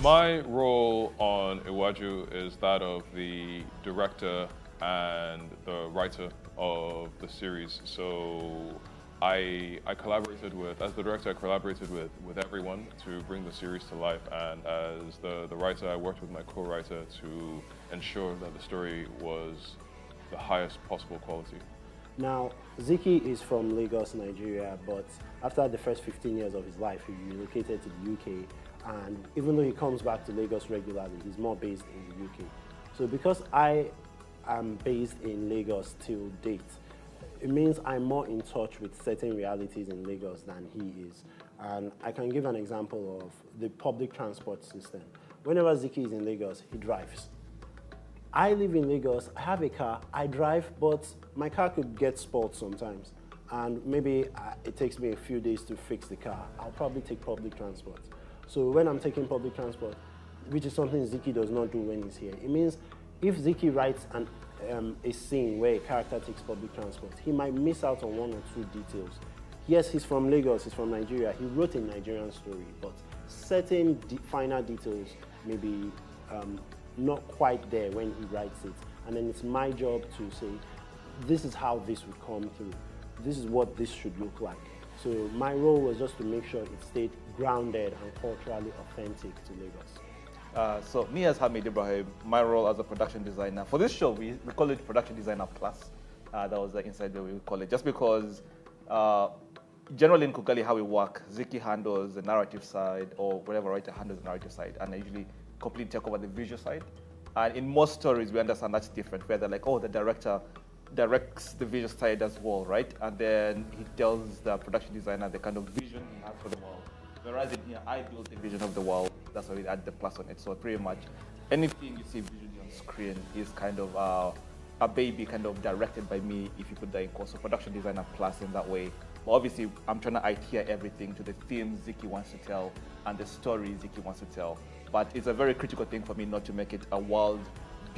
My role on Iwaju is that of the director and the writer of the series. So I collaborated with, as the director, I collaborated with everyone to bring the series to life, and as the writer, I worked with my co-writer to ensure that the story was the highest possible quality. Now, Ziki is from Lagos, Nigeria, but after the first 15 years of his life, he relocated to the UK, and even though he comes back to Lagos regularly, he's more based in the UK. So because I am based in Lagos till date, it means I'm more in touch with certain realities in Lagos than he is. And I can give an example of the public transport system. Whenever Ziki is in Lagos, he drives. I live in Lagos, I have a car, I drive, but my car could get spoiled sometimes. And maybe it takes me a few days to fix the car. I'll probably take public transport. So when I'm taking public transport, which is something Ziki does not do when he's here, it means if Ziki writes a scene where a character takes public transport, he might miss out on one or two details. Yes, he's from Lagos, he's from Nigeria, he wrote a Nigerian story, but certain finer details may be not quite there when he writes it. And then it's my job to say, this is how this would come through. This is what this should look like. So my role was just to make sure it stayed grounded and culturally authentic to Lagos. So me as Hamid Ibrahim, my role as a production designer, for this show we call it Production Designer Plus. That was the inside that we would call it, just because generally in Kugali how we work, Ziki handles the narrative side, or whatever writer handles the narrative side, and I usually completely take over the visual side. And in most stories we understand that's different, where they're like, oh, the director directs the visual side as well, right? And then he tells the production designer the kind of vision he has for the world. Whereas in here, I build the vision of the world. That's why we add the plus on it. So pretty much anything you see visually on screen is kind of a baby kind of directed by me, if you put that in quotes. So production designer plus in that way. But obviously, I'm trying to adhere everything to the theme Ziki wants to tell and the story Ziki wants to tell. But it's a very critical thing for me not to make it a world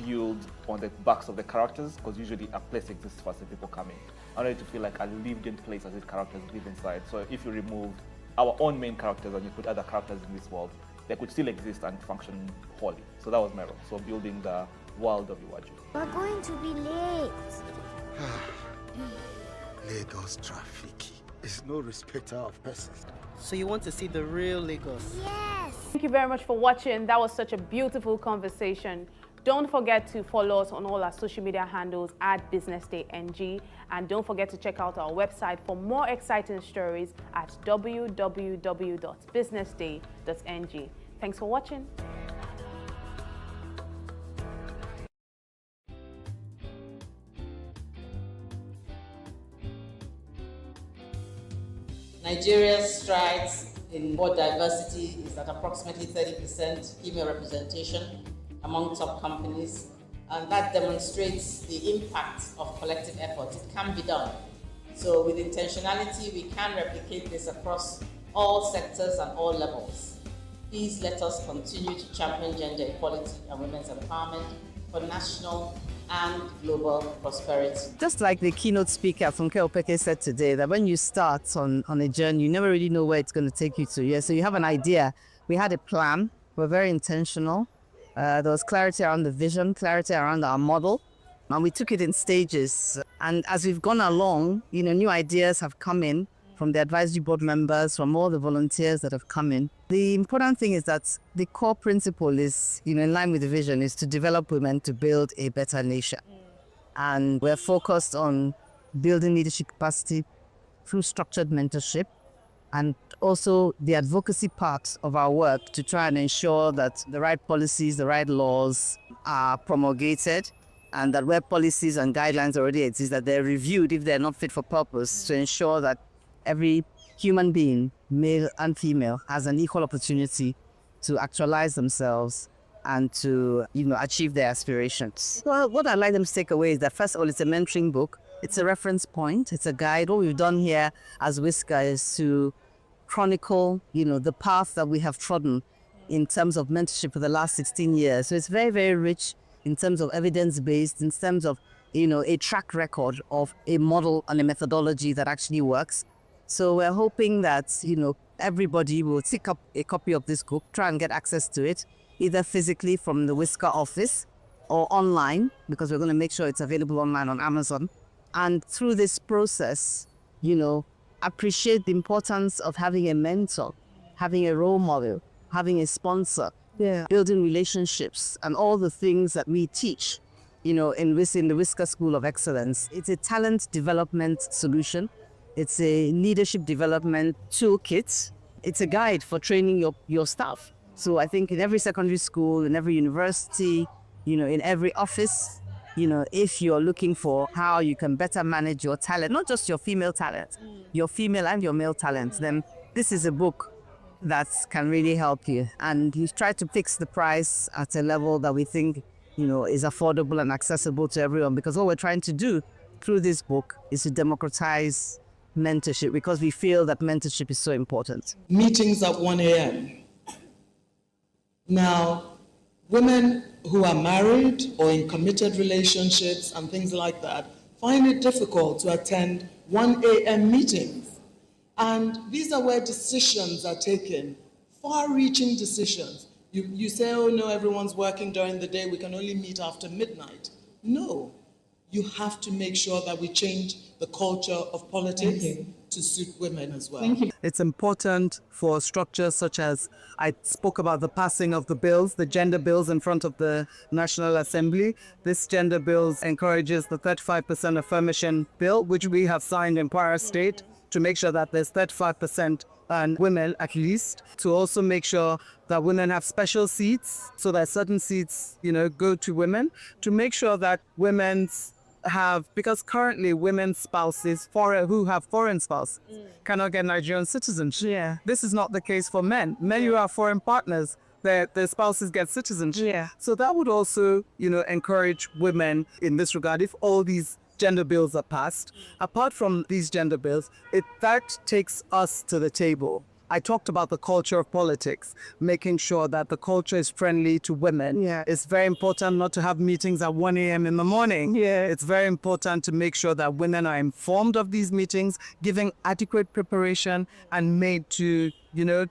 build on the backs of the characters, because usually a place exists for the people coming. I want it to feel like a lived-in place as these characters live inside. So if you remove our own main characters and you put other characters in this world, they could still exist and function wholly. So that was my role. So building the world of Iwaju. We're going to be late. Lagos traffic is no respecter of persons. So you want to see the real Lagos? Yes. Thank you very much for watching. That was such a beautiful conversation. Don't forget to follow us on all our social media handles at BusinessDayNG. And don't forget to check out our website for more exciting stories at www.businessday.ng. Thanks for watching. Nigeria's strides in board diversity is at approximately 30% female representation among top companies, and that demonstrates the impact of collective effort. It can be done. So with intentionality, we can replicate this across all sectors and all levels. Please let us continue to champion gender equality and women's empowerment for national and global prosperity. Just like the keynote speaker Funke Opeke said today, that when you start on a journey, you never really know where it's going to take you to. Yeah, so you have an idea. We had a plan. We're very intentional. There was clarity around the vision, clarity around our model, and we took it in stages. And as we've gone along, new ideas have come in from the advisory board members, from all the volunteers that have come in. The important thing is that the core principle is, in line with the vision, is to develop women to build a better nation. And we're focused on building leadership capacity through structured mentorship, and also the advocacy part of our work to try and ensure that the right policies, the right laws are promulgated, and that where policies and guidelines already exist, that they're reviewed if they're not fit for purpose, to ensure that every human being, male and female, has an equal opportunity to actualize themselves and to, achieve their aspirations. Well, what I'd like them to take away is that, first of all, it's a mentoring book. It's a reference point. It's a guide. What we've done here as Whisker is to chronicle, the path that we have trodden in terms of mentorship for the last 16 years. So it's very, very rich in terms of evidence-based, in terms of, a track record of a model and a methodology that actually works. So we're hoping that, everybody will pick up a copy of this book, try and get access to it, either physically from the Whisker office or online, because we're going to make sure it's available online on Amazon. And through this process, appreciate the importance of having a mentor, having a role model, having a sponsor, building relationships, and all the things that we teach, in the Whisker School of Excellence. It's a talent development solution. It's a leadership development toolkit. It's a guide for training your staff. So I think in every secondary school, in every university, in every office, if you're looking for how you can better manage your talent, not just your female talent, your female and your male talent, then this is a book that can really help you. And you try to fix the price at a level that we think, is affordable and accessible to everyone, because what we're trying to do through this book is to democratize mentorship, because we feel that mentorship is so important. Meetings at 1 a.m. Now, women who are married or in committed relationships and things like that find it difficult to attend 1 a.m. meetings. And these are where decisions are taken, far-reaching decisions. You say, oh no, everyone's working during the day, we can only meet after midnight. No, you have to make sure that we change the culture of politics to suit women as well. It's important for structures such as, I spoke about the passing of the bills, the gender bills in front of the National Assembly. This gender bill encourages the 35% affirmation bill, which we have signed in Kwara State, to make sure that there's 35% and women at least, to also make sure that women have special seats, so that certain seats, go to women, to make sure that women's have, because currently women's spouses who have foreign spouses cannot get Nigerian citizenship. Yeah. This is not the case for men. Men who have foreign partners, their spouses get citizenship. Yeah. So that would also, encourage women in this regard if all these gender bills are passed. Apart from these gender bills, that takes us to the table. I talked about the culture of politics, making sure that the culture is friendly to women. Yeah. It's very important not to have meetings at 1 a.m. in the morning. Yeah. It's very important to make sure that women are informed of these meetings, giving adequate preparation, and made to,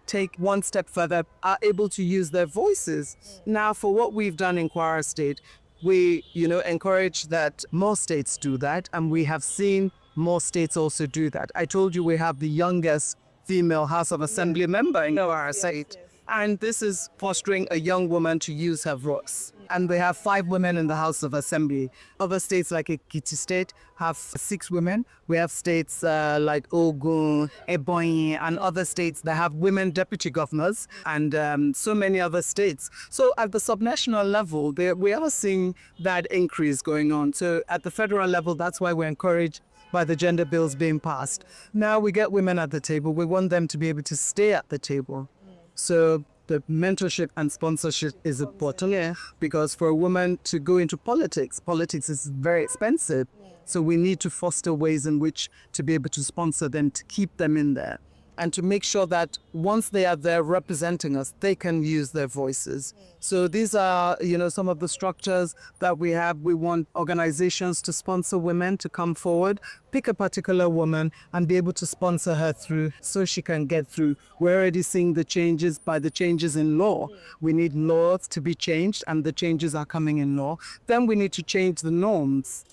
take one step further, are able to use their voices. Now, for what we've done in Kwara State, we, encourage that more states do that, and we have seen more states also do that. I told you we have the youngest female House of Assembly member in Kwara State. And this is fostering a young woman to use her voice. And we have 5 women in the House of Assembly. Other states like Ekiti State have 6 women. We have states like Ogun, Ebonyi, and other states that have women deputy governors, and so many other states. So at the subnational level, we are seeing that increase going on. So at the federal level, that's why we're encouraged by the gender bills being passed. Now we get women at the table. We want them to be able to stay at the table. So the mentorship and sponsorship is important, because for a woman to go into politics is very expensive. So we need to foster ways in which to be able to sponsor them, to keep them in there, and to make sure that once they are there representing us, they can use their voices. So these are, some of the structures that we have. We want organizations to sponsor women to come forward, pick a particular woman and be able to sponsor her through so she can get through. We're already seeing the changes by the changes in law. We need laws to be changed, and the changes are coming in law. Then we need to change the norms,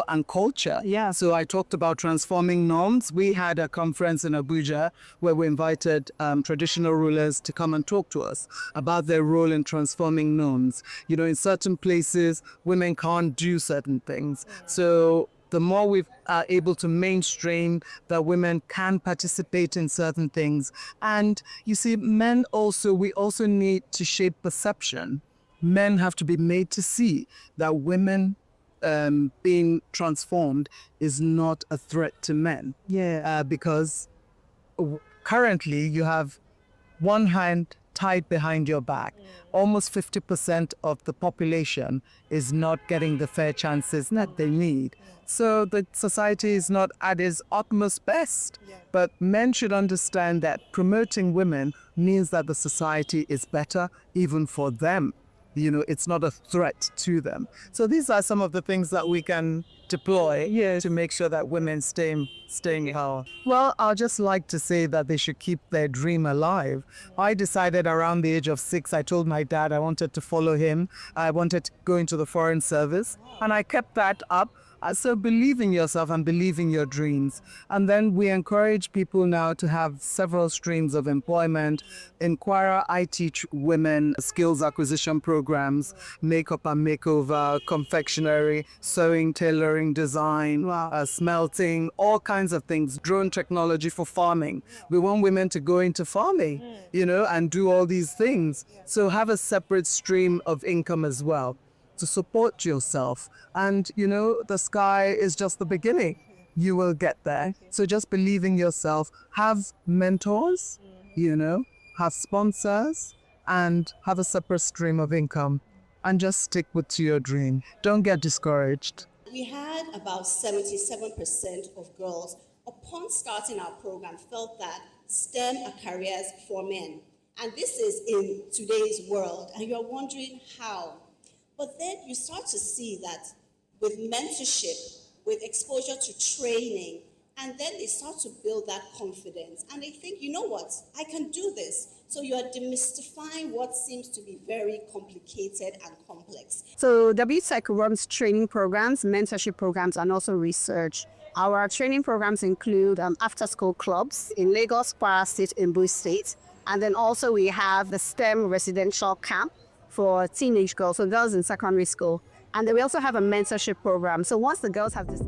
and culture. Yeah. So I talked about transforming norms. We had a conference in Abuja where we invited traditional rulers to come and talk to us about their role in transforming norms. In certain places, women can't do certain things. So the more we are able to mainstream that women can participate in certain things. And you see, we also need to shape perception. Men have to be made to see that women being transformed is not a threat to men. Yeah. Because currently you have one hand tied behind your back. Almost 50% of the population is not getting the fair chances that they need. So the society is not at its utmost best. But men should understand that promoting women means that the society is better even for them. it's not a threat to them. So these are some of the things that we can deploy to make sure that women stay in power. Well, I'd just like to say that they should keep their dream alive. I decided around the age of 6, I told my dad I wanted to follow him. I wanted to go into the foreign service, and I kept that up. So believe in yourself and believe in your dreams. And then we encourage people now to have several streams of employment. Inquirer, I teach women skills acquisition programs, makeup and makeover, confectionery, sewing, tailoring, design, smelting, all kinds of things, drone technology for farming. We want women to go into farming, and do all these things. So have a separate stream of income as well to support yourself. And, the sky is just the beginning. You will get there. So just believe in yourself. Have mentors, have sponsors, and have a separate stream of income. And just stick to your dream. Don't get discouraged. We had about 77% of girls, upon starting our program, felt that STEM are careers for men. And this is in today's world. And you're wondering how. But then you start to see that with mentorship, with exposure to training, and then they start to build that confidence. And they think, you know what, I can do this. So you are demystifying what seems to be very complicated and complex. So WTech runs training programs, mentorship programs, and also research. Our training programs include after-school clubs in Lagos, Kwara State, and Ondo State. And then also we have the STEM residential camp for teenage girls, so girls in secondary school. And then we also have a mentorship program. So once the girls have this...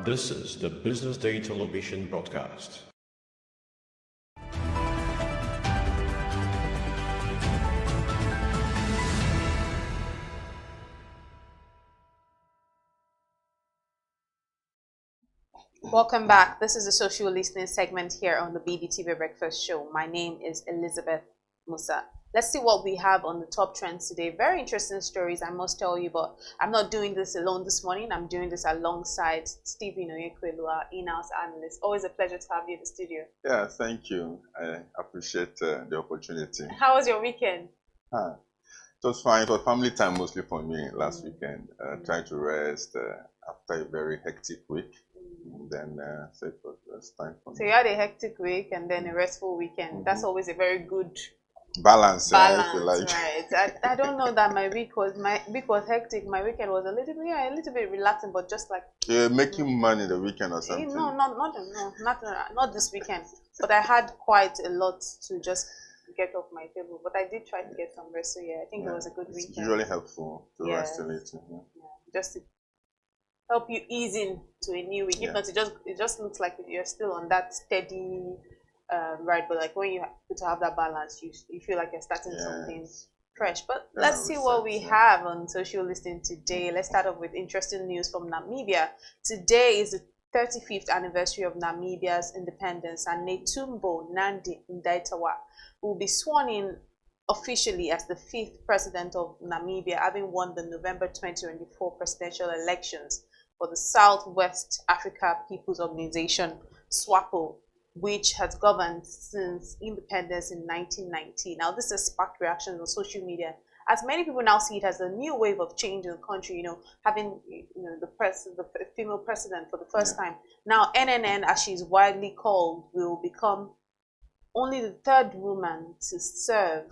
This is the Business Day television broadcast. Welcome back. This is the social listening segment here on the BDTV Breakfast Show. My name is Elizabeth Musa. Let's see what we have on the top trends today. Very interesting stories, I must tell you, but I'm not doing this alone this morning. I'm doing this alongside Stephen Oyekwelu, our in-house analyst. Always a pleasure to have you in the studio. Yeah, thank you. I appreciate the opportunity. How was your weekend? It was fine. It was family time mostly for me last weekend. Tried to rest after a very hectic week. Then so it was time for me. So you had a hectic week and then a restful weekend. That's always a very good balance, if you like. Right. I don't know that my week was hectic. My weekend was a little bit relaxing, but just like you're making money the weekend or something. No, not this weekend. But I had quite a lot to just get off my table. But I did try to get some rest. So yeah, I think it was a good weekend. It's usually helpful to rest a little. Just to help you ease into a new week. If not, it just looks like you're still on that steady ride. But like when you have that balance, you feel like you're starting something fresh. But let's see what we have on social listening today. Let's start off with interesting news from Namibia. Today is the 35th anniversary of Namibia's independence, and Netumbo Nandi Ndaitwah will be sworn in officially as the 5th president of Namibia, having won the November 2024 presidential elections for the Southwest Africa People's Organization, SWAPO, which has governed since independence in 1990. Now, this has sparked reactions on social media, as many people now see it as a new wave of change in the country, having the female president for the first time. Now, NNN, as she's widely called, will become only the 3rd woman to serve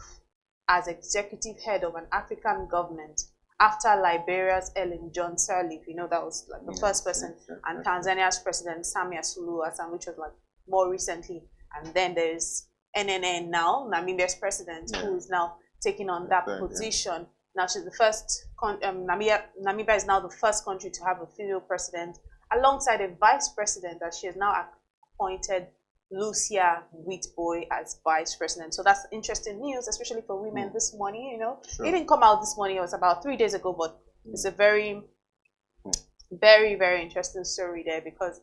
as executive head of an African government after Liberia's Ellen John Sirleaf. You know, that was like the first person, and Tanzania's president Samia Suluhu Hassan, which was like more recently. And then there's NNN now, Namibia's president, who is now taking on that position. Now she's the first, Namibia is now the first country to have a female president, alongside a vice president that she has now appointed Lucia Wheatboy as vice president. So that's interesting news, especially for women this morning, you know. It didn't come out this morning, it was about 3 days ago, but it's a very, very, very interesting story there, because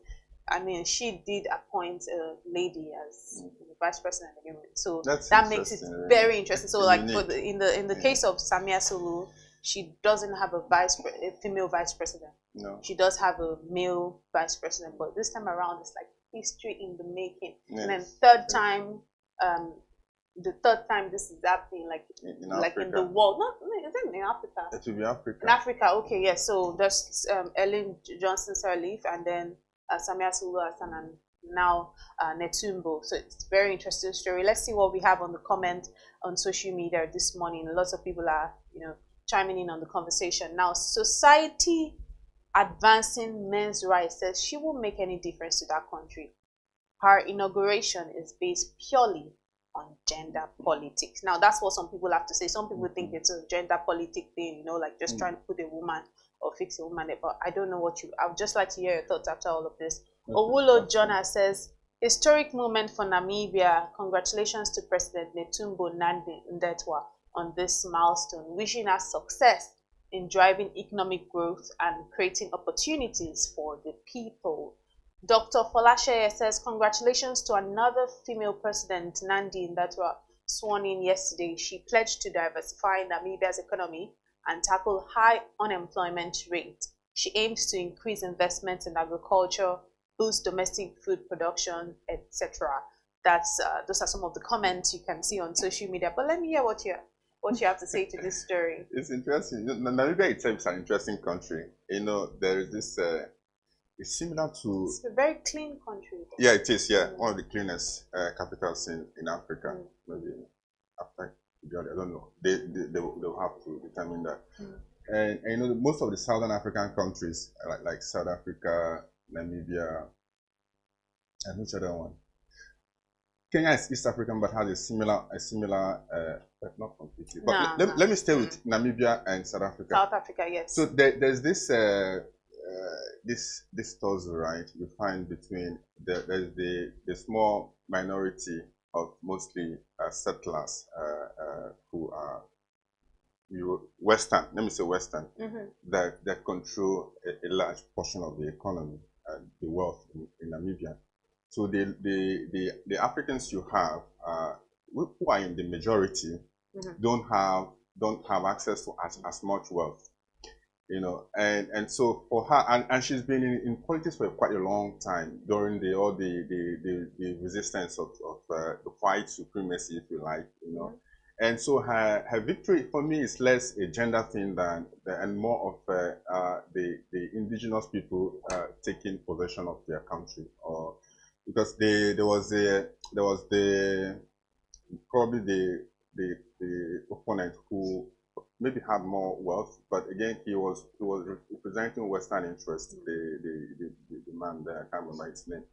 I mean, she did appoint a lady as the vice president again. So that makes it very interesting. So like for in the case of Samia Suluhu, she doesn't have a female vice president. No. She does have a male vice president, but this time around it's like history in the making. Yes. And then the third time this is happening, like in the world. Is it in Africa? It will be Africa. In Africa, okay, yes. So there's Ellen Johnson Sirleaf, and then Samia Suluhu Hassan, and now Netumbo. So it's a very interesting story. Let's see what we have on the comment on social media this morning. Lots of people are, you know, chiming in on the conversation. Now, Society Advancing Men's Rights says she won't make any difference to that country. Her inauguration is based purely on gender politics. Now, that's what some people have to say. Some people think it's a gender politic thing, you know, like just trying to put a woman or fix a woman there. But I don't know what I would just like to hear your thoughts after all of this. Owulo Jonah says, historic moment for Namibia. Congratulations to President Netumbo Nandi-Ndaitwah on this milestone. Wishing us success in driving economic growth and creating opportunities for the people. Dr. Folasheye says, congratulations to another female president, Nandi-Ndaitwah, sworn in yesterday. She pledged to diversify Namibia's economy and tackle high unemployment rate. She aims to increase investments in agriculture, boost domestic food production, etc. Those are some of the comments you can see on social media. But let me hear what you have to say to this story. It's interesting. Namibia itself is an interesting country. You know, there is this. It's similar to. It's a very clean country. Yeah, it is. Yeah, one of the cleanest capitals in Africa. Maybe after. I don't know. They'll have to determine that. And you know, most of the southern African countries, like South Africa, Namibia, and which other one? Kenya is East African, but has a similar, not completely. But let me stay with Namibia and South Africa. South Africa, yes. So there's this this tussle, right? You find between there's the small minority of mostly settlers who are Western, let me say Western, that control a large portion of the economy and the wealth in Namibia. So the Africans you have, who are in the majority, don't have access to as much wealth, you know, and so for her, and she's been in politics for quite a long time during all the resistance of the white supremacy, if you like, you know. And so her victory for me is less a gender thing and more of the indigenous people taking possession of their country, or because there was probably the opponent who maybe had more wealth, but again he was representing Western interests. The man there, I can't remember his name,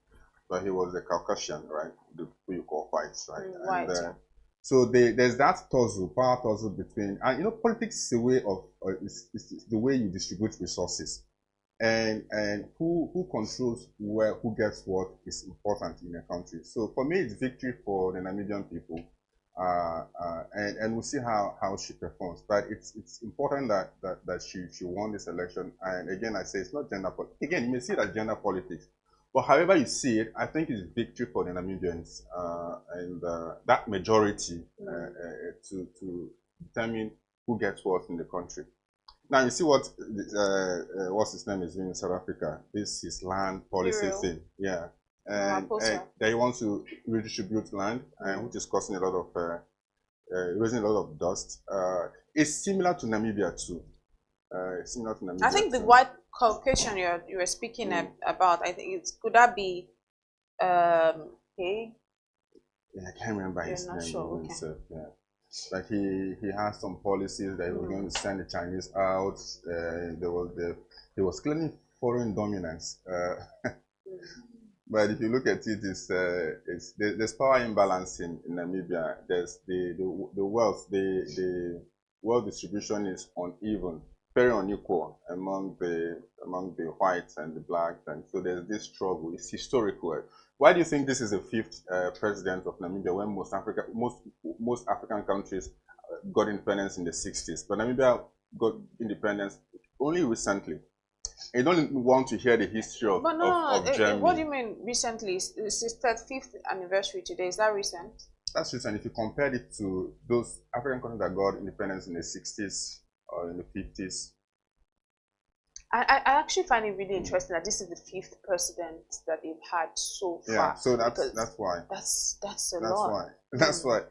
but he was a Caucasian, right? Who you call whites, right? White. And, so there's that power tussle between, and you know, politics is a way of it's the way you distribute resources, and who controls who gets what is important in a country. So for me, it's victory for the Namibian people, and we'll see how she performs. But it's important that she won this election. And again, I say it's not gender politics. Again, you may see it as gender politics. But however you see it, I think it's victory for the Namibians and that majority to determine who gets what in the country. Now you see what's his name is doing in South Africa. This is land policy thing, yeah, and they want to redistribute land, which is causing a lot of raising a lot of dust. It's similar to Namibia too. I think the white Caucasian you were speaking about, I think could that be Yeah, I can't remember his name. Sure. Okay. Yeah. Like he had some policies that he was going to send the Chinese out. He was claiming foreign dominance. But if you look at it, there's power imbalance in Namibia. There's the wealth distribution is uneven, very unequal among the whites and the blacks, and so there's this struggle. It's historical. Why do you think this is the fifth president of Namibia when most African countries got independence in the 60s, but Namibia got independence only recently? I don't want to hear the history of Germany. What do you mean recently? It's the 35th anniversary today. Is that recent? That's recent. If you compare it to those African countries that got independence in the 60s or in the 50s. I actually find it really interesting that this is the 5th president that they've had so far. Yeah, so that's why. That's a lot. That's why.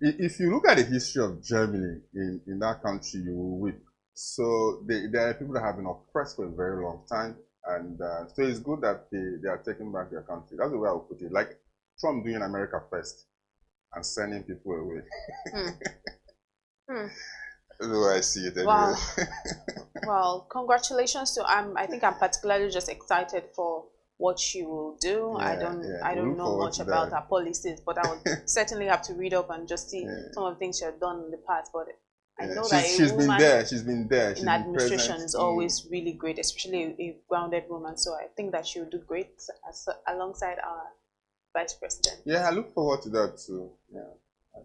If you look at the history of Germany in that country, you will weep. So there are people that have been oppressed for a very long time, and so it's good that they are taking back their country. That's the way I would put it. Like Trump doing America first and sending people away. That's the way I see it. Anyway. Wow. Well, congratulations to I think I'm particularly just excited for what she will do. I don't know much about her policies, but I would certainly have to read up and just see some of the things she has done in the past. But I know that she's been there. She's been there. In administration is always really great, especially a grounded woman. So I think that she will do great alongside our vice president. Yeah, I look forward to that too. Yeah,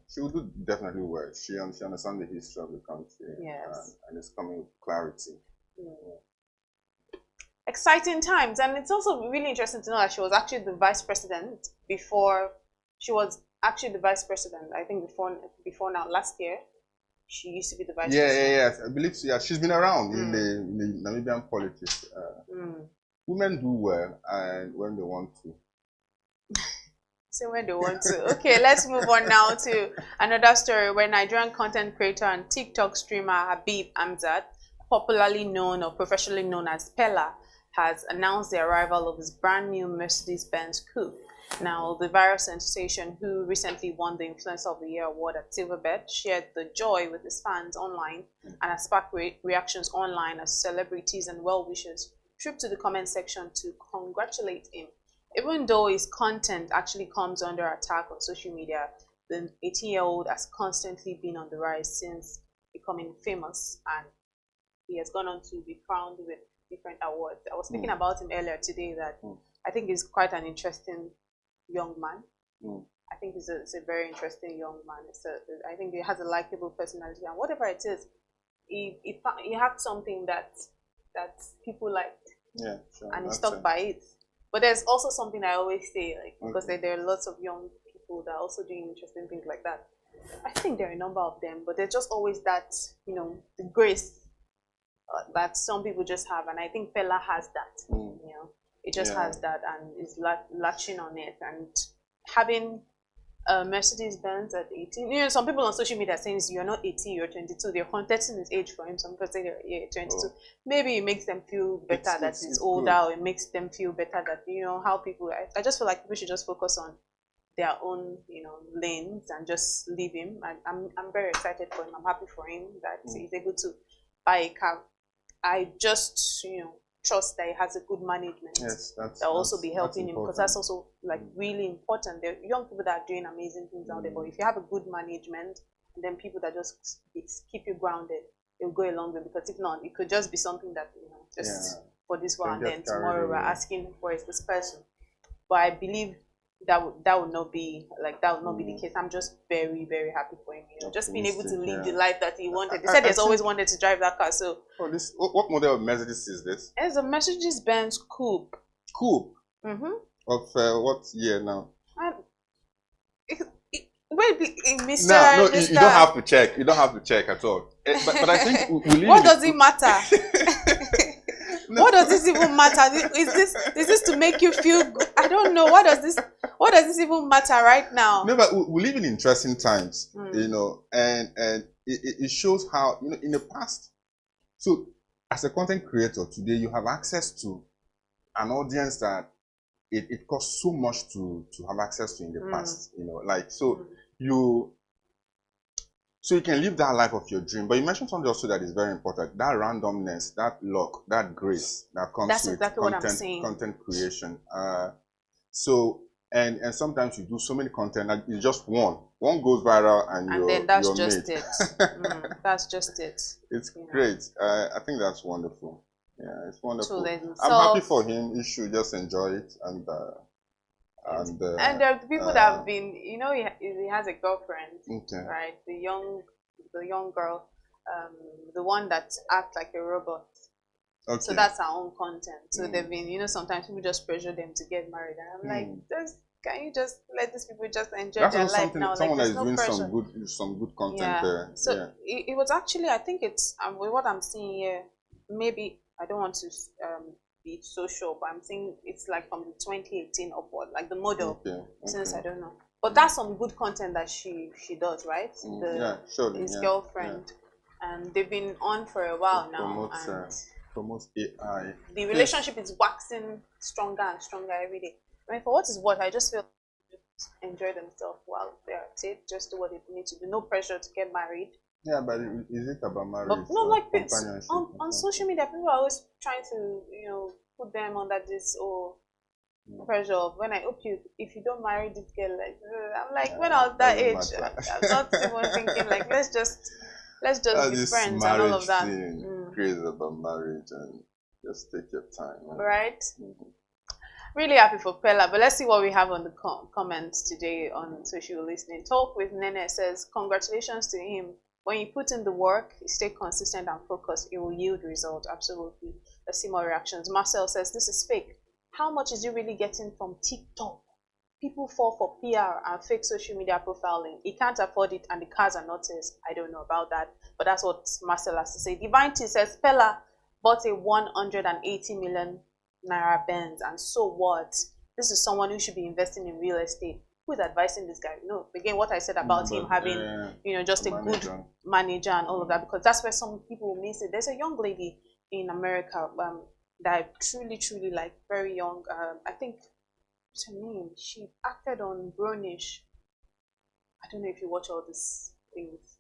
she will do definitely well. She understands the history of the country. Yes, and it's coming with clarity. Exciting times, and it's also really interesting to know that she was actually the vice president before. She was actually the vice president. I think before now, last year. She used to be the vice president. Yeah. I believe so. Yeah, she's been around in the Namibian politics. Women do well, and when they want to. So when they want to. Okay, let's move on now to another story where Nigerian content creator and TikTok streamer Habib Amzad, popularly known or professionally known as Pella, has announced the arrival of his brand new Mercedes-Benz Coupe. Now, the viral sensation who recently won the Influencer of the Year award at Silverbird shared the joy with his fans online and has sparked reactions online as celebrities and well-wishers trooped to the comment section to congratulate him. Even though his content actually comes under attack on social media, the 18-year-old has constantly been on the rise since becoming famous, and he has gone on to be crowned with different awards. I was speaking about him earlier today that I think he's quite an interesting young man. I think he's a very interesting young man. I think he has a likable personality, and whatever it is, he had something that people liked, and he stuck by it. But there's also something I always say, like, because there are lots of young people that are also doing interesting things like that. I think there are a number of them, but there's just always that, the grace that some people just have, and I think Pella has that. It just has that and is latching on it, and having a Mercedes-Benz at 18. Some people on social media are saying you're not 18, you're 22. They're contesting his age for him. Some people say they're 22. Maybe it makes them feel better that he's older, or it makes them feel better that, how people, I just feel like people should just focus on their own, lanes and just leave him. I'm very excited for him. I'm happy for him that he's able to buy a car. I just, trust that he has a good management that will also be helping him, because that's also really important. There are young people that are doing amazing things out there, but if you have a good management and then people that just keep you grounded, it will go a long way, because if not, it could just be something that, just for this one, and then tomorrow we're asking for is this person. But I believe that would not be the case. I'm just very, very happy for him. Just being able to live the life that he wanted. He said he's always wanted to drive that car. So what model of Mercedes is this? It's a Mercedes-Benz Coupe. Coupe. Of what year now? Wait, Mr. No, Mr. you don't have to check. You don't have to check at all. But I think what does it matter? What does this even matter? Is this to make you feel good? I don't know. What does this even matter right now? No, but we live in interesting times, and it shows how, in the past. So as a content creator today, you have access to an audience that it costs so much to have access to in the past, so So you can live that life of your dream. But you mentioned something also that is very important. That randomness, that luck, that grace that comes That's with exactly what I'm saying. content creation. So and sometimes you do so many content and it's just one goes viral and then that's you're just made. it. That's just it. It's great. I think that's wonderful. Yeah, it's wonderful. So I'm happy for him. He should just enjoy it and there are the people that have been, you know, he has a girlfriend, right? The young girl, the one that acts like a robot. Okay. So that's our own content. So they've been, you know, sometimes people just pressure them to get married, and I'm like, can you just let these people just enjoy their life now? Someone like, that is no doing pressure. some good content Yeah. there. So yeah. it was actually, I think it's with what I'm seeing here. Maybe I don't want to be so sure, but I'm saying it's like from 2018 upward, like the model. Since I don't know, but that's some good content that she does, right? His girlfriend, and they've been on for a while now, and promotes AI. The relationship is waxing stronger and stronger every day. I mean, for what is what, I just feel enjoy themselves while they're at it, just do what they need to do. No pressure to get married. Yeah, but is it about marriage? But no, like this on social media, people are always trying to, you know, put them under this pressure of when I hope if you don't marry this girl, like I'm like when I was that age, I'm not even thinking like let's just be friends and all of that. Crazy about marriage and just take your time. Right. Really happy for Pella, but let's see what we have on the comments today on social listening. Talk with Nene says, congratulations to him. When you put in the work, you stay consistent and focused, it will yield results. Absolutely. Let's see more reactions. Marcel says, this is fake. How much is he really getting from TikTok? People fall for PR and fake social media profiling. He can't afford it and the cars are not his. I don't know about that, but that's what Marcel has to say. Divine T says, Pella bought a 180 million Naira Benz, and so what? This is someone who should be investing in real estate. Who is advising this guy? No, again, what I said about him having, you know, just a good manager and all of that, because that's where some people miss it. There's a young lady in America that I truly like, very young. I think what's her name? She acted on Brownish. I don't know if you watch all these things.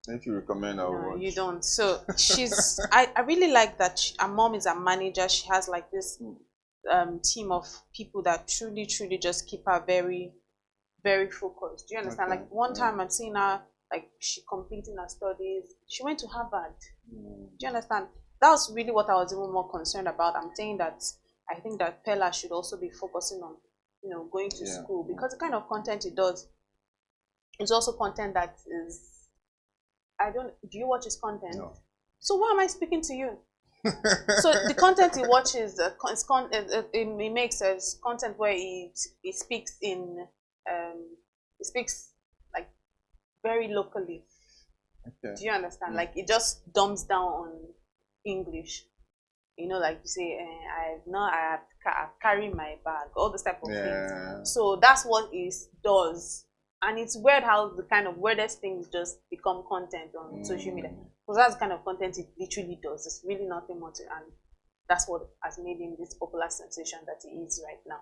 If you recommend her, you don't. So she's. I really like that. Her mom is a manager. She has like this team of people that truly just keep her very, very focused. Do you understand? Like one time I'm seeing her, like she completing her studies. She went to Harvard. Do you understand? That was really what I was even more concerned about. I'm saying that I think that Pella should also be focusing on, you know, going to school, because the kind of content it does is also content that is. Do you watch his content? No. So why am I speaking to you? So the content he watches, he makes content where he speaks in, he speaks like very locally. Okay. Do you understand? Like it just dumps down on English. You know, like you say, I've carried my bag, all this type of things. So that's what it does. And it's weird how the kind of weirdest things just become content on social media. Because that's the kind of content it literally does. It's really nothing more to, and that's what has made him this popular sensation that he is right now.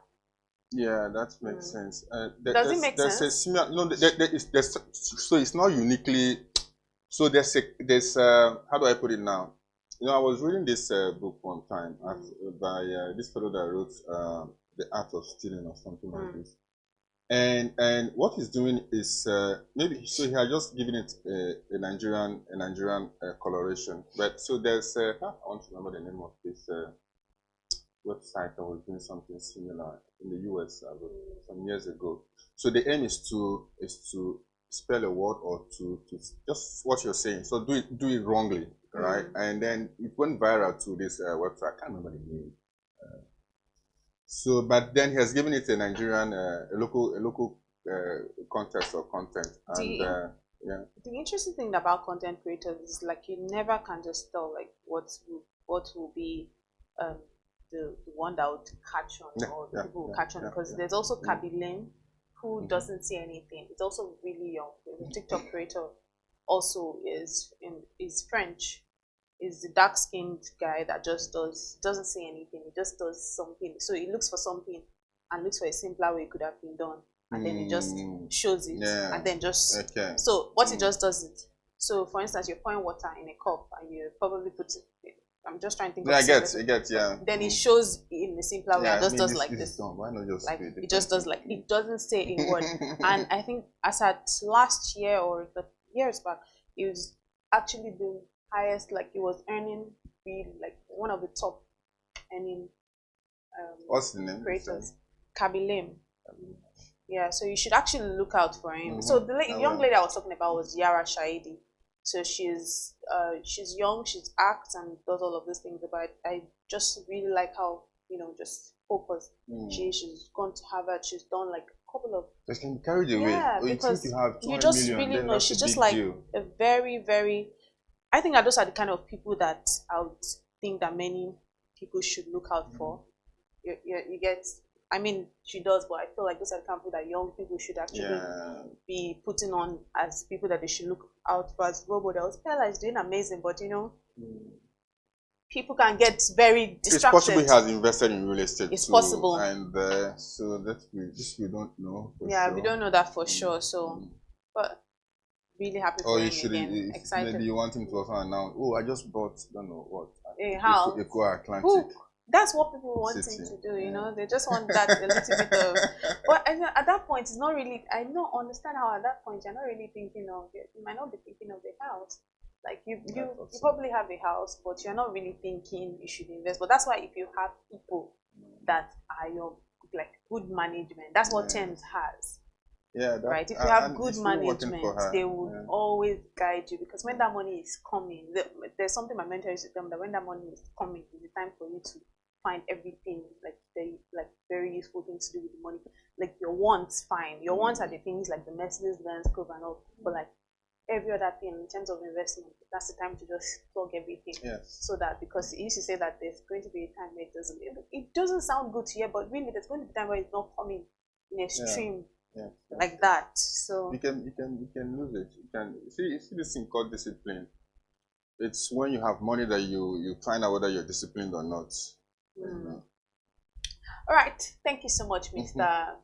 Yeah, that makes sense. Does it make sense? A similar, no, so it's not uniquely. So there's how do I put it now? You know, I was reading this book one time by this fellow that wrote The Art of Stealing or something like this. And what he's doing is maybe so he had just given it a Nigerian coloration. But so there's I want to remember the name of this website that was doing something similar in the US some years ago. So the aim is to spell a word or to just what you're saying. So do it wrongly, right? And then it went viral to this website. I can't remember the name. So, but then he has given it a Nigerian, a local context or content. And the interesting thing about content creators is like you never can just tell like what will be the one that would catch on or the people will catch on, because there's also Kabilin who doesn't see anything. It's also really young. The TikTok creator also is French. Is the dark-skinned guy that just doesn't say anything. He just does something. So he looks for something and looks for a simpler way it could have been done. and then it just shows it, Yeah. and then just Okay. so what it just does it. So for instance, you're pouring water in a cup and you probably put it. I'm just trying to think Yeah, of I get, yeah. Then it shows in a simpler way Yeah, and just does this like is this. done. Why not just Like do it it just does like it doesn't say in word. And I think as at last year or the years back, it was actually the highest. Like it was earning really like one of the top earning What's the name? creators. Kabilim. Yeah, so you should actually look out for him. So the I young will. lady I was talking about was Yara Shahidi. So she's young, she's acts and does all of these things. But I just really like how just focused. She's gone to Harvard. She's done like a couple of. Just can be carried away. Yeah, Oh, you because think you have 200 just million, really then know that's she's a just big like deal. a very, very. I think that those are the kind of people that I would think that many people should look out for. You get. I mean, she does, but I feel like those are the kind of people that young people should actually be putting on as people that they should look out for as role models. Pella is doing amazing, but people can get very distracted. It's possible he has invested in real estate. It's too, possible. And so this we don't know. For Yeah, sure. we don't know that for sure. So, but really happy for him again. Excited. Maybe you want him to also announce, oh, I just bought, don't know what. A house. Eco Atlantic. Book. That's what people want him City. to do, They just want that a little bit of. But at that point, it's not really. I don't understand how at that point you're not really thinking of. You might not be thinking of the house. Like you probably have a house, but you're not really thinking you should invest. But that's why if you have people that are your like good management, that's what Thames has. Yeah, Right. If you have good it's still working management, for her. they will always guide you because when that money is coming, there's something my mentor used to tell me that when that money is coming, it's the time for you to find everything very useful things to do with the money. Like your wants, fine. Your wants are the things like the Mercedes-Benz Coupe and all, but like every other thing in terms of investment, that's the time to just plug everything. Yes. So that because he used to say that there's going to be a time where it doesn't sound good to hear, but really there's going to be a time where it's not coming in a stream. Yeah. Like that. So you can lose it. You can see this thing called discipline. It's when you have money that you find out whether you're disciplined or not. All right. Thank you so much, Mr.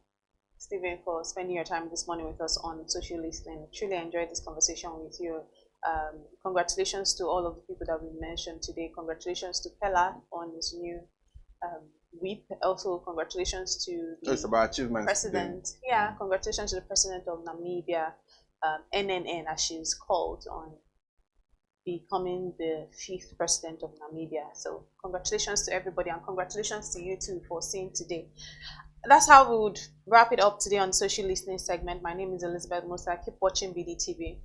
Stephen, for spending your time this morning with us on Social Listening. Truly enjoyed this conversation with you. Congratulations to all of the people that we mentioned today. Congratulations to Pella on his new whip. Also, congratulations to the it's about achievements president. today. Yeah, congratulations to the president of Namibia, NNN, as she's called, on becoming the 5th president of Namibia. So congratulations to everybody and congratulations to you too for seeing today. That's how we would wrap it up today on Social Listening segment. My name is Elizabeth Musa. Keep watching BDTV.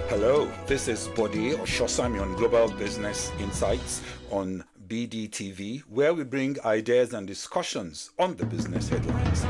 Hello, this is Bode Oshosami on Global Business Insights on BDTV, where we bring ideas and discussions on the business headlines.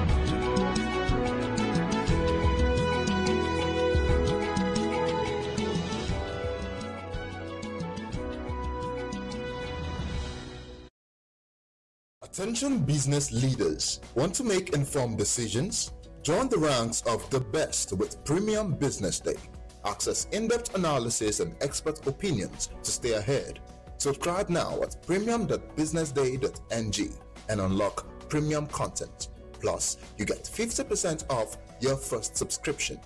Attention business leaders. Want to make informed decisions? Join the ranks of the best with Premium Business Day. Access in-depth analysis and expert opinions to stay ahead. Subscribe now at premium.businessday.ng and unlock premium content. Plus, you get 50% off your first subscription.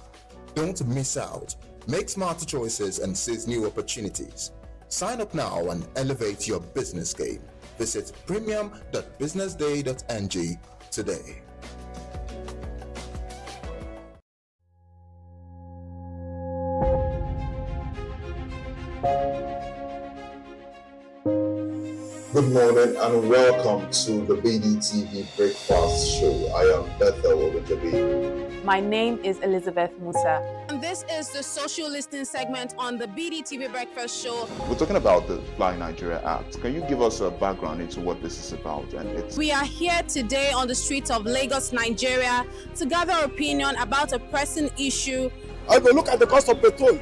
Don't miss out. Make smarter choices and seize new opportunities. Sign up now and elevate your business game. Visit premium.businessday.ng today. Good morning and welcome to the BDTV Breakfast Show. I am Bethel Obajabi. My name is Elizabeth Musa. And this is the social listening segment on the BDTV Breakfast Show. We're talking about the Fly Nigeria Act. Can you give us a background into what this is about? We are here today on the streets of Lagos, Nigeria, to gather opinion about a pressing issue. I go look at the cost of petrol.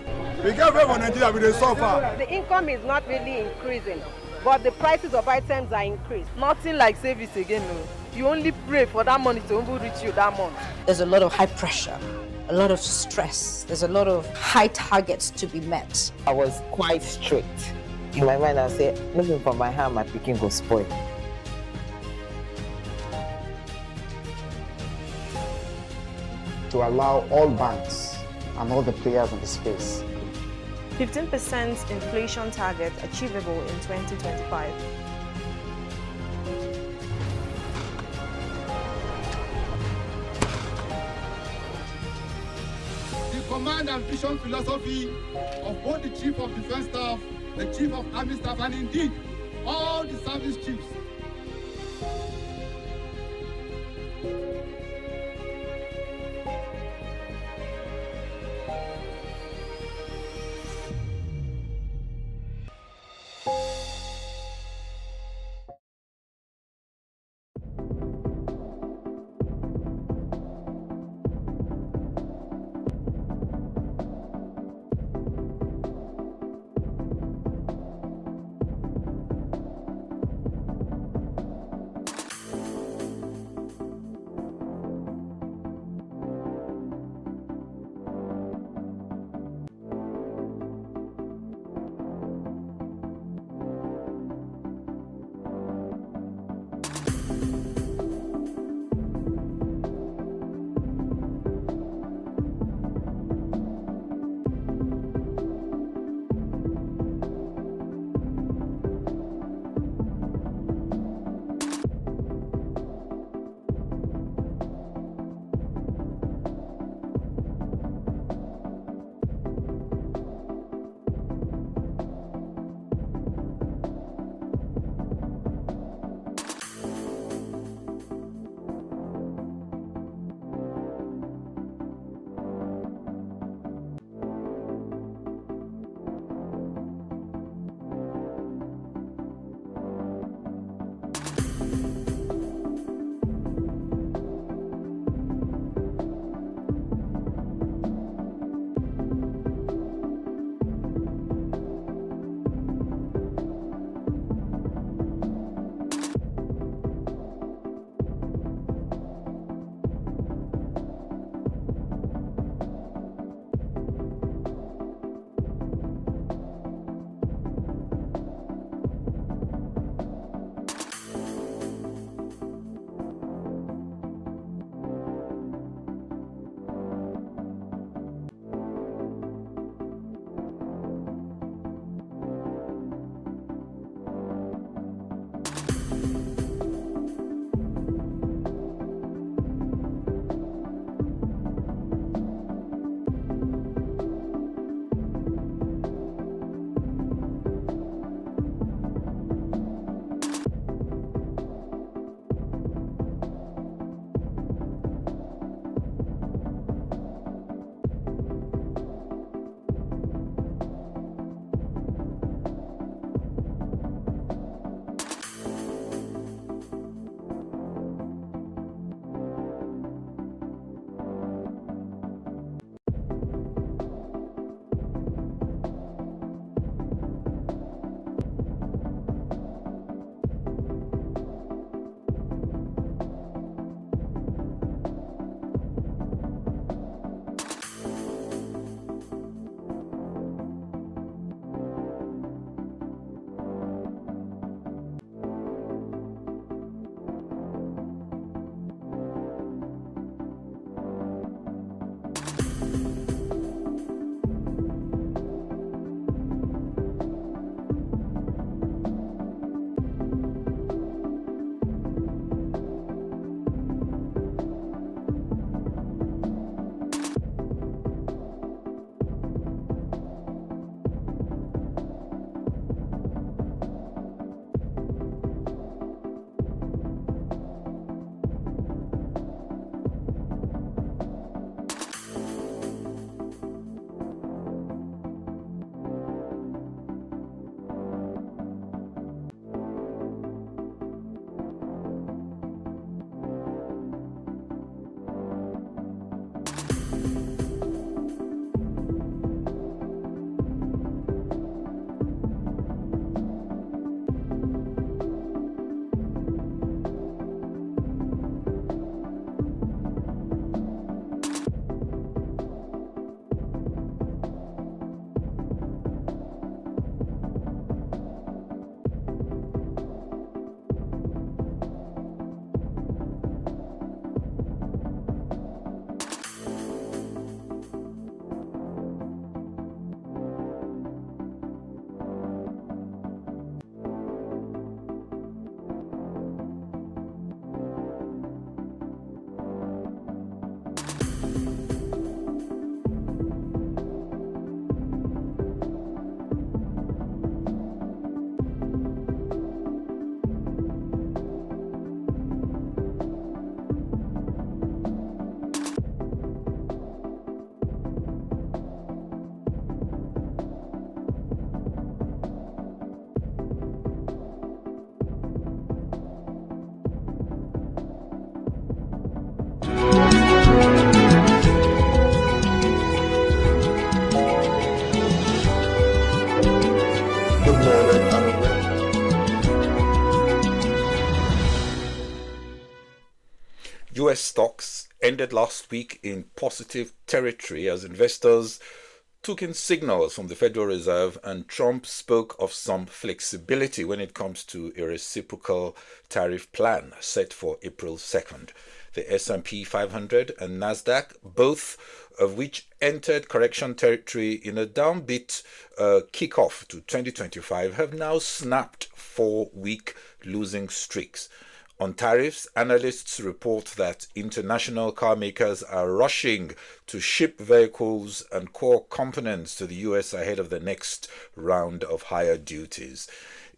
We get very Nigeria with the suffer. The income is not really increasing. but the prices of items are increased. Nothing like savings again, no. You only pray for that money to reach you that month. There's a lot of high pressure, a lot of stress. There's a lot of high targets to be met. I was quite strict. In my mind, I said, looking for my hand, my picking go spoil. To allow all banks and all the players in the space. 15% inflation target achievable in 2025. The command and vision philosophy of both the Chief of Defense Staff, the Chief of Army Staff, and indeed all the service chiefs. US stocks ended last week in positive territory as investors took in signals from the Federal Reserve, and Trump spoke of some flexibility when it comes to a reciprocal tariff plan set for April 2nd. The S&P 500 and Nasdaq, both of which entered correction territory in a downbeat kickoff to 2025, have now snapped 4-week losing streaks. On tariffs, analysts report that international car makers are rushing to ship vehicles and core components to the US ahead of the next round of higher duties.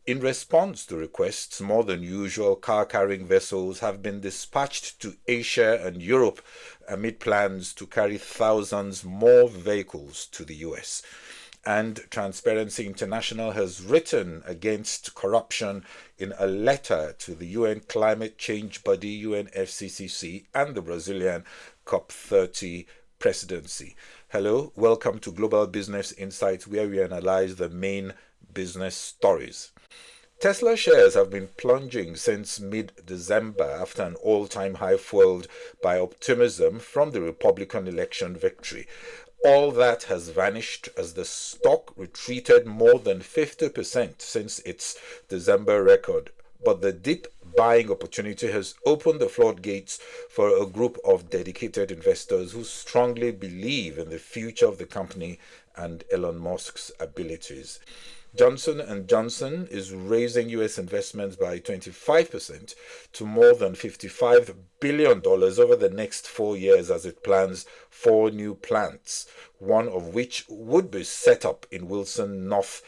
In response to requests, more than usual car-carrying vessels have been dispatched to Asia and Europe amid plans to carry thousands more vehicles to the US. And Transparency International has written against corruption in a letter to the UN climate change body UNFCCC and the Brazilian COP30 presidency. Hello, welcome to Global Business Insights, where we analyze the main business stories. Tesla shares have been plunging since mid-December after an all-time high fueled by optimism from the Republican election victory. All that has vanished as the stock retreated more than 50% since its December record. But the deep buying opportunity has opened the floodgates for a group of dedicated investors who strongly believe in the future of the company and Elon Musk's abilities. Johnson & Johnson is raising U.S. investments by 25% to more than $55 billion over the next 4 years as it plans 4 new plants, one of which would be set up in Wilson, North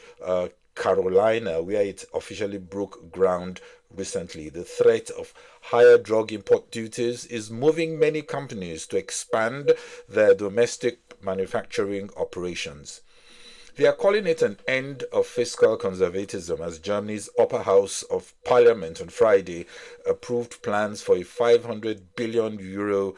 Carolina, where it officially broke ground recently. The threat of higher drug import duties is moving many companies to expand their domestic manufacturing operations. They are calling it an end of fiscal conservatism as Germany's upper house of parliament on Friday approved plans for a 500 billion euro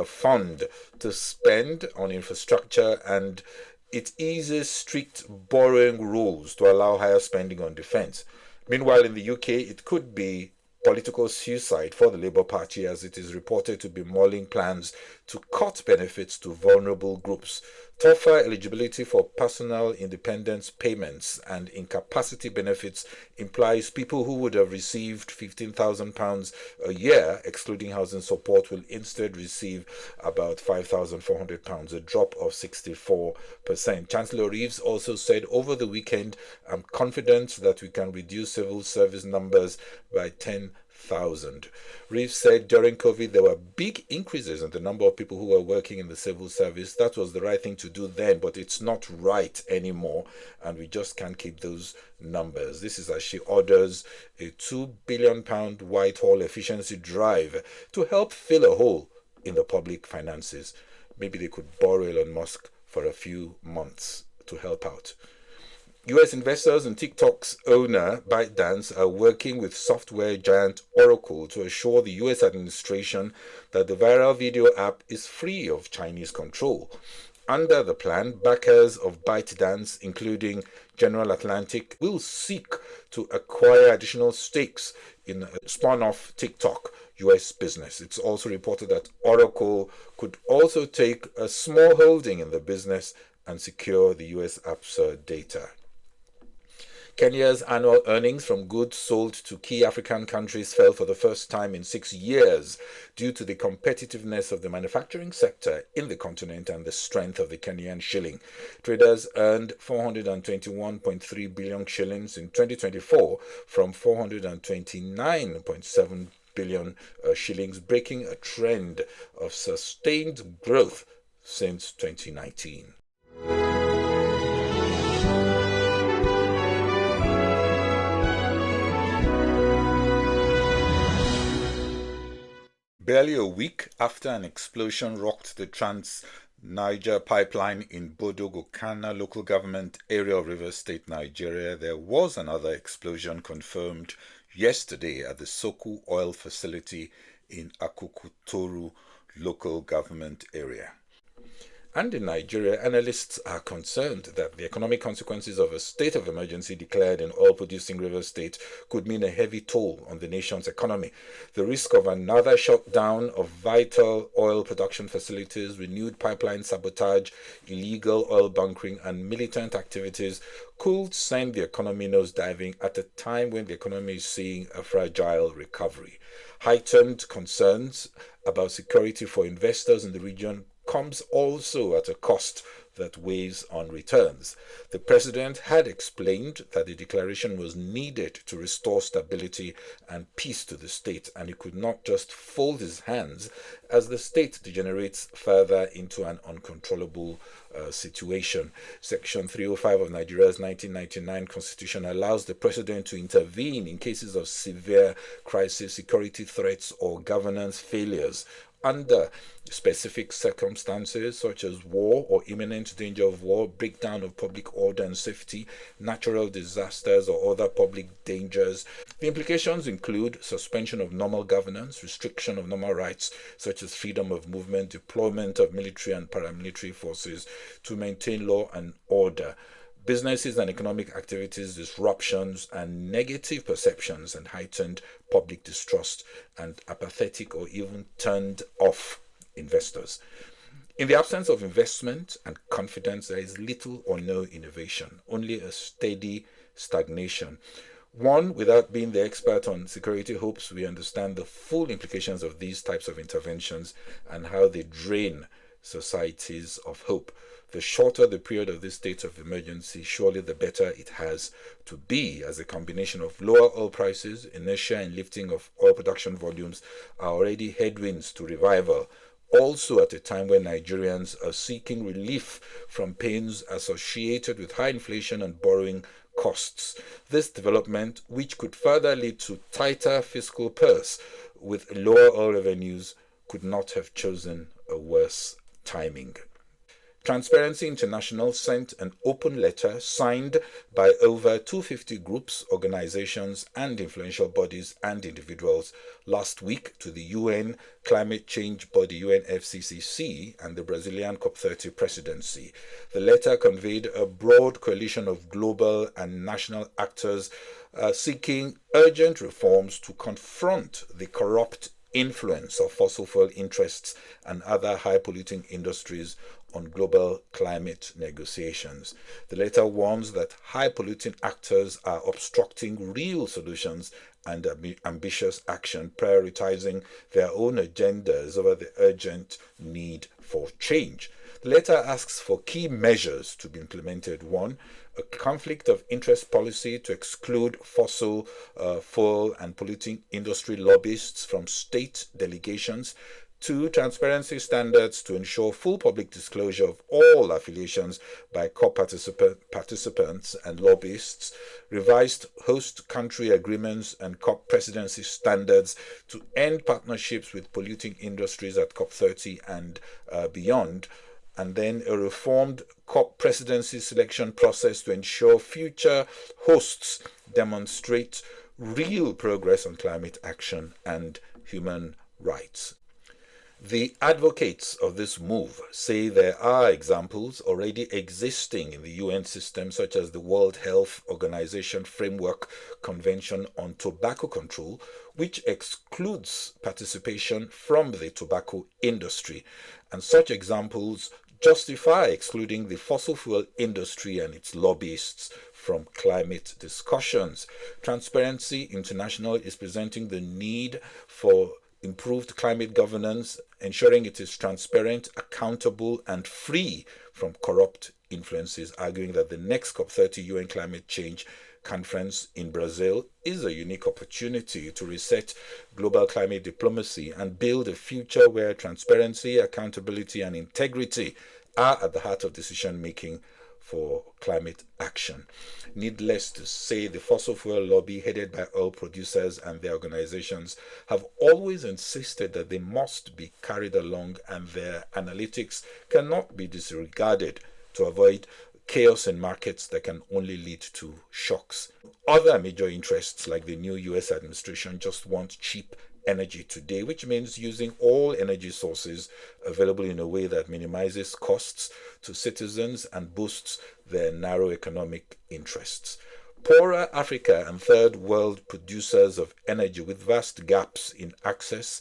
fund to spend on infrastructure, and it eases strict borrowing rules to allow higher spending on defense. Meanwhile, in the UK, it could be political suicide for the Labour Party as it is reported to be mulling plans to cut benefits to vulnerable groups. Tougher eligibility for personal independence payments and incapacity benefits implies people who would have received £15,000 a year, excluding housing support, will instead receive about £5,400, a drop of 64%. Chancellor Reeves also said over the weekend, "I'm confident that we can reduce civil service numbers by 10,000. Reeves said during COVID there were big increases in the number of people who were working in the civil service. That was the right thing to do then, but it's not right anymore, and we just can't keep those numbers." This is as she orders a £2 billion Whitehall efficiency drive to help fill a hole in the public finances. Maybe they could borrow Elon Musk for a few months to help out. US investors and TikTok's owner, ByteDance, are working with software giant Oracle to assure the US administration that the viral video app is free of Chinese control. Under the plan, backers of ByteDance, including General Atlantic, will seek to acquire additional stakes in a spun-off TikTok US business. It's also reported that Oracle could also take a small holding in the business and secure the US app's data. Kenya's annual earnings from goods sold to key African countries fell for the first time in 6 years due to the competitiveness of the manufacturing sector in the continent and the strength of the Kenyan shilling. Traders earned 421.3 billion shillings in 2024 from 429.7 billion shillings, breaking a trend of sustained growth since 2019. Barely a week after an explosion rocked the Trans-Niger pipeline in Bodo-Gokana local government area of Rivers State, Nigeria, there was another explosion confirmed yesterday at the Soku oil facility in Akukutoru local government area. And in Nigeria, analysts are concerned that the economic consequences of a state of emergency declared in oil-producing Rivers State could mean a heavy toll on the nation's economy. The risk of another shutdown of vital oil production facilities, renewed pipeline sabotage, illegal oil bunkering, and militant activities could send the economy nosediving at a time when the economy is seeing a fragile recovery. Heightened concerns about security for investors in the region comes also at a cost that weighs on returns. The president had explained that the declaration was needed to restore stability and peace to the state, and he could not just fold his hands as the state degenerates further into an uncontrollable situation. Section 305 of Nigeria's 1999 constitution allows the president to intervene in cases of severe crisis, security threats, or governance failures under specific circumstances such as war or imminent danger of war, breakdown of public order and safety, natural disasters, or other public dangers. The implications include suspension of normal governance, restriction of normal rights such as freedom of movement, deployment of military and paramilitary forces to maintain law and order, businesses and economic activities disruptions, and negative perceptions and heightened public distrust and apathetic or even turned off investors. In the absence of investment and confidence, there is little or no innovation, only a steady stagnation. One, without being the expert on security, hopes we understand the full implications of these types of interventions and how they drain societies of hope. The shorter the period of this state of emergency, surely the better it has to be, as a combination of lower oil prices, inertia and lifting of oil production volumes are already headwinds to revival. Also at a time when Nigerians are seeking relief from pains associated with high inflation and borrowing costs. This development, which could further lead to tighter fiscal purse with lower oil revenues, could not have chosen a worse timing. Transparency International sent an open letter signed by over 250 groups, organizations, and influential bodies and individuals last week to the UN climate change body UNFCCC and the Brazilian COP30 presidency. The letter conveyed a broad coalition of global and national actors seeking urgent reforms to confront the corrupt influence of fossil fuel interests and other high-polluting industries on global climate negotiations. The letter warns that high-polluting actors are obstructing real solutions and ambitious action, prioritizing their own agendas over the urgent need for change. The letter asks for key measures to be implemented. 1, a conflict of interest policy to exclude fossil fuel and polluting industry lobbyists from state delegations. 2, transparency standards to ensure full public disclosure of all affiliations by COP participants and lobbyists. Revised host country agreements and COP presidency standards to end partnerships with polluting industries at COP30 and beyond. And then a reformed COP presidency selection process to ensure future hosts demonstrate real progress on climate action and human rights. The advocates of this move say there are examples already existing in the UN system, such as the World Health Organization Framework Convention on Tobacco Control, which excludes participation from the tobacco industry. And such examples justify excluding the fossil fuel industry and its lobbyists from climate discussions. Transparency International is presenting the need for improved climate governance, ensuring it is transparent, accountable, and free from corrupt influences, arguing that the next COP30 UN climate change conference in Brazil is a unique opportunity to reset global climate diplomacy and build a future where transparency, accountability, and integrity are at the heart of decision-making for climate action. Needless to say, the fossil fuel lobby headed by oil producers and their organizations have always insisted that they must be carried along and their analytics cannot be disregarded to avoid chaos in markets that can only lead to shocks. Other major interests like the new US administration just want cheap energy today, which means using all energy sources available in a way that minimizes costs to citizens and boosts their narrow economic interests. Poorer Africa and third world producers of energy with vast gaps in access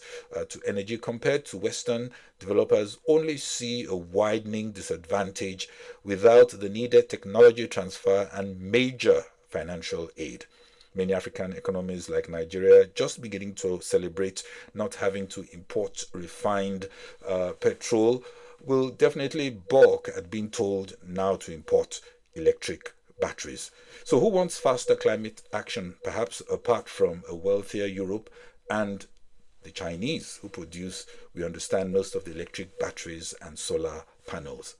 to energy compared to Western developers only see a widening disadvantage without the needed technology transfer and major financial aid. Many African economies like Nigeria just beginning to celebrate not having to import refined petrol will definitely balk at being told now to import electric batteries. So who wants faster climate action, perhaps apart from a wealthier Europe and the Chinese, who produce, we understand, most of the electric batteries and solar panels?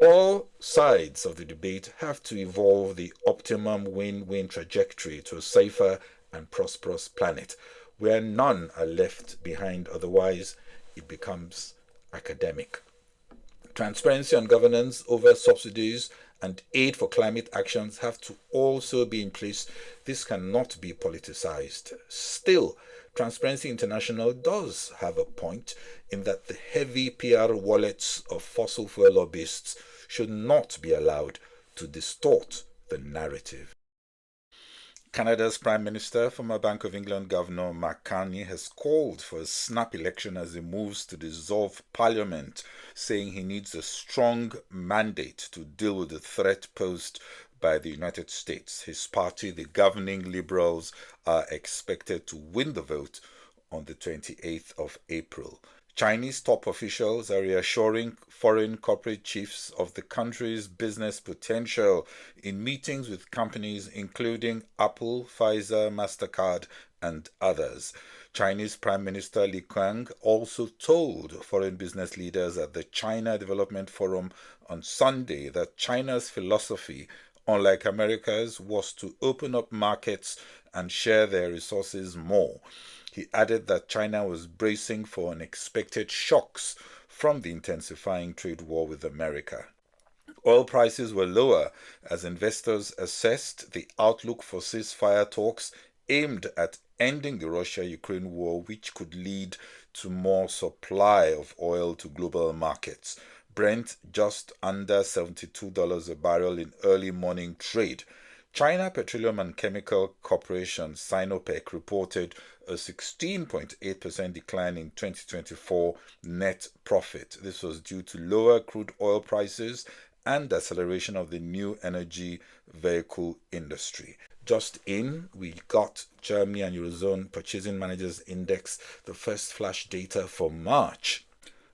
All sides of the debate have to evolve the optimum win-win trajectory to a safer and prosperous planet, where none are left behind, otherwise it becomes academic. Transparency on governance over subsidies and aid for climate actions have to also be in place. This cannot be politicized. Still, Transparency International does have a point in that the heavy PR wallets of fossil fuel lobbyists should not be allowed to distort the narrative. Canada's Prime Minister, former Bank of England Governor Mark Carney, has called for a snap election as he moves to dissolve Parliament, saying he needs a strong mandate to deal with the threat posed by the United States. His party, the governing Liberals, are expected to win the vote on the 28th of April. Chinese top officials are reassuring foreign corporate chiefs of the country's business potential in meetings with companies including Apple, Pfizer, MasterCard, and others. Chinese Prime Minister Li Qiang also told foreign business leaders at the China Development Forum on Sunday that China's philosophy, unlike America's, was to open up markets and share their resources more. He added that China was bracing for unexpected shocks from the intensifying trade war with America. Oil prices were lower as investors assessed the outlook for ceasefire talks aimed at ending the Russia-Ukraine war, which could lead to more supply of oil to global markets. Brent just under $72 a barrel in early morning trade. China Petroleum and Chemical Corporation, Sinopec, reported a 16.8% decline in 2024 net profit. This was due to lower crude oil prices and acceleration of the new energy vehicle industry. Just in, we got Germany and Eurozone Purchasing Managers Index, the first flash data for March.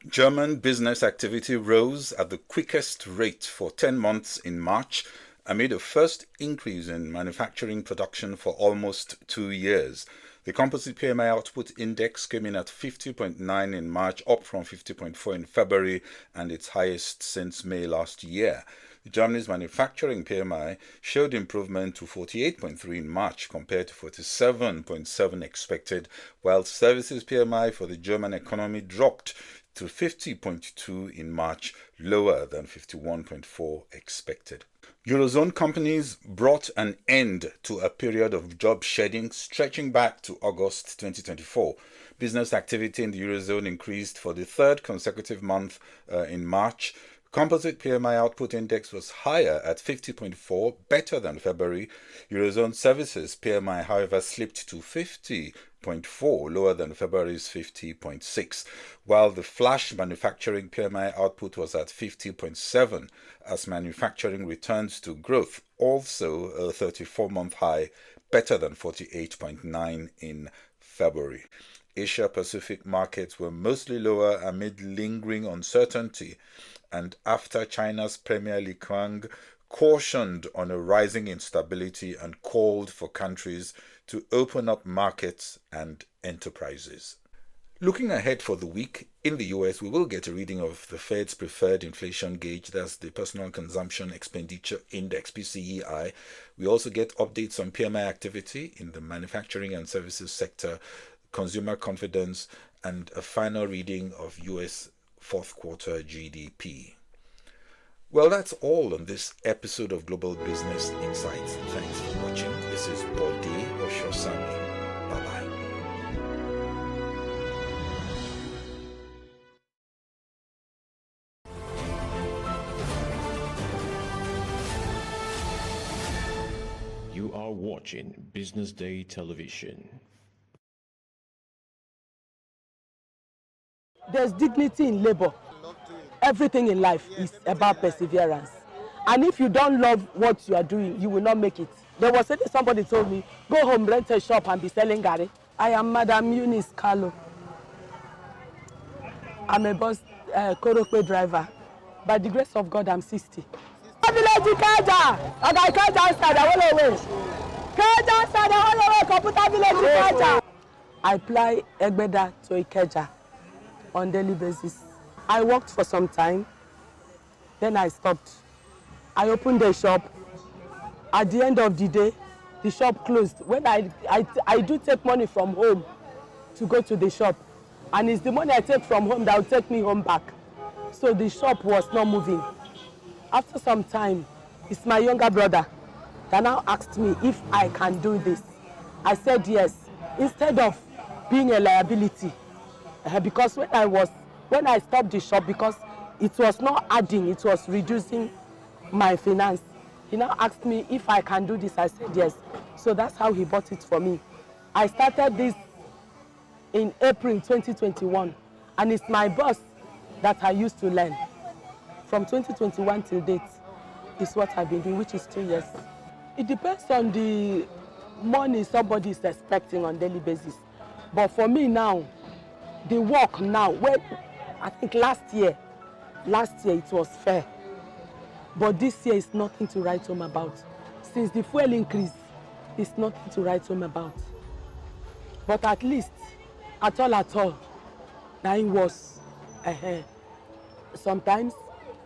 German business activity rose at the quickest rate for 10 months in March, amid a first increase in manufacturing production for almost 2 years. The composite PMI output index came in at 50.9 in March, up from 50.4 in February, and its highest since May last year. Germany's manufacturing PMI showed improvement to 48.3 in March compared to 47.7 expected, while services PMI for the German economy dropped to 50.2 in March, lower than 51.4 expected. Eurozone companies brought an end to a period of job shedding stretching back to August 2024. Business activity in the Eurozone increased for the third consecutive month in March. Composite PMI output index was higher at 50.4, better than February. Eurozone services PMI, however, slipped to 50.4, lower than February's 50.6, while the flash manufacturing PMI output was at 50.7 as manufacturing returns to growth, also a 34-month high, better than 48.9 in February. Asia-Pacific markets were mostly lower amid lingering uncertainty, and after China's Premier Li Qiang cautioned on a rising instability and called for countries to open up markets and enterprises. Looking ahead for the week, in the US, we will get a reading of the Fed's preferred inflation gauge, that's the Personal Consumption Expenditure Index, PCEI. We also get updates on PMI activity in the manufacturing and services sector, consumer confidence, and a final reading of US fourth quarter GDP. Well, that's all on this episode of Global Business Insights. Thanks for watching. This is Bode Oshosami. Bye-bye. are watching Business Day Television. There's dignity in labor. Everything in life is about perseverance. And if you don't love what you are doing, you will not make it. There was somebody told me, go home, rent a shop and be selling gari. I am Madam Eunice Carlo. I'm a bus Korokwe driver. By the grace of God, I'm 60. I fly Egbeda to Ikeja on daily basis. I worked for some time, then I stopped. I opened the shop. At the end of the day, the shop closed. When I do take money from home to go to the shop, and it's the money I take from home that will take me home back. So the shop was not moving. After some time, it's my younger brother that now asked me if I can do this. I said yes, instead of being a liability. Because when I stopped the shop, because it was not adding, it was reducing my finance. He now asked me if I can do this. I said yes. So that's how he bought it for me. I started this in April 2021, and it's my boss that I used to learn. From 2021 till date is what I've been doing, which is 2 years. It depends on the money somebody is expecting on a daily basis. But for me now, the work now, I think last year it was fair. But this year is nothing to write home about. Since the fuel increase, it's nothing to write home about. But at least, at all, now it was. Sometimes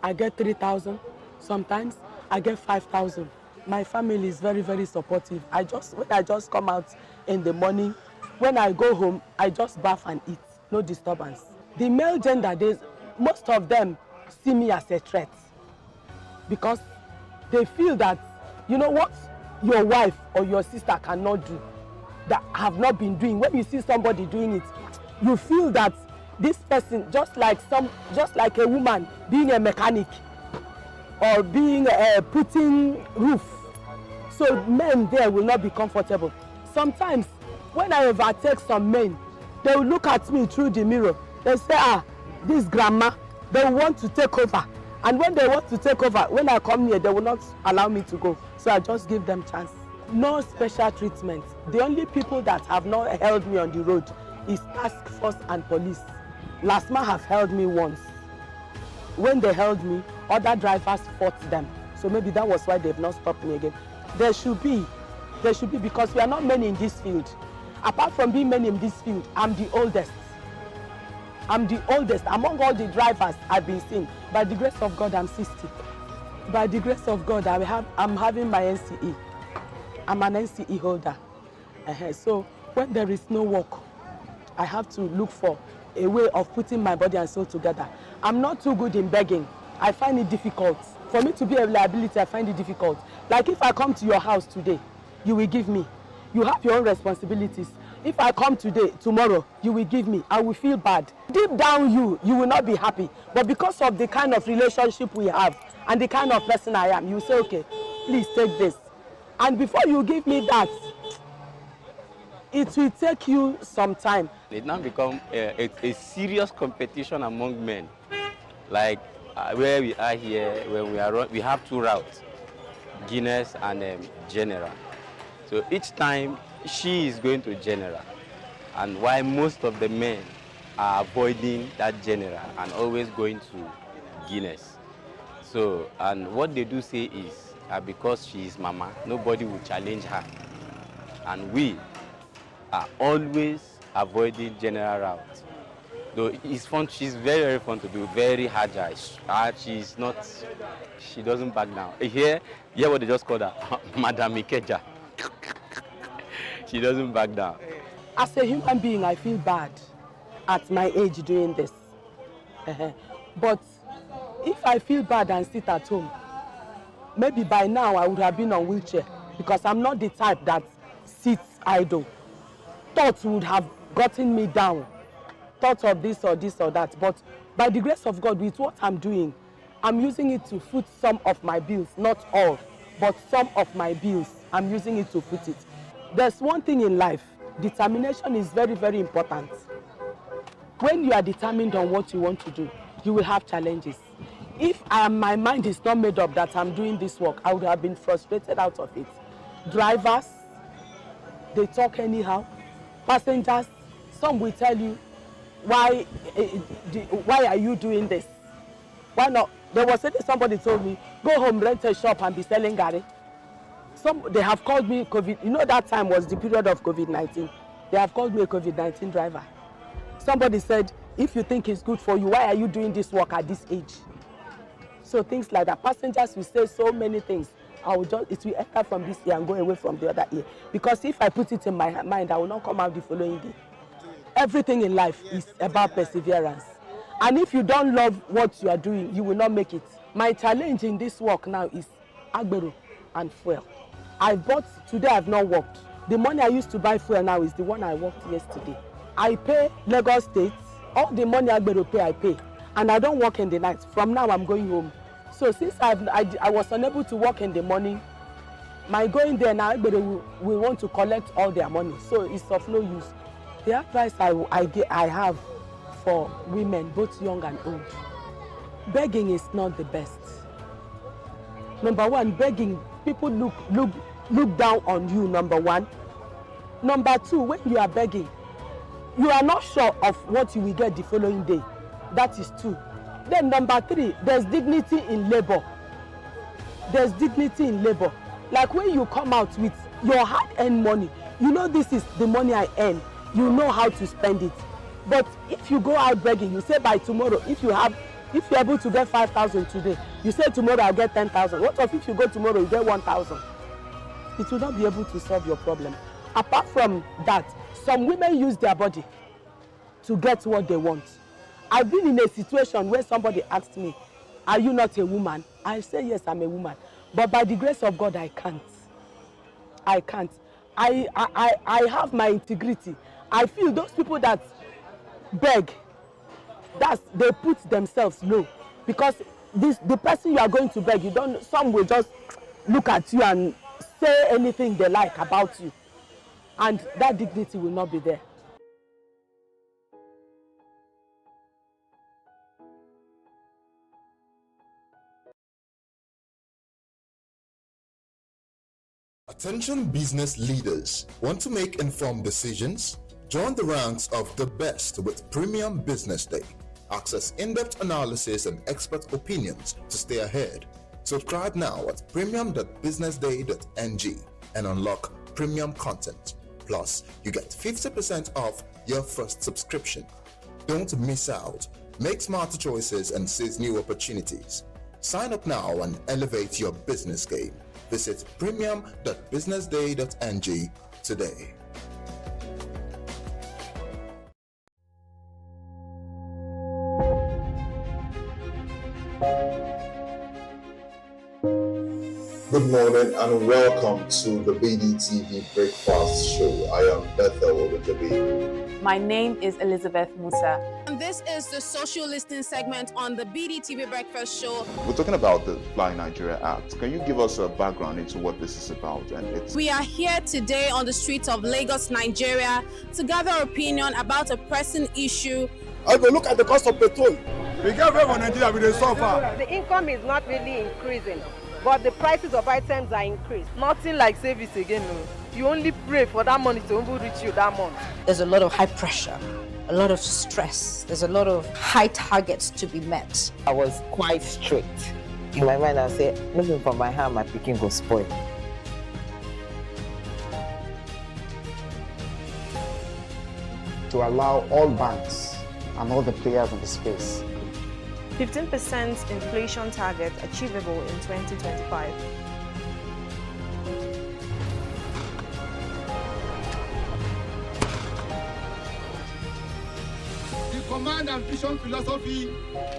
I get 3,000, sometimes I get 5,000. My family is very, very supportive. When I just come out in the morning, when I go home, I just bath and eat, no disturbance. The male gender, most of them see me as a threat because they feel that, you know what your wife or your sister cannot do, that have not been doing. When you see somebody doing it, you feel that this person, just like a woman being a mechanic or being putting roof, so men there will not be comfortable. Sometimes when I overtake some men, they will look at me through the mirror. They say, this grandma, they want to take over. And when they want to take over, when I come here, they will not allow me to go. So I just give them chance. No special treatment. The only people that have not held me on the road is task force and police. Last month have held me once. When they held me, other drivers fought them. So maybe that was why they've not stopped me again. There should be because we are not many in this field. Apart from being many in this field, I'm the oldest. I'm the oldest among all the drivers I've been seeing. By the grace of God, I'm 60. By the grace of God, I'm having my NCE. I'm an NCE holder. So when there is no work, I have to look for a way of putting my body and soul together. I'm not too good in begging. I find it difficult. For me to be a liability, I find it difficult. Like if I come to your house today, you will give me. You have your own responsibilities. If I come today, tomorrow, you will give me. I will feel bad. Deep down you will not be happy. But because of the kind of relationship we have and the kind of person I am, you say, okay, please take this. And before you give me that, it will take you some time. It now become a serious competition among men. Like where we are here, when we have two routes, Guinness and General. So each time she is going to General, and while most of the men are avoiding that General and always going to Guinness. So, and what they do say is because she is mama, nobody will challenge her. And we are always avoiding General route. Though it's fun, she's very, very fun to do, very agile. She doesn't back down. Here what they just called her, Madam Ikeja. She doesn't back down. As a human being, I feel bad at my age doing this. But if I feel bad and sit at home, maybe by now I would have been on wheelchair because I'm not the type that sits idle. Thoughts would have gotten me down. Thoughts of this or that. But by the grace of God, with what I'm doing, I'm using it to foot some of my bills, not all, but some of my bills. I'm using it to put it. There's one thing in life, determination is very, very important. When you are determined on what you want to do, you will have challenges. If my mind is not made up that I'm doing this work, I would have been frustrated out of it. Drivers, they talk anyhow. Passengers, some will tell you, why are you doing this? Why not? There was somebody told me, go home, rent a shop and be selling gari. They have called me COVID. You know that time was the period of COVID-19. They have called me a COVID-19 driver. Somebody said, if you think it's good for you, why are you doing this work at this age? So things like that. Passengers will say so many things. It will enter from this ear and go away from the other ear. Because if I put it in my mind, I will not come out the following day. Everything in life is about perseverance. And if you don't love what you are doing, you will not make it. My challenge in this work now is agbero and fuel. Today I've not worked. The money I used to buy fuel now is the one I worked yesterday. I pay Lagos State, all the money agbero pay, I pay. And I don't work in the night. From now I'm going home. So since I was unable to work in the morning, my going there now, everybody will want to collect all their money. So it's of no use. The advice I have for women, both young and old, begging is not the best. Number one, begging, people look down on you, number one. Number two, when you are begging, you are not sure of what you will get the following day. That is two. Then number three, there's dignity in labor. There's dignity in labor. Like when you come out with your hard-earned money, you know this is the money I earn. You know how to spend it. But if you go out begging, you say by tomorrow, if you're able to get 5,000 today, you say tomorrow I'll get 10,000. What if you go tomorrow, you get 1,000? It will not be able to solve your problem. Apart from that, some women use their body to get what they want. I've been in a situation where somebody asked me, are you not a woman? I say, yes, I'm a woman. But by the grace of God, I can't. I can't. I have my integrity. I feel those people that beg, they put themselves low. Because the person you are going to beg, some will just look at you and say anything they like about you. And that dignity will not be there. Attention business leaders. Want to make informed decisions? Join the ranks of the best with Premium Business Day. Access in-depth analysis and expert opinions to stay ahead. Subscribe now at premium.businessday.ng and unlock premium content. Plus, you get 50% off your first subscription. Don't miss out. Make smarter choices and seize new opportunities. Sign up now and elevate your business game. Visit premium.businessday.ng today. Good morning and welcome to the BDTV Breakfast Show. I am Bethel Obajabi. My name is Elizabeth Musa. And this is the social listening segment on the BDTV Breakfast Show. We're talking about the Fly Nigeria Act. Can you give us a background into what this is about? We are here today on the streets of Lagos, Nigeria, to gather opinion about a pressing issue. I go look at the cost of petrol. We get very Nigeria with the suffer. The income is not really increasing, but the prices of items are increased. Nothing like service again, no. You only pray for that money to reach you that month. There's a lot of high pressure, a lot of stress. There's a lot of high targets to be met. I was quite strict. In my mind, I say, moving from my hand, my picking will spoil. To allow all banks and all the players in the space 15% inflation target achievable in 2025. The command and vision philosophy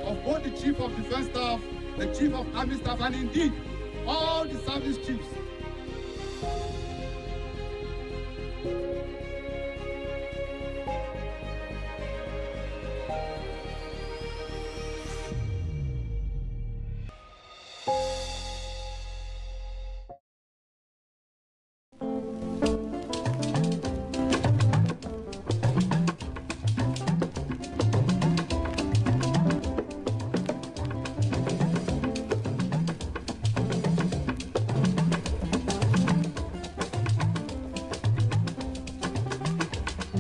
of both the Chief of Defense Staff, the Chief of Army Staff, and indeed all the service chiefs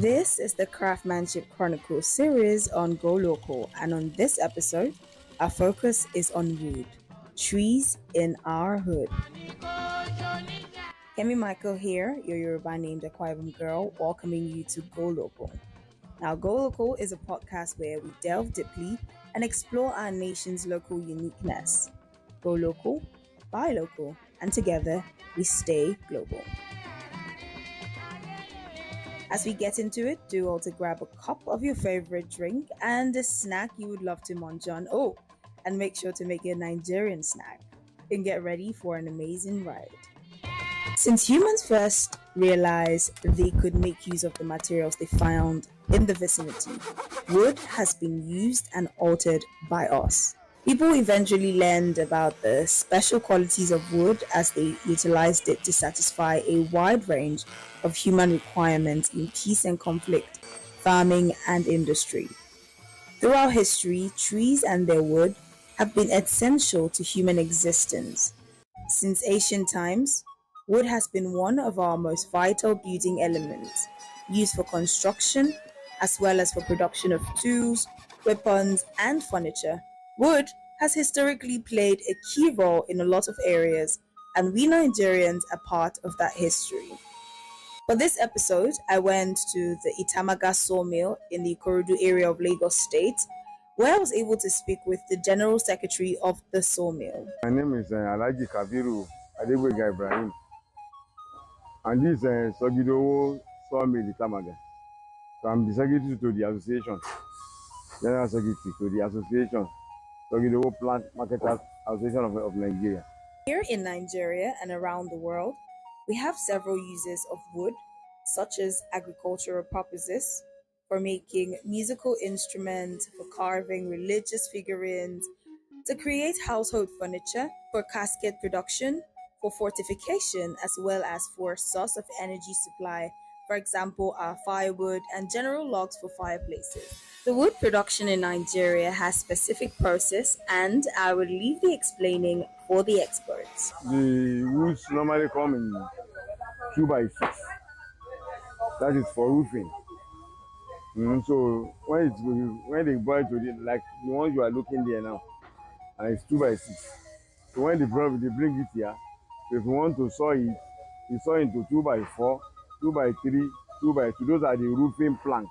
This is the Craftsmanship Chronicle series on Go Local, and on this episode, our focus is on wood, trees in our hood. Kemi Michael here, your Yoruba named Akwa Ibom girl, welcoming you to Go Local. Now, Go Local is a podcast where we delve deeply and explore our nation's local uniqueness. Go local, buy local, and together we stay global. As we get into it, do also grab a cup of your favorite drink and a snack you would love to munch on. Oh, and make sure to make it a Nigerian snack and get ready for an amazing ride. Since humans first realized they could make use of the materials they found in the vicinity, wood has been used and altered by us. People eventually learned about the special qualities of wood as they utilized it to satisfy a wide range of human requirements in peace and conflict, farming, and industry. Throughout history, trees and their wood have been essential to human existence. Since ancient times, wood has been one of our most vital building elements, used for construction as well as for production of tools, weapons, and furniture. Wood has historically played a key role in a lot of areas, and we Nigerians are part of that history. For this episode, I went to the Itamaga sawmill in the Ikorodu area of Lagos State, where I was able to speak with the General Secretary of the sawmill. My name is Alhaji Kabiru Adegboyega Ibrahim, and this is Sogidowo sawmill Itamaga. So I'm the secretary to the association, General Secretary to the association, Sogidowo Plant Marketers Association of Nigeria. Here in Nigeria and around the world, we have several uses of wood, such as agricultural purposes, for making musical instruments, for carving religious figurines, to create household furniture, for casket production, for fortification, as well as for a source of energy supply, for example, our firewood and general logs for fireplaces. The wood production in Nigeria has specific process, and I will leave the explaining for the experts. The woods normally come in 2x6. That is for roofing. So when they buy to the, like the ones you are looking there now, and it's 2x6. So when they bring it here, so if you want to saw it, you saw into 2x4, 2x3, 2x2. Those are the roofing planks.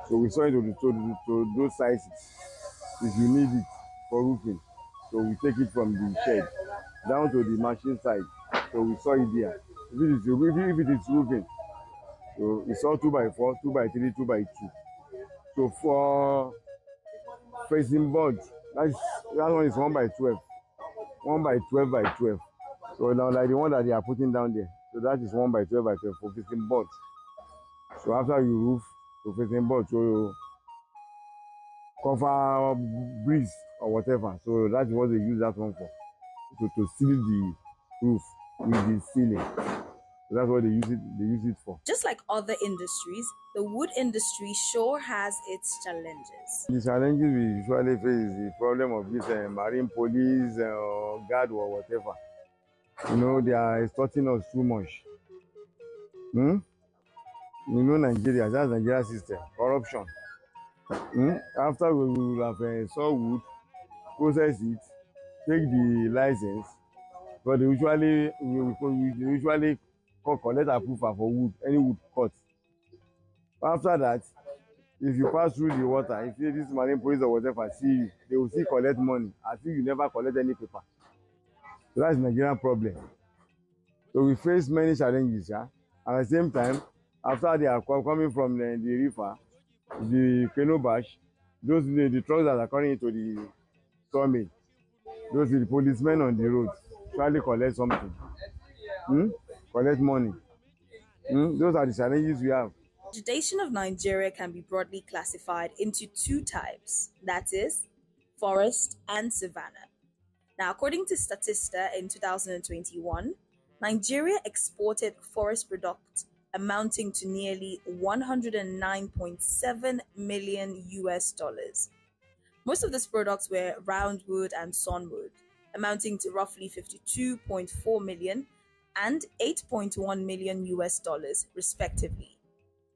So we saw it to those sizes if you need it for roofing. So we take it from the shed down to the machine side. So we saw it there. If it is roofing, so we saw 2x4, 2x3, 2x2. So for facing board, that one is 1x12, 1x12x12. So now like the one that they are putting down there. So that is 1x12x12 for facing board. So after you roof, to facing board, so you cover breeze or whatever. So that's what they use that one for. So to seal the roof with the ceiling. So that's what they use it for. Just like other industries, the wood industry sure has its challenges. The challenges we usually face is the problem of this marine police or guard or whatever. You know, they are extorting us too much. You know Nigeria, that's Nigeria system, corruption. After we will have saw wood, process it, take the license, but we usually collect approval for wood, any wood cut. After that, if you pass through the water, if this marine police or whatever see you, they will still collect money as if you never collect any paper. So that's the Nigerian problem. So we face many challenges, yeah? At the same time, after they are coming from the river, the canoe bash, those the trucks that are coming into the sawmill, those are the policemen on the road, trying to collect something, collect money. Those are the challenges we have. Vegetation of Nigeria can be broadly classified into two types, that is, forest and savanna. Now, according to Statista in 2021, Nigeria exported forest products amounting to nearly $109.7 million. Most of these products were roundwood and sawnwood, amounting to roughly $52.4 million and $8.1 million, respectively.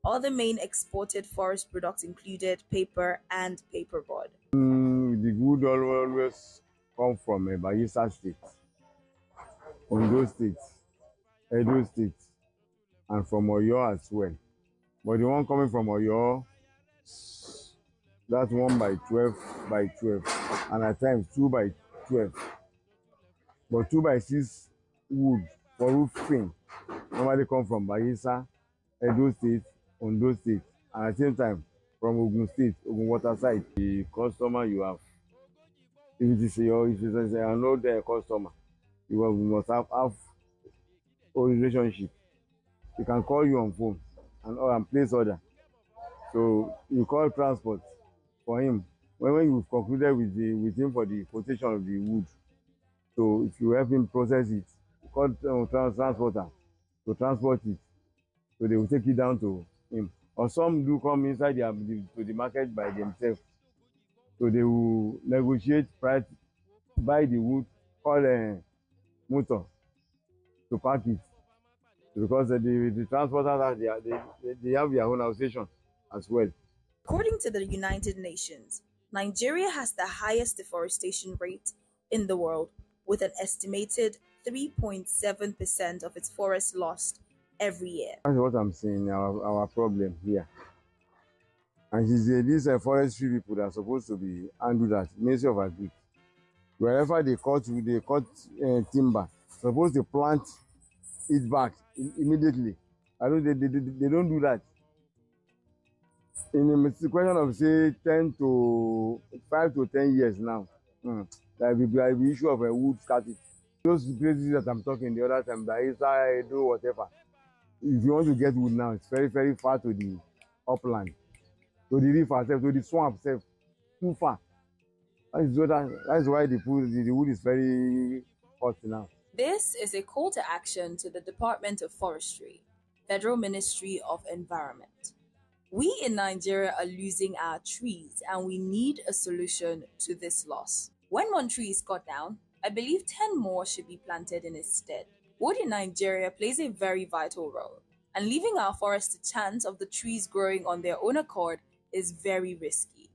Other main exported forest products included paper and paperboard. The wood always come from Bayelsa State, Ondo State, Edo State, and from Oyo as well. But the one coming from Oyo, that's 1 by 12 by 12, and at times 2 by 12. But 2 by 6 wood for roofing normally come from Bayelsa, Edo State, Ondo State, and at the same time from Ogun State, Ogun Water side. The customer you have, if it is an old customer, you must have a relationship. He can call you on phone and place order. So you call transport for him. When you've concluded with him for the quotation of the wood, so if you help him process it, you call transporter to transport it. So they will take it down to him. Or some do come inside to the market by themselves. So they will negotiate price, buy the wood, call a motor to pack it. Because the transporters they have their own association as well. According to the United Nations, Nigeria has the highest deforestation rate in the world, with an estimated 3.7% of its forests lost every year. That's what I'm saying, our problem here. And these forestry people that are supposed to be handled at Ministry of Agriculture. Wherever they cut timber, supposed to plant it back immediately. They don't do that. In a question of say 5 to 10 years now, there will be the issue of a wood scarcity. Those places that I'm talking the other time, Bayelsa, Edo, whatever. If you want to get wood now, it's very, very far to the upland, to the river itself, to the swamp itself, too far. That's why the wood is very hot now. This is a call to action to the Department of Forestry, Federal Ministry of Environment. We in Nigeria are losing our trees, and we need a solution to this loss. When one tree is cut down, I believe 10 more should be planted in its stead. Wood in Nigeria plays a very vital role, and leaving our forests to chance of the trees growing on their own accord is very risky.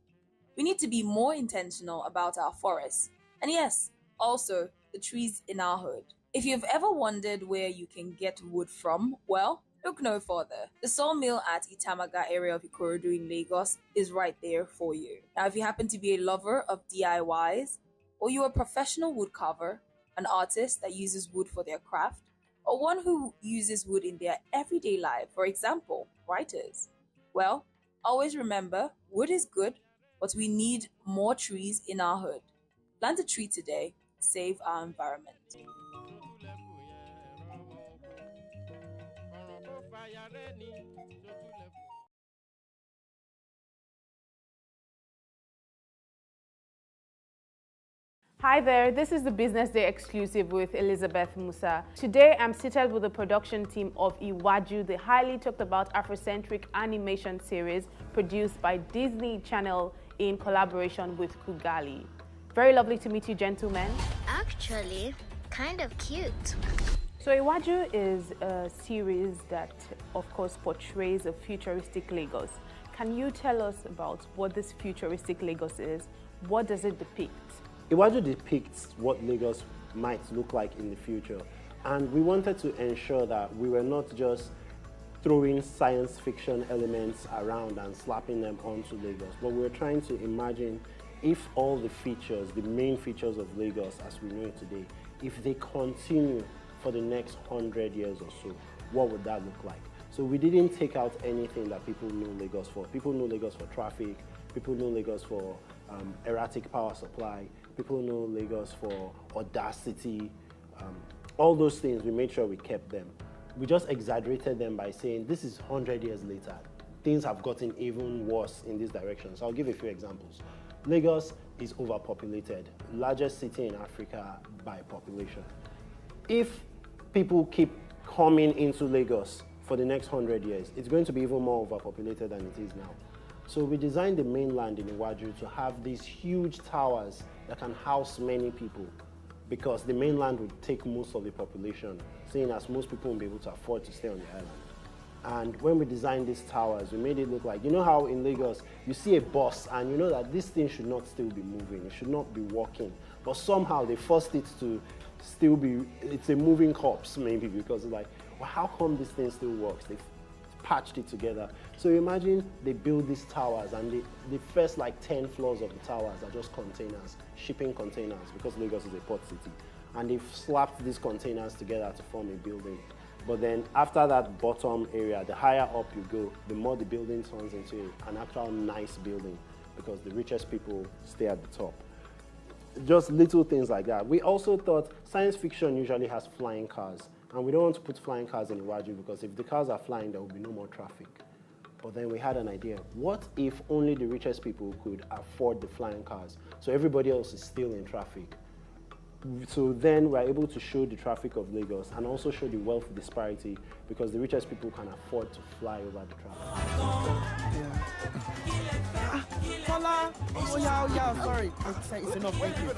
We need to be more intentional about our forests, and yes, also the trees in our hood. If you've ever wondered where you can get wood from, well, look no further. The sawmill at Itamaga area of Ikorodu in Lagos is right there for you. Now, if you happen to be a lover of DIYs, or you're a professional wood carver, an artist that uses wood for their craft, or one who uses wood in their everyday life, for example, writers, well, always remember, wood is good, but we need more trees in our hood. Plant a tree today, save our environment. Hi there, this is the Business Day exclusive with Elizabeth Musa. Today I'm seated with the production team of Iwaju, the highly talked about Afrocentric animation series produced by Disney Channel in collaboration with Kugali. Very lovely to meet you, gentlemen. Actually, kind of cute. So Iwaju is a series that, of course, portrays a futuristic Lagos. Can you tell us about what this futuristic Lagos is? What does it depict? Iwaju depicts what Lagos might look like in the future, and we wanted to ensure that we were not just throwing science fiction elements around and slapping them onto Lagos, but we were trying to imagine if all the features, the main features of Lagos as we know it today, if they continue for the next 100 years or so, what would that look like? So we didn't take out anything that people know Lagos for. People know Lagos for traffic, people know Lagos for erratic power supply, people know Lagos for audacity, all those things, we made sure we kept them. We just exaggerated them by saying this is 100 years later. Things have gotten even worse in this direction. So I'll give a few examples. Lagos is overpopulated, largest city in Africa by population. If people keep coming into Lagos for the next 100 years, it's going to be even more overpopulated than it is now. So we designed the mainland in Iwaju to have these huge towers that can house many people, because the mainland would take most of the population, seeing as most people won't be able to afford to stay on the island. And when we designed these towers, we made it look like, you know how in Lagos, you see a bus and you know that this thing should not still be moving, it should not be walking. But somehow they forced it to still be, it's a moving corpse maybe, because it's like, well, how come this thing still works? They patched it together. So imagine they build these towers and the first like 10 floors of the towers are just containers, shipping containers, because Lagos is a port city. And they've slapped these containers together to form a building. But then after that bottom area, the higher up you go, the more the building turns into an actual nice building, because the richest people stay at the top. Just little things like that. We also thought science fiction usually has flying cars, and we don't want to put flying cars in Iwaju because if the cars are flying, there will be no more traffic. But then we had an idea. What if only the richest people could afford the flying cars, so everybody else is still in traffic? So then we're able to show the traffic of Lagos and also show the wealth disparity, because the richest people can afford to fly over the traffic. Hola! Oh yeah, sorry. It's enough, thank you.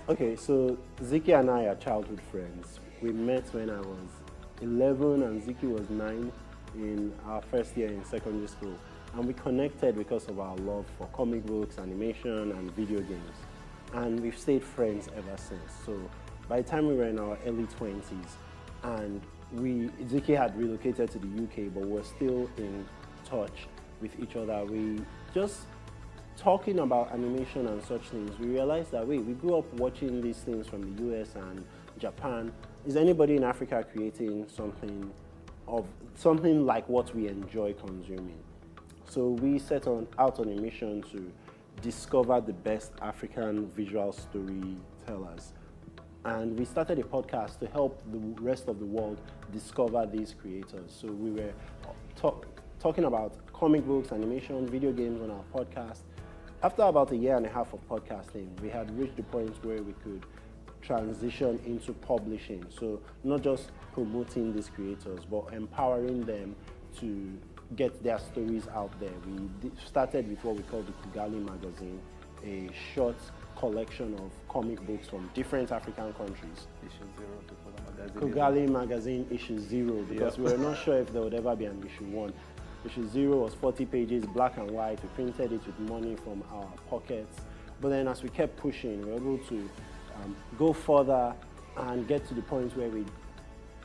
Okay, so Ziki and I are childhood friends. We met when I was 11 and Ziki was 9 in our first year in secondary school. And we connected because of our love for comic books, animation, and video games. And we've stayed friends ever since. So by the time we were in our early 20s, and Ziki had relocated to the UK, but we're still in touch with each other. We just talking about animation and such things, we realized that, wait, we grew up watching these things from the US and Japan. Is anybody in Africa creating something like what we enjoy consuming? So we set out on a mission to discover the best African visual storytellers. And we started a podcast to help the rest of the world discover these creators. So we were talking about comic books, animation, video games on our podcast. After about 1.5 years of podcasting, we had reached the point where we could transition into publishing. So not just promoting these creators, but empowering them to get their stories out there. We started with what we call the Kugali magazine, a short collection of comic books from different African countries. Kugali magazine issue 0, because we were not sure if there would ever be an issue 1. Issue 0 was 40 pages, black and white. We printed it with money from our pockets. But then as we kept pushing, we were able to go further and get to the point where we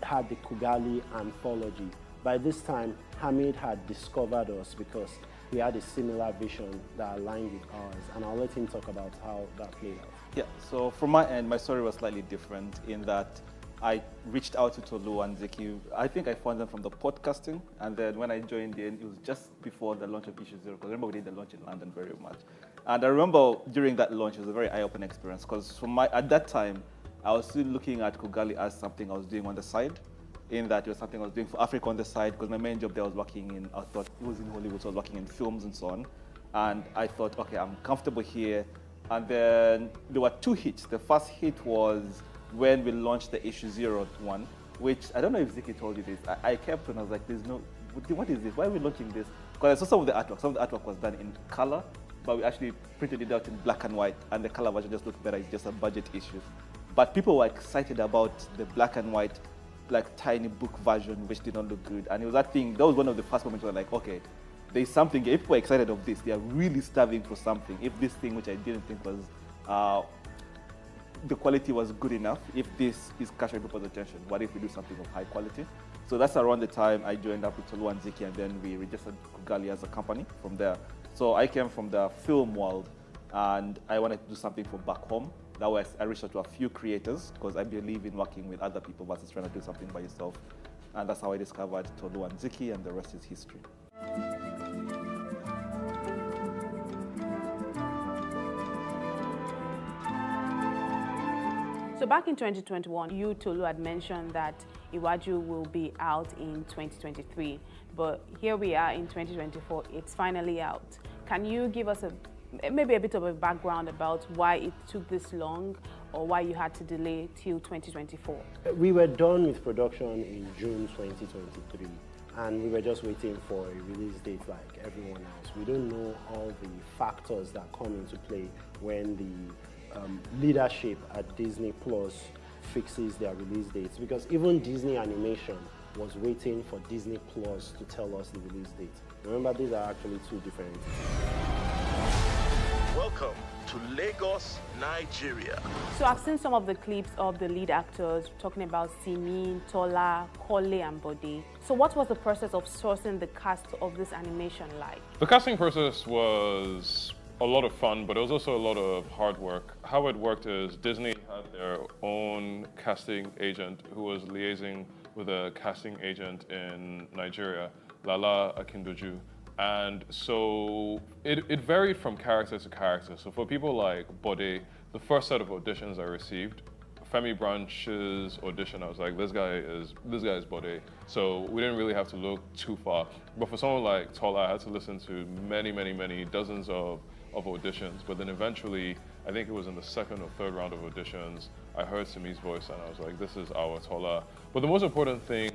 had the Kugali anthology. By this time, Hamid had discovered us because he had a similar vision that aligned with ours, and I'll let him talk about how that played out. Yeah, so from my end, my story was slightly different in that I reached out to Tolu and Zeki. I think I found them from the podcasting, and then when I joined in, it was just before the launch of Issue 0, because I remember we did the launch in London very much. And I remember during that launch, it was a very eye-opening experience, because at that time, I was still looking at Kugali as something I was doing on the side, in that it was something I was doing for Africa on the side, because my main job there was working in, I thought it was in Hollywood, so I was working in films and so on. And I thought, okay, I'm comfortable here. And then there were 2 hits. The first hit was when we launched the Issue 0 one, which I don't know if Ziki told you this. I kept on, I was like, what is this? Why are we launching this? Because I saw some of the artwork. Some of the artwork was done in color, but we actually printed it out in black and white, and the color version just looked better. It's just a budget issue. But people were excited about the black and white, like tiny book version, which did not look good. And it was that was one of the first moments where like, okay, there's something, if people are excited of this, they are really starving for something. If this thing, which I didn't think was, the quality was good enough, if this is capturing people's attention, what if we do something of high quality? So that's around the time I joined up with Tolu and Ziki, and then we registered Kugali as a company from there. So I came from the film world, and I wanted to do something for back home. That was, I reached out to a few creators, because I believe in working with other people versus trying to do something by yourself. And that's how I discovered Tolu and Ziki, and the rest is history. So back in 2021, you, Tolu, had mentioned that Iwaju will be out in 2023, but here we are in 2024, it's finally out. Can you give us maybe a bit of a background about why it took this long, or why you had to delay till 2024? We were done with production in June 2023, and we were just waiting for a release date like everyone else. We don't know all the factors that come into play when the leadership at Disney Plus fixes their release dates, because even Disney Animation was waiting for Disney Plus to tell us the release date. Remember, these are actually two different. Welcome to Lagos, Nigeria. So I've seen some of the clips of the lead actors talking about Simi, Tola, Kole and Bode. So what was the process of sourcing the cast of this animation like? The casting process was a lot of fun, but it was also a lot of hard work. How it worked is Disney had their own casting agent who was liaising with a casting agent in Nigeria, Lala Akindoju. And so it varied from character to character. So for people like Bode, the first set of auditions I received, Femi Branch's audition, I was like, this guy is Bode. So we didn't really have to look too far. But for someone like Tola, I had to listen to many dozens of auditions. But then eventually, I think it was in the second or third round of auditions, I heard Simi's voice and I was like, this is our Tola. But the most important thing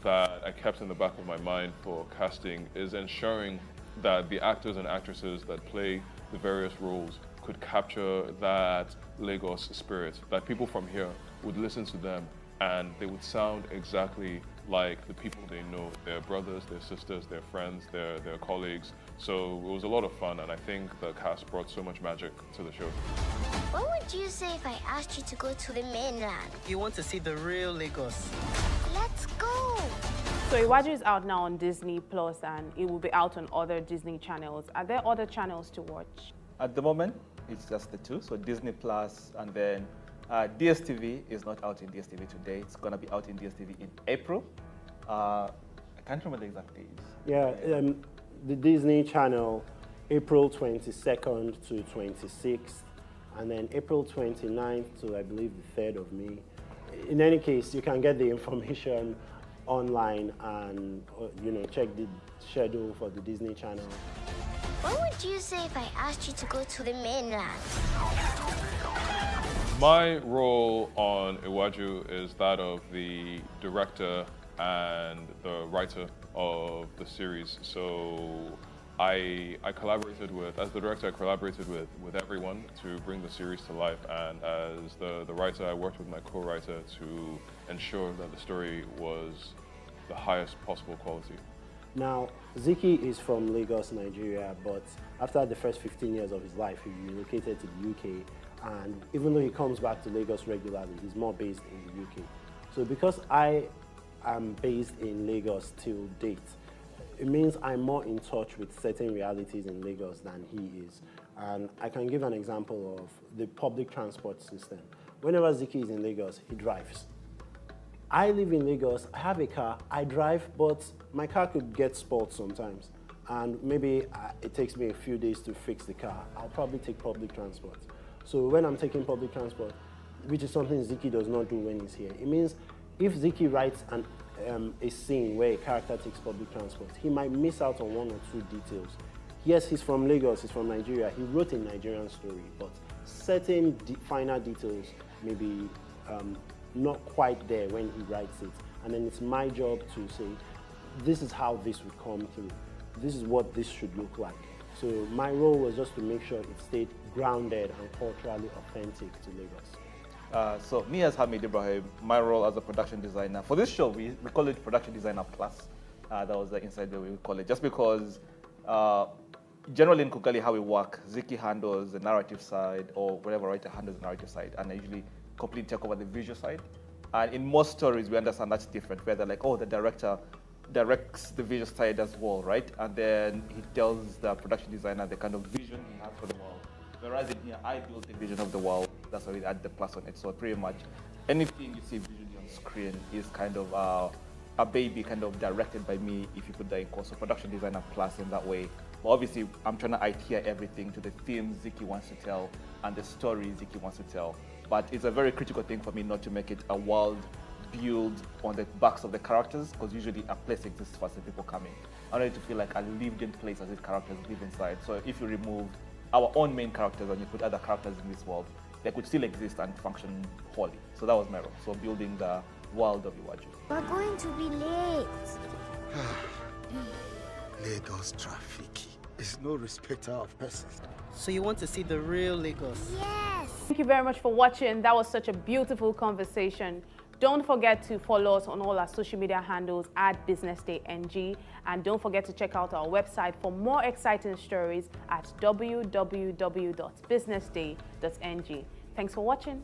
that I kept in the back of my mind for casting is ensuring that the actors and actresses that play the various roles could capture that Lagos spirit, that people from here would listen to them and they would sound exactly like the people they know, their brothers, their sisters, their friends, their colleagues. So it was a lot of fun, and I think the cast brought so much magic to the show. What would you say if I asked you to go to the mainland? You want to see the real Lagos? Let's go! So Iwaju is out now on Disney Plus and it will be out on other Disney channels. Are there other channels to watch? At the moment, it's just the two, so Disney Plus, and then DSTV is not out in DSTV today. It's going to be out in DSTV in April. I can't remember the exact days. Yeah, the Disney Channel, April 22nd to 26th, and then April 29th to, I believe, the 3rd of May. In any case, you can get the information online and check the schedule for the Disney Channel. What would you say if I asked you to go to the mainland? My role on Iwaju is that of the director and the writer of the series. So I collaborated with, as the director, I collaborated with everyone to bring the series to life, and as the writer, I worked with my co-writer to ensure that the story was the highest possible quality. Now, Ziki is from Lagos, Nigeria, but after the first 15 years of his life, he relocated to the UK, and even though he comes back to Lagos regularly, he's more based in the UK. So because I am based in Lagos till date, it means I'm more in touch with certain realities in Lagos than he is. And I can give an example of the public transport system. Whenever Ziki is in Lagos, he drives. I live in Lagos, I have a car, I drive, but my car could get spoiled sometimes. And maybe it takes me a few days to fix the car. I'll probably take public transport. So when I'm taking public transport, which is something Ziki does not do when he's here, it means if Ziki writes a scene where a character takes public transport, he might miss out on one or two details. Yes, he's from Lagos, he's from Nigeria, he wrote a Nigerian story, but certain finer details may be not quite there when he writes it. And then it's my job to say, this is how this would come through. This is what this should look like. So my role was just to make sure it stayed grounded and culturally authentic to Lagos. So me as Hamid Ibrahim, my role as a production designer. For this show, we call it Production Designer Plus. That was the inside way we call it. Just because generally in Kugali how we work, Ziki handles the narrative side, or whatever writer handles the narrative side, and I usually completely take over the visual side. And in most stories, we understand that's different, where they're like, oh, the director directs the visual side as well, right? And then he tells the production designer the kind of vision he has for the world. Whereas in here, I build the vision of the world. That's why we add the plus on it. So pretty much anything you see visually on screen is kind of a baby kind of directed by me, if you put that in quotes. So production designer plus in that way. But obviously, I'm trying to idea everything to the theme Ziki wants to tell and the story Ziki wants to tell. But it's a very critical thing for me not to make it a world build on the backs of the characters, because usually a place exists for the people coming. I want it to feel like a lived-in place as the characters live inside. So if you remove our own main characters and you put other characters in this world, they could still exist and function wholly. So that was my role. So building the world of Iwaju. We're going to be late. Lagos traffic is no respecter of persons. So you want to see the real Lagos? Yes. Thank you very much for watching. That was such a beautiful conversation. Don't forget to follow us on all our social media handles at BusinessDayNG. And don't forget to check out our website for more exciting stories at www.businessday.ng. Thanks for watching.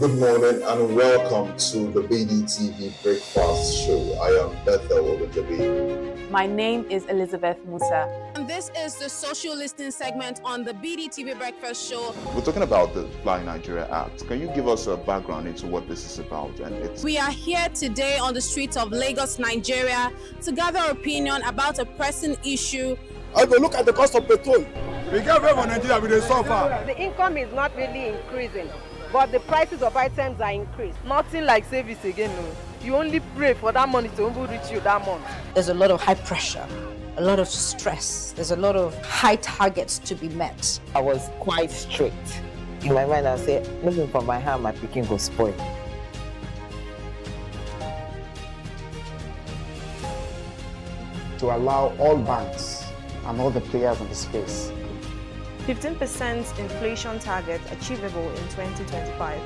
Good morning and welcome to the BDTV Breakfast Show. I am Bethel Ogunjobi. My name is Elizabeth Musa. And this is the social listening segment on the BDTV Breakfast Show. We're talking about the Fly Nigeria Act. Can you give us a background into what this is about? We are here today on the streets of Lagos, Nigeria, to gather opinion about a pressing issue. I go look at the cost of petrol. We get away from Nigeria with the suffer. The income is not really increasing, but the prices of items are increased. Nothing like service again, no. You only pray for that money to reach you that month. There's a lot of high pressure, a lot of stress. There's a lot of high targets to be met. I was quite strict. In my mind, I said, looking for my hand, my picking go spoil. To allow all banks and all the players in the space 15% inflation target achievable in 2025.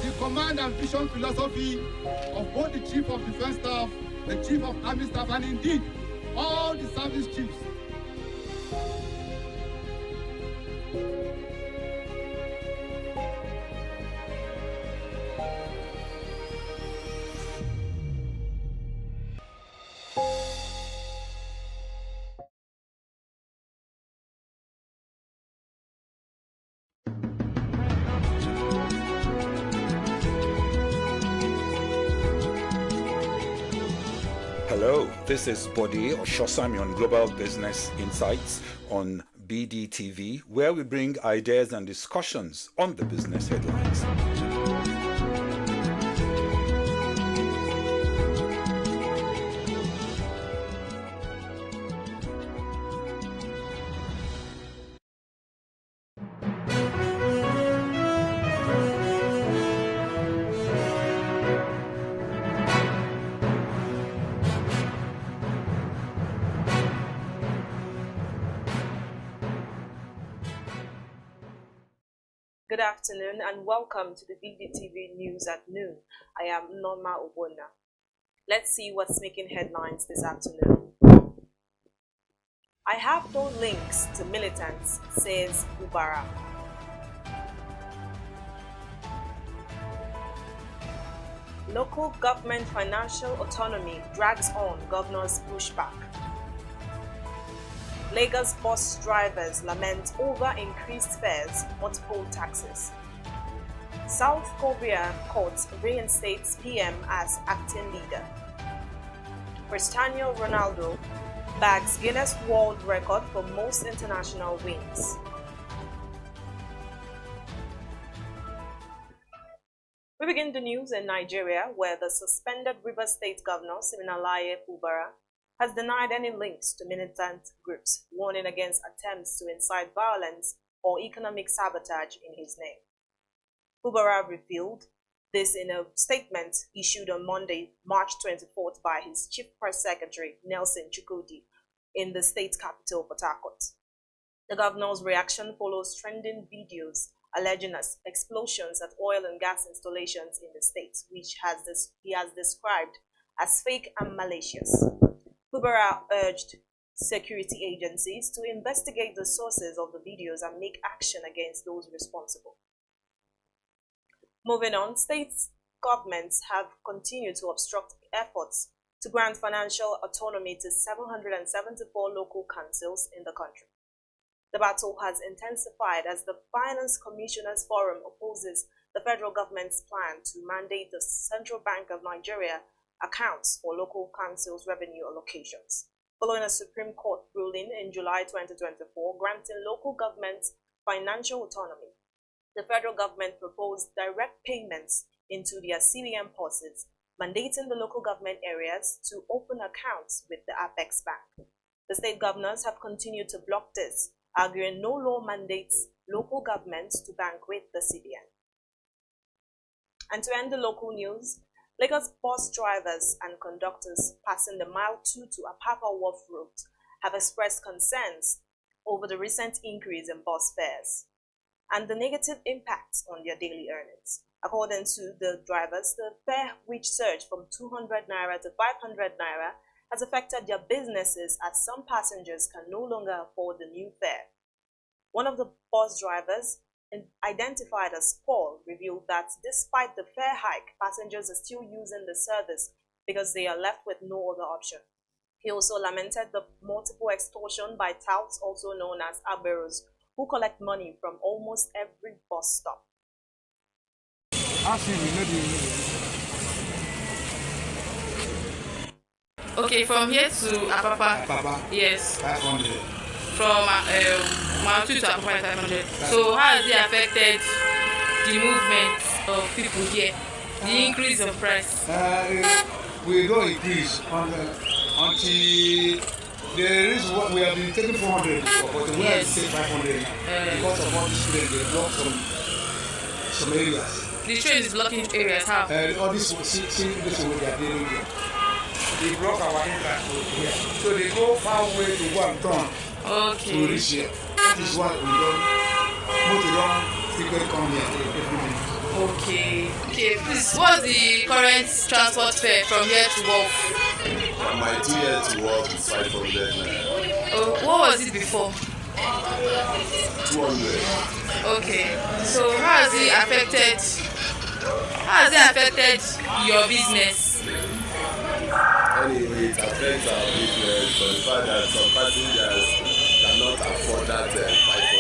The command and vision philosophy of both the Chief of Defense Staff, the Chief of Army Staff, and indeed all the service chiefs. Hello, this is Bode Oshosami on Global Business Insights on BDTV, where we bring ideas and discussions on the business headlines. Good afternoon and welcome to the BDTV News at Noon. I am Norma Obona. Let's see what's making headlines this afternoon. I have no links to militants, says Ubara. Local government financial autonomy drags on governor's pushback. Lagos bus drivers lament over increased fares, multiple taxes. South Korea court reinstates PM as acting leader. Cristiano Ronaldo bags Guinness World Record for most international wins. We begin the news in Nigeria, where the suspended Rivers State Governor Siminalayi Fubara has denied any links to militant groups, warning against attempts to incite violence or economic sabotage in his name. Fubara revealed this in a statement issued on Monday, March 24th by his Chief Press Secretary, Nelson Chukudi, in the state capital, Port Harcourt. The governor's reaction follows trending videos alleging explosions at oil and gas installations in the state, which he has described as fake and malicious. Fubara urged security agencies to investigate the sources of the videos and make action against those responsible. Moving on, state governments have continued to obstruct efforts to grant financial autonomy to 774 local councils in the country. The battle has intensified as the Finance Commissioners Forum opposes the federal government's plan to mandate the Central Bank of Nigeria accounts for local councils' revenue allocations, following a Supreme Court ruling in July 2024 granting local governments financial autonomy. The federal government proposed direct payments into their CBN purses, mandating the local government areas to open accounts with the Apex Bank. The state governors have continued to block this, arguing no law mandates local governments to bank with the CBN. And to end the local news, Lagos bus drivers and conductors passing the Mile 2 to Apapa Wharf route have expressed concerns over the recent increase in bus fares and the negative impact on their daily earnings. According to the drivers, the fare, which surged from 200 naira to 500 naira, has affected their businesses as some passengers can no longer afford the new fare. One of the bus drivers, identified as Paul, revealed that despite the fare hike, passengers are still using the service because they are left with no other option. He also lamented the multiple extortion by touts, also known as aberos, who collect money from almost every bus stop. Okay, from here to Apapa. Yes. 500. From Mount 2 to Apapa 500. So how has it affected the movement of people here? The increase of price? We don't increase until there is what we have been taking 400 before, but we have to take 500 now. Because of all these students, they block some areas. The train is blocking areas, how? All this way they are dealing with. They block our entrance here. So they go far away to go and turn to reach here. That is why we don't frequently come here every minute. Okay, please, what's the current transport fare from here to work? From my 2 years to work is 500 naira. Oh, what was it before? 200. Okay, so how has it affected your business? Anyway, it affects our business for the fact that some passengers cannot afford that 500.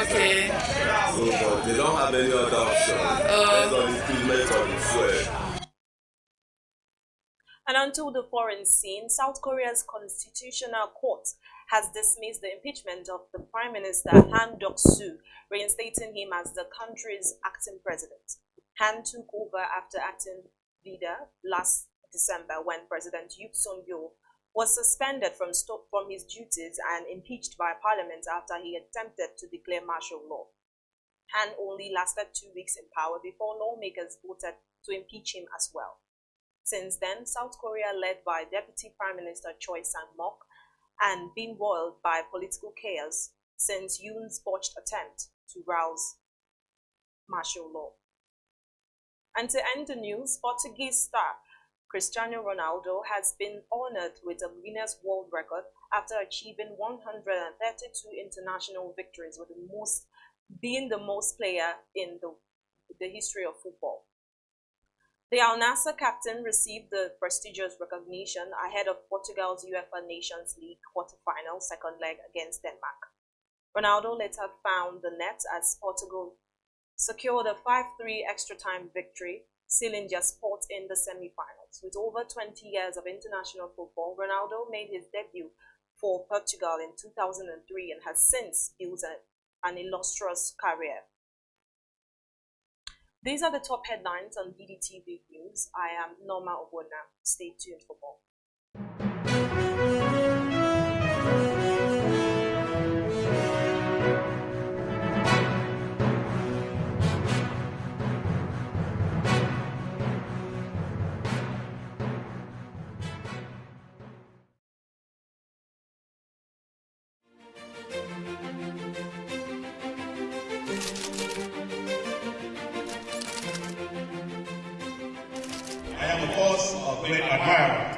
Okay. So, but they don't have any other option. Based on the increment of the fuel. And onto the foreign scene, South Korea's Constitutional Court has dismissed the impeachment of the Prime Minister Han Duck-soo, reinstating him as the country's acting president. Han took over after acting leader last December when President Yoon Suk-yeol was suspended from his duties and impeached by Parliament after he attempted to declare martial law. Han only lasted 2 weeks in power before lawmakers voted to impeach him as well. Since then, South Korea, led by Deputy Prime Minister Choi Sang-mok, and been roiled by political chaos since Yoon's botched attempt to rouse martial law. And to end the news, Portuguese star Cristiano Ronaldo has been honored with a Guinness World Record after achieving 132 international victories, with being the most player in the history of football. The Al Nassr captain received the prestigious recognition ahead of Portugal's UEFA Nations League quarter-final second leg against Denmark. Ronaldo later found the net as Portugal secured a 5-3 extra-time victory, sealing their spot in the semi-finals. With over 20 years of international football, Ronaldo made his debut for Portugal in 2003 and has since built an illustrious career. These are the top headlines on BDTV News. I am Norma Obona. Stay tuned for more. I am, of course, a great admirer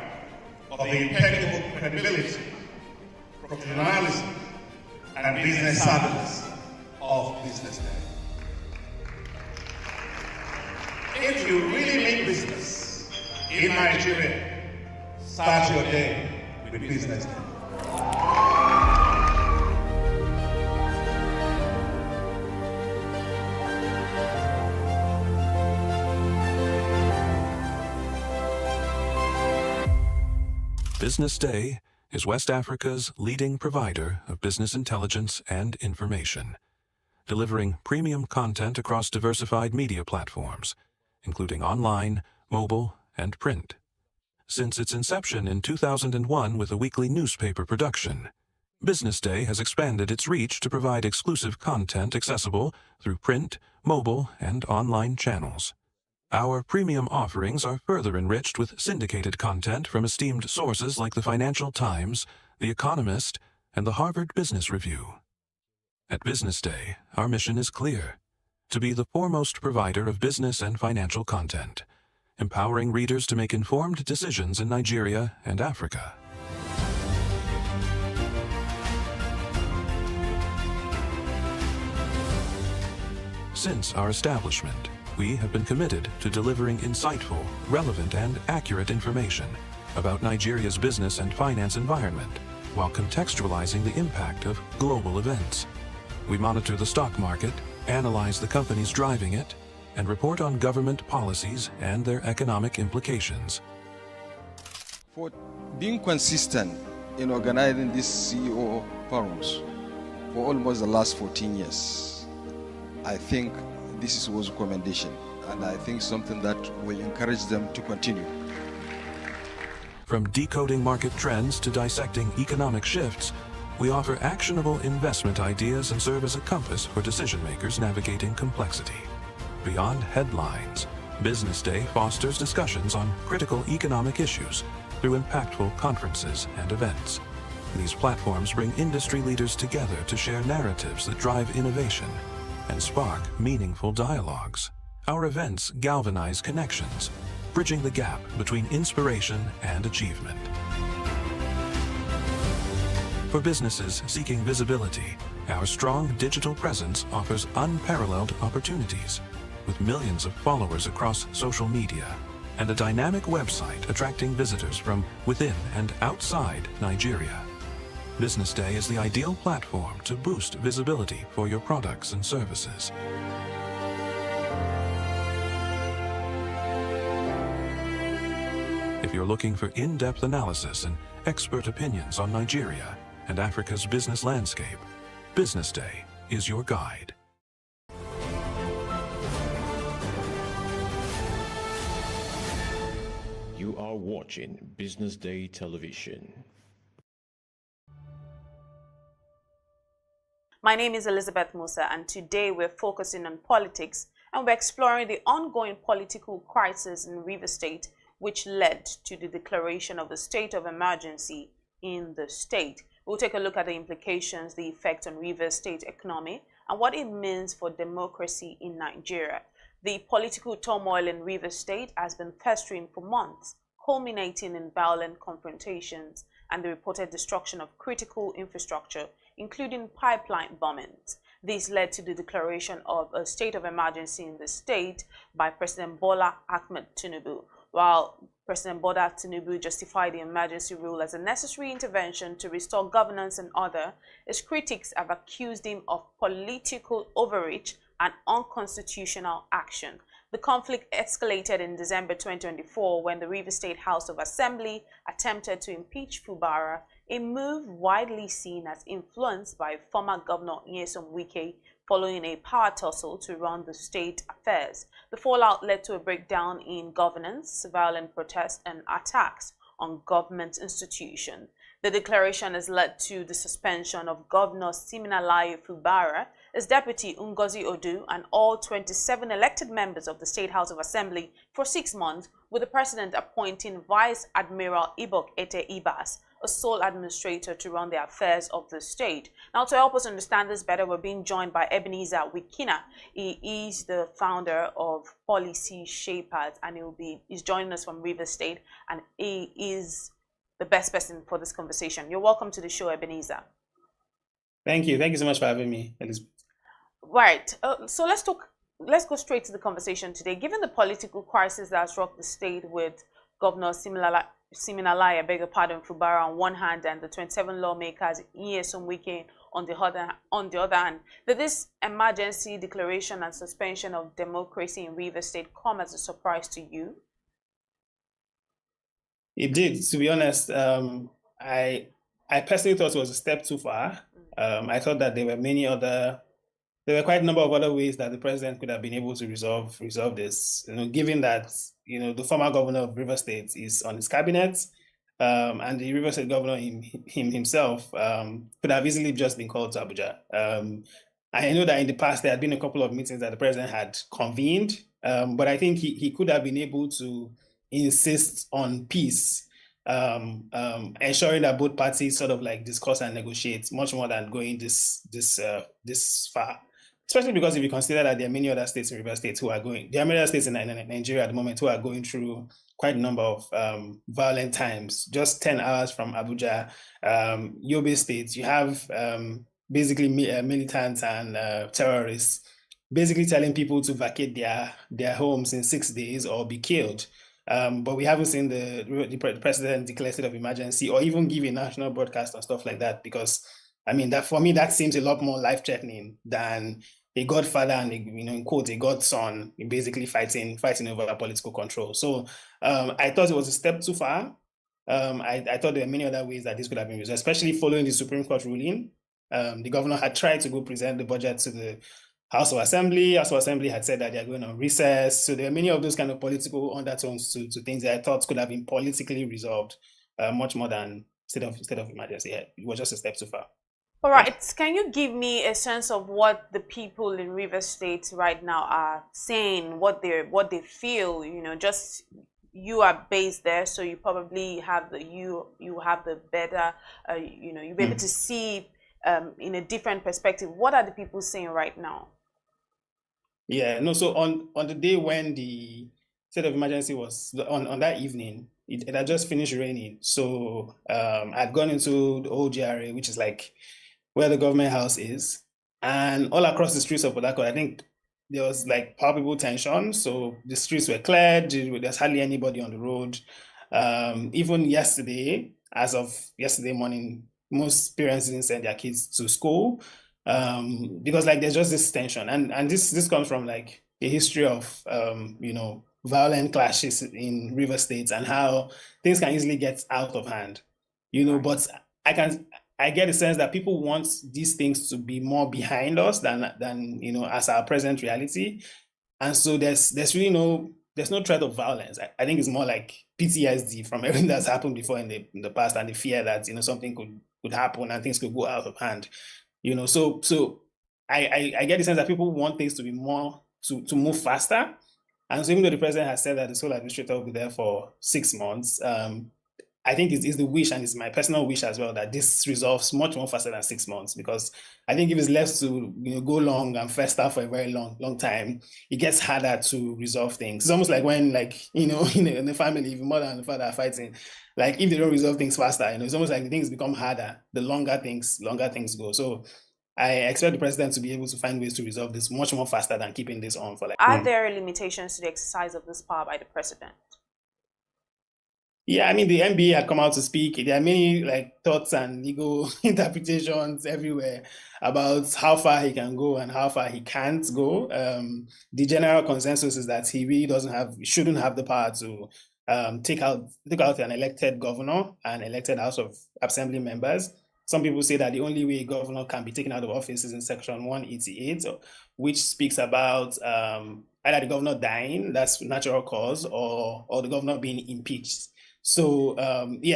of the impeccable credibility, professionalism, and business savviness of BusinessDay. If you really mean business in Nigeria, start your day with BusinessDay. BusinessDay is West Africa's leading provider of business intelligence and information, delivering premium content across diversified media platforms, including online, mobile, and print. Since its inception in 2001 with a weekly newspaper production, BusinessDay has expanded its reach to provide exclusive content accessible through print, mobile, and online channels. Our premium offerings are further enriched with syndicated content from esteemed sources like the Financial Times, The Economist, and the Harvard Business Review. At BusinessDay, our mission is clear: to be the foremost provider of business and financial content, empowering readers to make informed decisions in Nigeria and Africa. Since our establishment, we have been committed to delivering insightful, relevant, and accurate information about Nigeria's business and finance environment, while contextualizing the impact of global events. We monitor the stock market, analyze the companies driving it, and report on government policies and their economic implications. For being consistent in organizing these CEO forums for almost the last 14 years, I think this is worth commendation, and I think something that will encourage them to continue. From decoding market trends to dissecting economic shifts, we offer actionable investment ideas and serve as a compass for decision makers navigating complexity. Beyond headlines, Business Day fosters discussions on critical economic issues through impactful conferences and events. These platforms bring industry leaders together to share narratives that drive innovation and spark meaningful dialogues. Our events galvanize connections, bridging the gap between inspiration and achievement. For businesses seeking visibility, our strong digital presence offers unparalleled opportunities, with millions of followers across social media and a dynamic website attracting visitors from within and outside Nigeria. Business Day is the ideal platform to boost visibility for your products and services. If you're looking for in-depth analysis and expert opinions on Nigeria and Africa's business landscape, Business Day is your guide. You are watching Business Day Television. My name is Elizabeth Musa, and today we're focusing on politics, and we're exploring the ongoing political crisis in Rivers State, which led to the declaration of a state of emergency in the state. We'll take a look at the implications, the effect on Rivers State economy, and what it means for democracy in Nigeria. The political turmoil in Rivers State has been festering for months, culminating in violent confrontations and the reported destruction of critical infrastructure, including pipeline bombings. This led to the declaration of a state of emergency in the state by President Bola Ahmed Tinubu. While President Bola Tinubu justified the emergency rule as a necessary intervention to restore governance and order, his critics have accused him of political overreach and unconstitutional action. The conflict escalated in December 2024 when the Rivers State House of Assembly attempted to impeach Fubara, a move widely seen as influenced by former Governor Nyesom Wike following a power tussle to run the state affairs. The fallout led to a breakdown in governance, violent protests, and attacks on government institutions. The declaration has led to the suspension of Governor Siminalayi Fubara, his deputy Ngozi Odu, and all 27 elected members of the State House of Assembly for 6 months, with the president appointing Vice Admiral Ibok Ete Ibas, a sole administrator, to run the affairs of the state. Now, to help us understand this better, we're being joined by Ebenezer Wikina. He is the founder of Policy Shapers, and he's joining us from Rivers State, and he is the best person for this conversation. You're welcome to the show, Ebenezer. Thank you. Thank you so much for having me, Elizabeth. Right. So let's go straight to the conversation today. Given the political crisis that has rocked the state with Governor Siminalayi, I beg your pardon, Fubara on one hand, and the 27 lawmakers, Nyesom Wike on the other hand, did this emergency declaration and suspension of democracy in Rivers State come as a surprise to you? It did. To be honest, I personally thought it was a step too far. I thought that there were quite a number of other ways that the president could have been able to resolve this. Given that the former governor of Rivers State is on his cabinet, and the Rivers State governor himself could have easily just been called to Abuja. I know that in the past there had been a couple of meetings that the president had convened, but I think he could have been able to insist on peace, ensuring that both parties sort of like discuss and negotiate much more than going this far. especially because if you consider that there are many other states in River State who are going, there are many other states in Nigeria at the moment who are going through quite a number of violent times. Just 10 hours from Abuja, Yobe State, you have basically militants and terrorists basically telling people to vacate their homes in 6 days or be killed. But we haven't seen the president declare state of emergency or even give a national broadcast and stuff like that, because I mean, that for me, that seems a lot more life-threatening than a godfather and in quote, a godson basically fighting over political control. So I thought it was a step too far. I thought there were many other ways that this could have been resolved, especially following the Supreme Court ruling. The governor had tried to go present the budget to the House of Assembly. House of Assembly had said that they're going on recess. So there are many of those kind of political undertones to things that I thought could have been politically resolved much more than state of emergency. It was just a step too far. All right, can you give me a sense of what the people in River State right now are saying, what they feel? You know, just you are based there, so you probably have you have the better, you'll be able to see in a different perspective. What are the people saying right now? Yeah, no. So on the day when the state of emergency was on that evening, it had just finished raining. So I'd gone into the old GRA, which is like where the government house is, and all across the streets of Port Harcourt, I think there was like palpable tension. So the streets were cleared. There's hardly anybody on the road. Even yesterday, as of yesterday morning, most parents didn't send their kids to school because like there's just this tension, and this comes from like a history of violent clashes in River State and how things can easily get out of hand. But I get the sense that people want these things to be more behind us than as our present reality, and so there's really no threat of violence. I think it's more like PTSD from everything that's happened before in the past, and the fear that something could happen and things could go out of hand. So I get the sense that people want things to be more to move faster, and so even though the president has said that the sole administrator will be there for 6 months, I think it's the wish, and it's my personal wish as well, that this resolves much more faster than 6 months, because I think if it's left to go long and fester for a very long time, it gets harder to resolve things. It's almost like when in the family, if mother and the father are fighting, like if they don't resolve things faster, it's almost like the things become harder the longer things go. So I expect the president to be able to find ways to resolve this much more faster than keeping this on for Are there limitations to the exercise of this power by the president? Yeah, I mean, the NBA had come out to speak. There are many thoughts and legal interpretations everywhere about how far he can go and how far he can't go. The general consensus is that he really shouldn't have the power to take out an elected governor and elected House of Assembly members. Some people say that the only way a governor can be taken out of office is in Section 188, which speaks about either the governor dying, that's natural cause, or the governor being impeached. So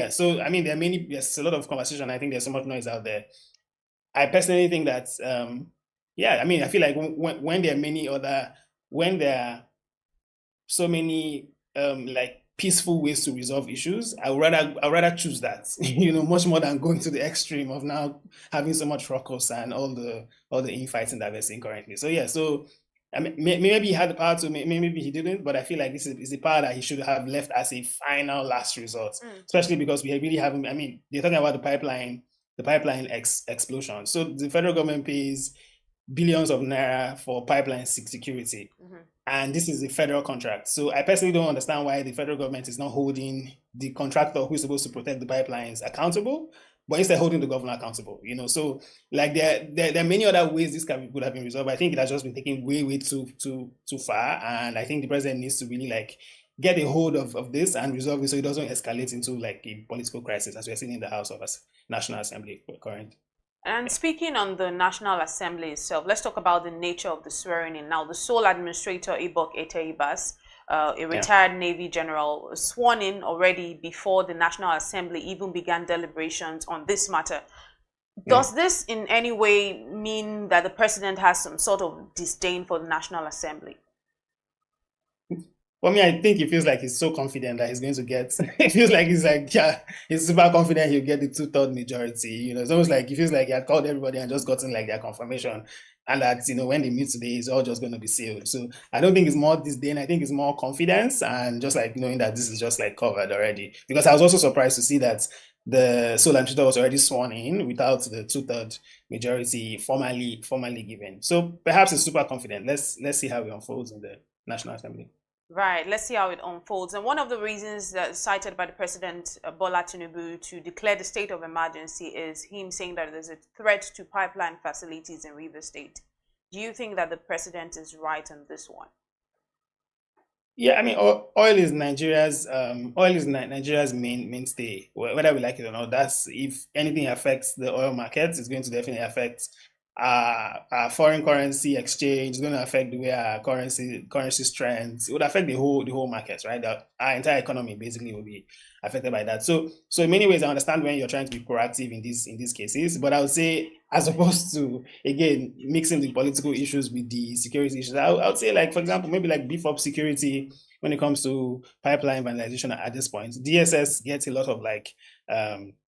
so I mean, there's a lot of conversation. I think there's so much noise out there. I personally think that I mean, I feel like when there are so many peaceful ways to resolve issues, I'd rather choose that, much more than going to the extreme of now having so much ruckus and all the infighting that we're seeing currently. So I mean, maybe he had the power to, maybe he didn't, but I feel like this is the power that he should have left as a final last resort, especially because we really haven't. I mean, they're talking about the pipeline explosion. So the federal government pays billions of naira for pipeline security, and this is a federal contract. So I personally don't understand why the federal government is not holding the contractor who's supposed to protect the pipelines accountable, but instead holding the governor accountable. So there are many other ways this could have been resolved. I think it has just been taken way too far, and I think the president needs to really get a hold of this and resolve it so it doesn't escalate into a political crisis as we're seeing in the House of National Assembly current. And speaking on the National Assembly itself, let's talk about the nature of the swearing in. Now, the sole administrator, Ibok Eteibas, a retired Navy general, was sworn in already before the National Assembly even began deliberations on this matter. Does this in any way mean that the president has some sort of disdain for the National Assembly? For me, I think he feels like he's so confident that he's going to get. It feels like he's super confident he'll get the 2/3 majority. It's almost like he feels like he had called everybody and just gotten like their confirmation, and that when they meet today, it's all just going to be sealed. So I don't think it's more disdain. I think it's more confidence and just like knowing that this is just like covered already. Because I was also surprised to see that the sole administrator was already sworn in without the 2/3 majority formally given. So perhaps he's super confident. Let's see how it unfolds in the National Assembly. Right, let's see how it unfolds. And one of the reasons that cited by the President Bola Tinubu to declare the state of emergency is him saying that there's a threat to pipeline facilities in Rivers State. Do you think that the President is right on this one? Yeah, I mean, oil is Nigeria's Nigeria's mainstay. Whether we like it or not, that's if anything affects the oil market, it's going to definitely affect our foreign currency exchange. It's going to affect the way our currency strengths. It would affect the whole market, right? Our entire economy basically will be affected by that. So in many ways, I understand when you're trying to be proactive in these cases, but I would say, as opposed to again mixing the political issues with the security issues, I would say, like, for example, maybe like beef up security when it comes to pipeline vandalization at this point. DSS gets a lot of like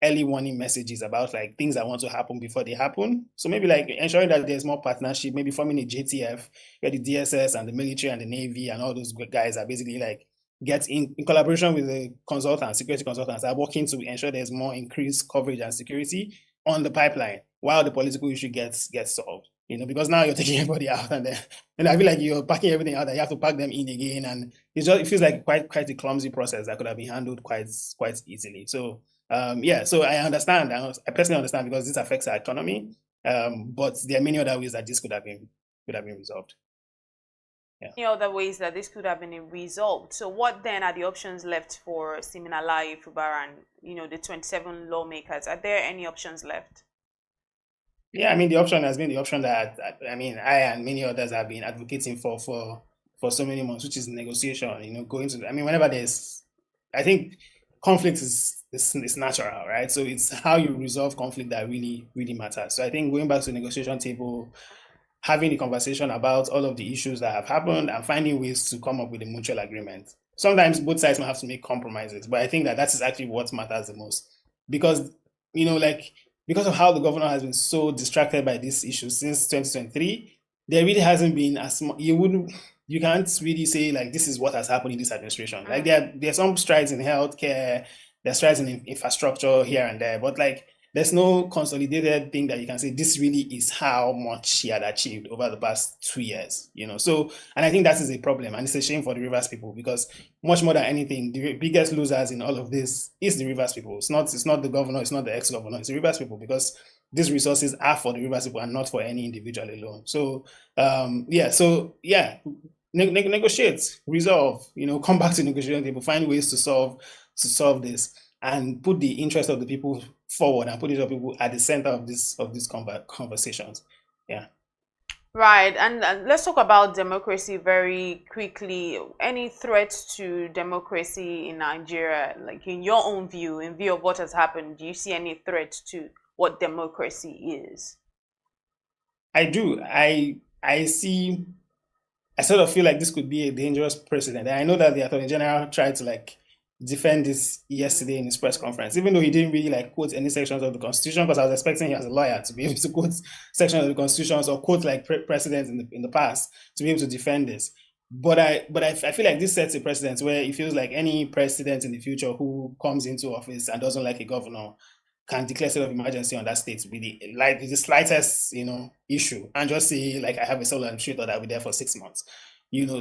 early warning messages about like things that want to happen before they happen. So maybe like ensuring that there's more partnership, maybe forming a JTF where the DSS and the military and the Navy and all those guys are basically like get in collaboration with the consultants, security consultants, are working to ensure there's more increased coverage and security on the pipeline while the political issue gets solved. Because now you're taking everybody out and I feel like you're packing everything out and you have to pack them in again. And it feels like quite a clumsy process that could have been handled quite easily. So so I understand. I personally understand because this affects our economy. But there are many other ways that this could have been resolved. Any other ways that this could have been resolved? So what then are the options left for Siminalayi, Fubara, and the 27 lawmakers? Are there any options left? Yeah, I mean, the option has been the option that I and many others have been advocating for so many months, which is negotiation. Going to whenever I think conflict is natural, right? So it's how you resolve conflict that really matters. So I think going back to the negotiation table, having the conversation about all of the issues that have happened and finding ways to come up with a mutual agreement. Sometimes both sides might have to make compromises, but I think that is actually what matters the most. Because, because of how the governor has been so distracted by this issue since 2023, there really hasn't been you can't really say like this is what has happened in this administration. Like there are some strides in healthcare, there's strides in infrastructure here and there, but like there's no consolidated thing that you can say this really is how much he had achieved over the past 2 years, So, and I think that is a problem, and it's a shame for the Rivers people because much more than anything, the biggest losers in all of this is the Rivers people. It's not the governor, it's not the ex-governor, it's the Rivers people because these resources are for the Rivers people and not for any individual alone. So, negotiate, resolve, come back to negotiating table, find ways to solve this and put the interest of the people forward and put the people at the center of these conversations. Yeah. Right, and let's talk about democracy very quickly. Any threats to democracy in Nigeria, like in your own view, in view of what has happened, do you see any threat to what democracy is? I do. I sort of feel like this could be a dangerous precedent. And I know that the Attorney General tried to like defend this yesterday in his press conference, even though he didn't really like quote any sections of the Constitution, because I was expecting him as a lawyer to be able to quote sections of the Constitution or quote like precedents in the past to be able to defend this. But I feel like this sets a precedent where it feels like any president in the future who comes into office and doesn't like a governor can declare state of emergency on that state with the slightest issue and just say like I have a sole administrator that will be there for 6 months.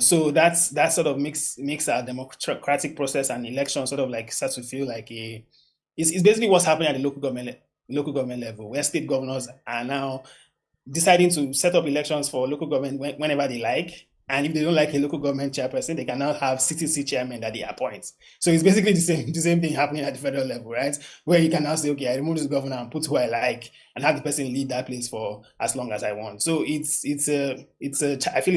So that sort of makes our democratic process and election sort of like starts to feel like it's basically what's happening at the local government level, where state governors are now deciding to set up elections for local government whenever they like. And if they don't like a local government chairperson, they can now have CTC chairmen that they appoint. So it's basically the same thing happening at the federal level, right? Where you can now say, okay, I remove this governor and put who I like and have the person lead that place for as long as I want. So I feel it's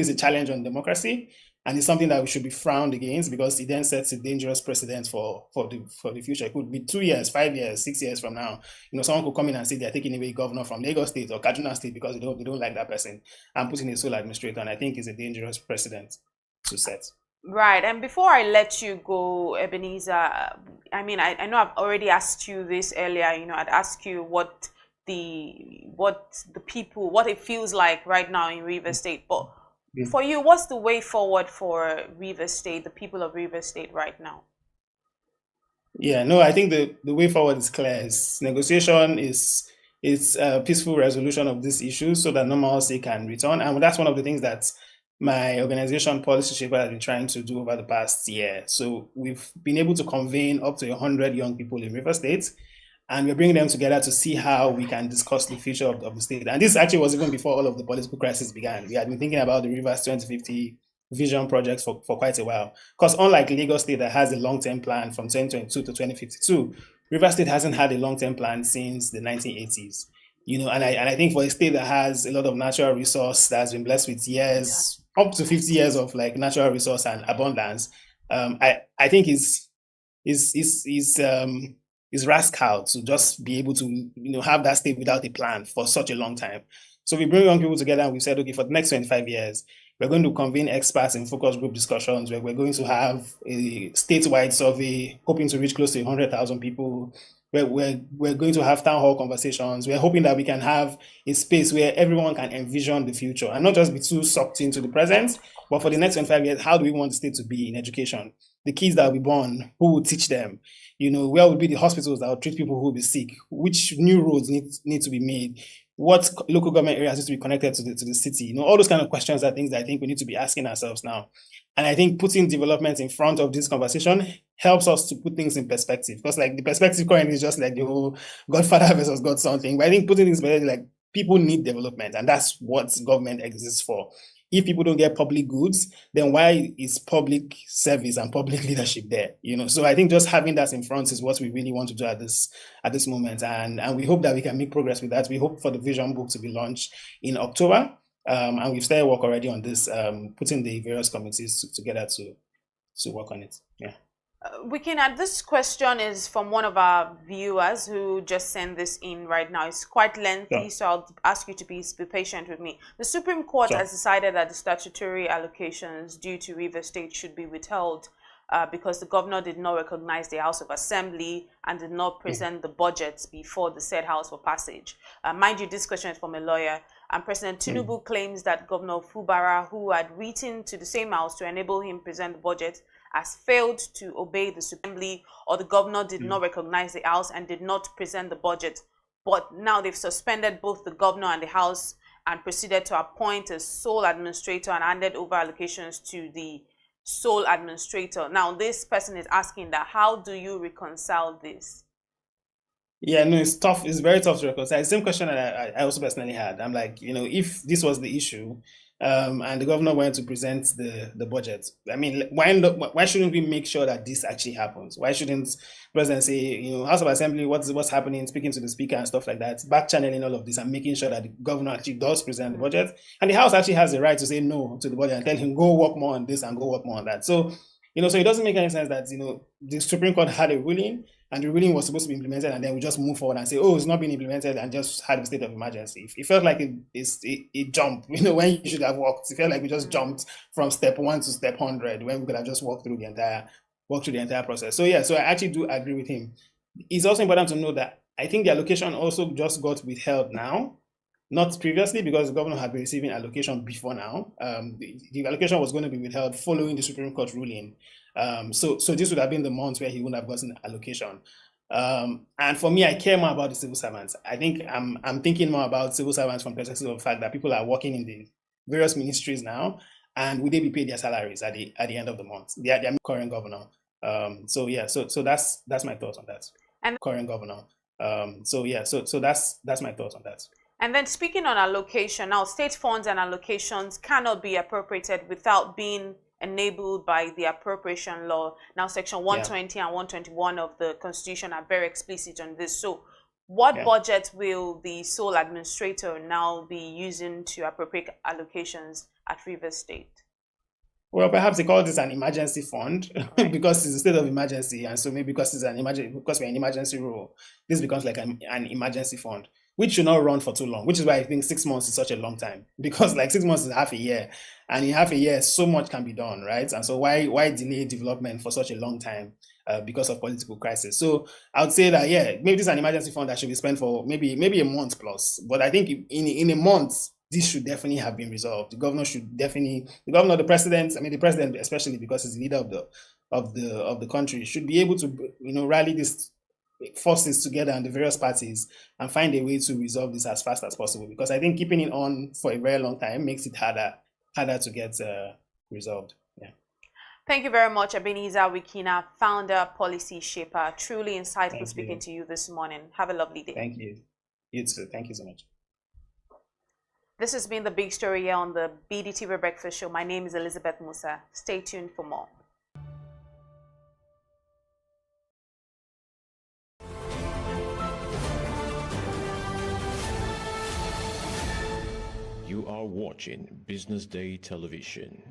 a challenge on democracy. And it's something that we should be frowned against because it then sets a dangerous precedent for the future. It could be 2 years, 5 years, 6 years from now. Someone could come in and say they're taking away governor from Lagos State or Kaduna State because they don't like that person and putting a sole administrator. And I think it's a dangerous precedent to set. Right, and before I let you go, Ebenezer, I mean, I know I've already asked you this earlier. I'd ask you what the people, what it feels like right now in Rivers State. But for you, what's the way forward for Rivers State, the people of Rivers State right now? Yeah, no, I think the way forward is clear. It's negotiation, it's a peaceful resolution of this issue so that normalcy can return. And that's one of the things that my organization, Policy Shaper, has been trying to do over the past year. So we've been able to convene up to 100 young people in River State, and we're bringing them together to see how we can discuss the future of the state. And this actually was even before all of the political crisis began. We had been thinking about the Rivers 2050 vision projects for quite a while. Because unlike Lagos State that has a long-term plan from 2022 to 2052, Rivers State hasn't had a long-term plan since the 1980s. And I think for a state that has a lot of natural resource that has been blessed with years, up to 50 years of like natural resource and abundance, I think is rascal to just be able to have that state without a plan for such a long time. So we bring young people together and we said, okay, for the next 25 years, we're going to convene experts in focus group discussions where we're going to have a statewide survey, hoping to reach close to 100,000 people. We're going to have town hall conversations. We're hoping that we can have a space where everyone can envision the future and not just be too sucked into the present, but for the next 25 years, how do we want the state to be in education? The kids that will be born, who will teach them? Where would be the hospitals that will treat people who will be sick? Which new roads need to be made? What local government areas need to be connected to the city? All those kind of questions are things that I think we need to be asking ourselves now. And I think putting development in front of this conversation helps us to put things in perspective. Because like the perspective currently is just like the whole Godfather versus God something. But I think putting things in perspective, like people need development, and that's what government exists for. If people don't get public goods, then why is public service and public leadership there? So I think just having that in front is what we really want to do at this moment, and we hope that we can make progress with that. We hope for the vision book to be launched in October, and we've started work already on this, putting the various committees together to work on it. Yeah. Wikin, this question is from one of our viewers who just sent this in right now. It's quite lengthy, so I'll ask you to be patient with me. The Supreme Court has decided that the statutory allocations due to Rivers State should be withheld because the governor did not recognize the House of Assembly and did not present the budget before the said House for passage. Mind you, this question is from a lawyer. And President Tinubu claims that Governor Fubara, who had written to the same House to enable him present the budget, has failed to obey the Assembly, or the governor did not recognize the House and did not present the budget. But now they've suspended both the governor and the House and proceeded to appoint a sole administrator and handed over allocations to the sole administrator. Now this person is asking that, how do you reconcile this? Yeah, no, it's tough. It's very tough to reconcile. It's the same question that I also personally had. I'm like, if this was the issue, and the governor went to present the budget, I mean, why shouldn't we make sure that this actually happens? Why shouldn't the president say, House of Assembly, what's happening, speaking to the speaker and stuff like that, back channeling all of this and making sure that the governor actually does present the budget, and the House actually has the right to say no to the budget and tell him go work more on this and go work more on that. So so it doesn't make any sense that the Supreme Court had a ruling, and the ruling was supposed to be implemented, and then we just move forward and say, oh, it's not been implemented, and just had a state of emergency. It felt like it jumped, when you should have walked. It felt like we just jumped from step 1 to step 100 when we could have just walked through the entire process. So yeah, so I actually do agree with him. It's also important to know that I think the allocation also just got withheld now, not previously, because the governor had been receiving allocation before now. The allocation was going to be withheld following the Supreme Court ruling. So this would have been the months where he wouldn't have gotten allocation. And for me, I care more about the civil servants. I think I'm thinking more about civil servants from the perspective of the fact that people are working in the various ministries now, and would they be paid their salaries at the end of the month? They are current governor. So yeah, so that's my thoughts on that. And current governor. So yeah, so that's my thoughts on that. And then speaking on allocation, now state funds and allocations cannot be appropriated without being enabled by the appropriation law. Now section 120 and 121 of the Constitution are very explicit on this. So what budget will the sole administrator now be using to appropriate allocations at Rivers State? Well, perhaps they call this an emergency fund because it's a state of emergency, and so maybe because it's because we're an emergency rule, this becomes like an emergency fund. which should not run for too long, which is why I think 6 months is such a long time, because like 6 months is half a year, and in half a year, so much can be done, right? And so why delay development for such a long time because of political crisis? So I would say that, yeah, maybe this is an emergency fund that should be spent for maybe a month plus, but I think in a month, this should definitely have been resolved. The governor should definitely, the president especially because he's the leader of the country, should be able to, rally these forces together and the various parties and find a way to resolve this as fast as possible. Because I think keeping it on for a very long time makes it harder to get resolved. Yeah. Thank you very much, Ebenezer Wikina, founder, policy shaper. Truly insightful speaking to you this morning. Have a lovely day. Thank you. You too. Thank you so much. This has been the big story here on the BDTV Breakfast Show. My name is Elizabeth Musa. Stay tuned for more. You are watching Business Day Television.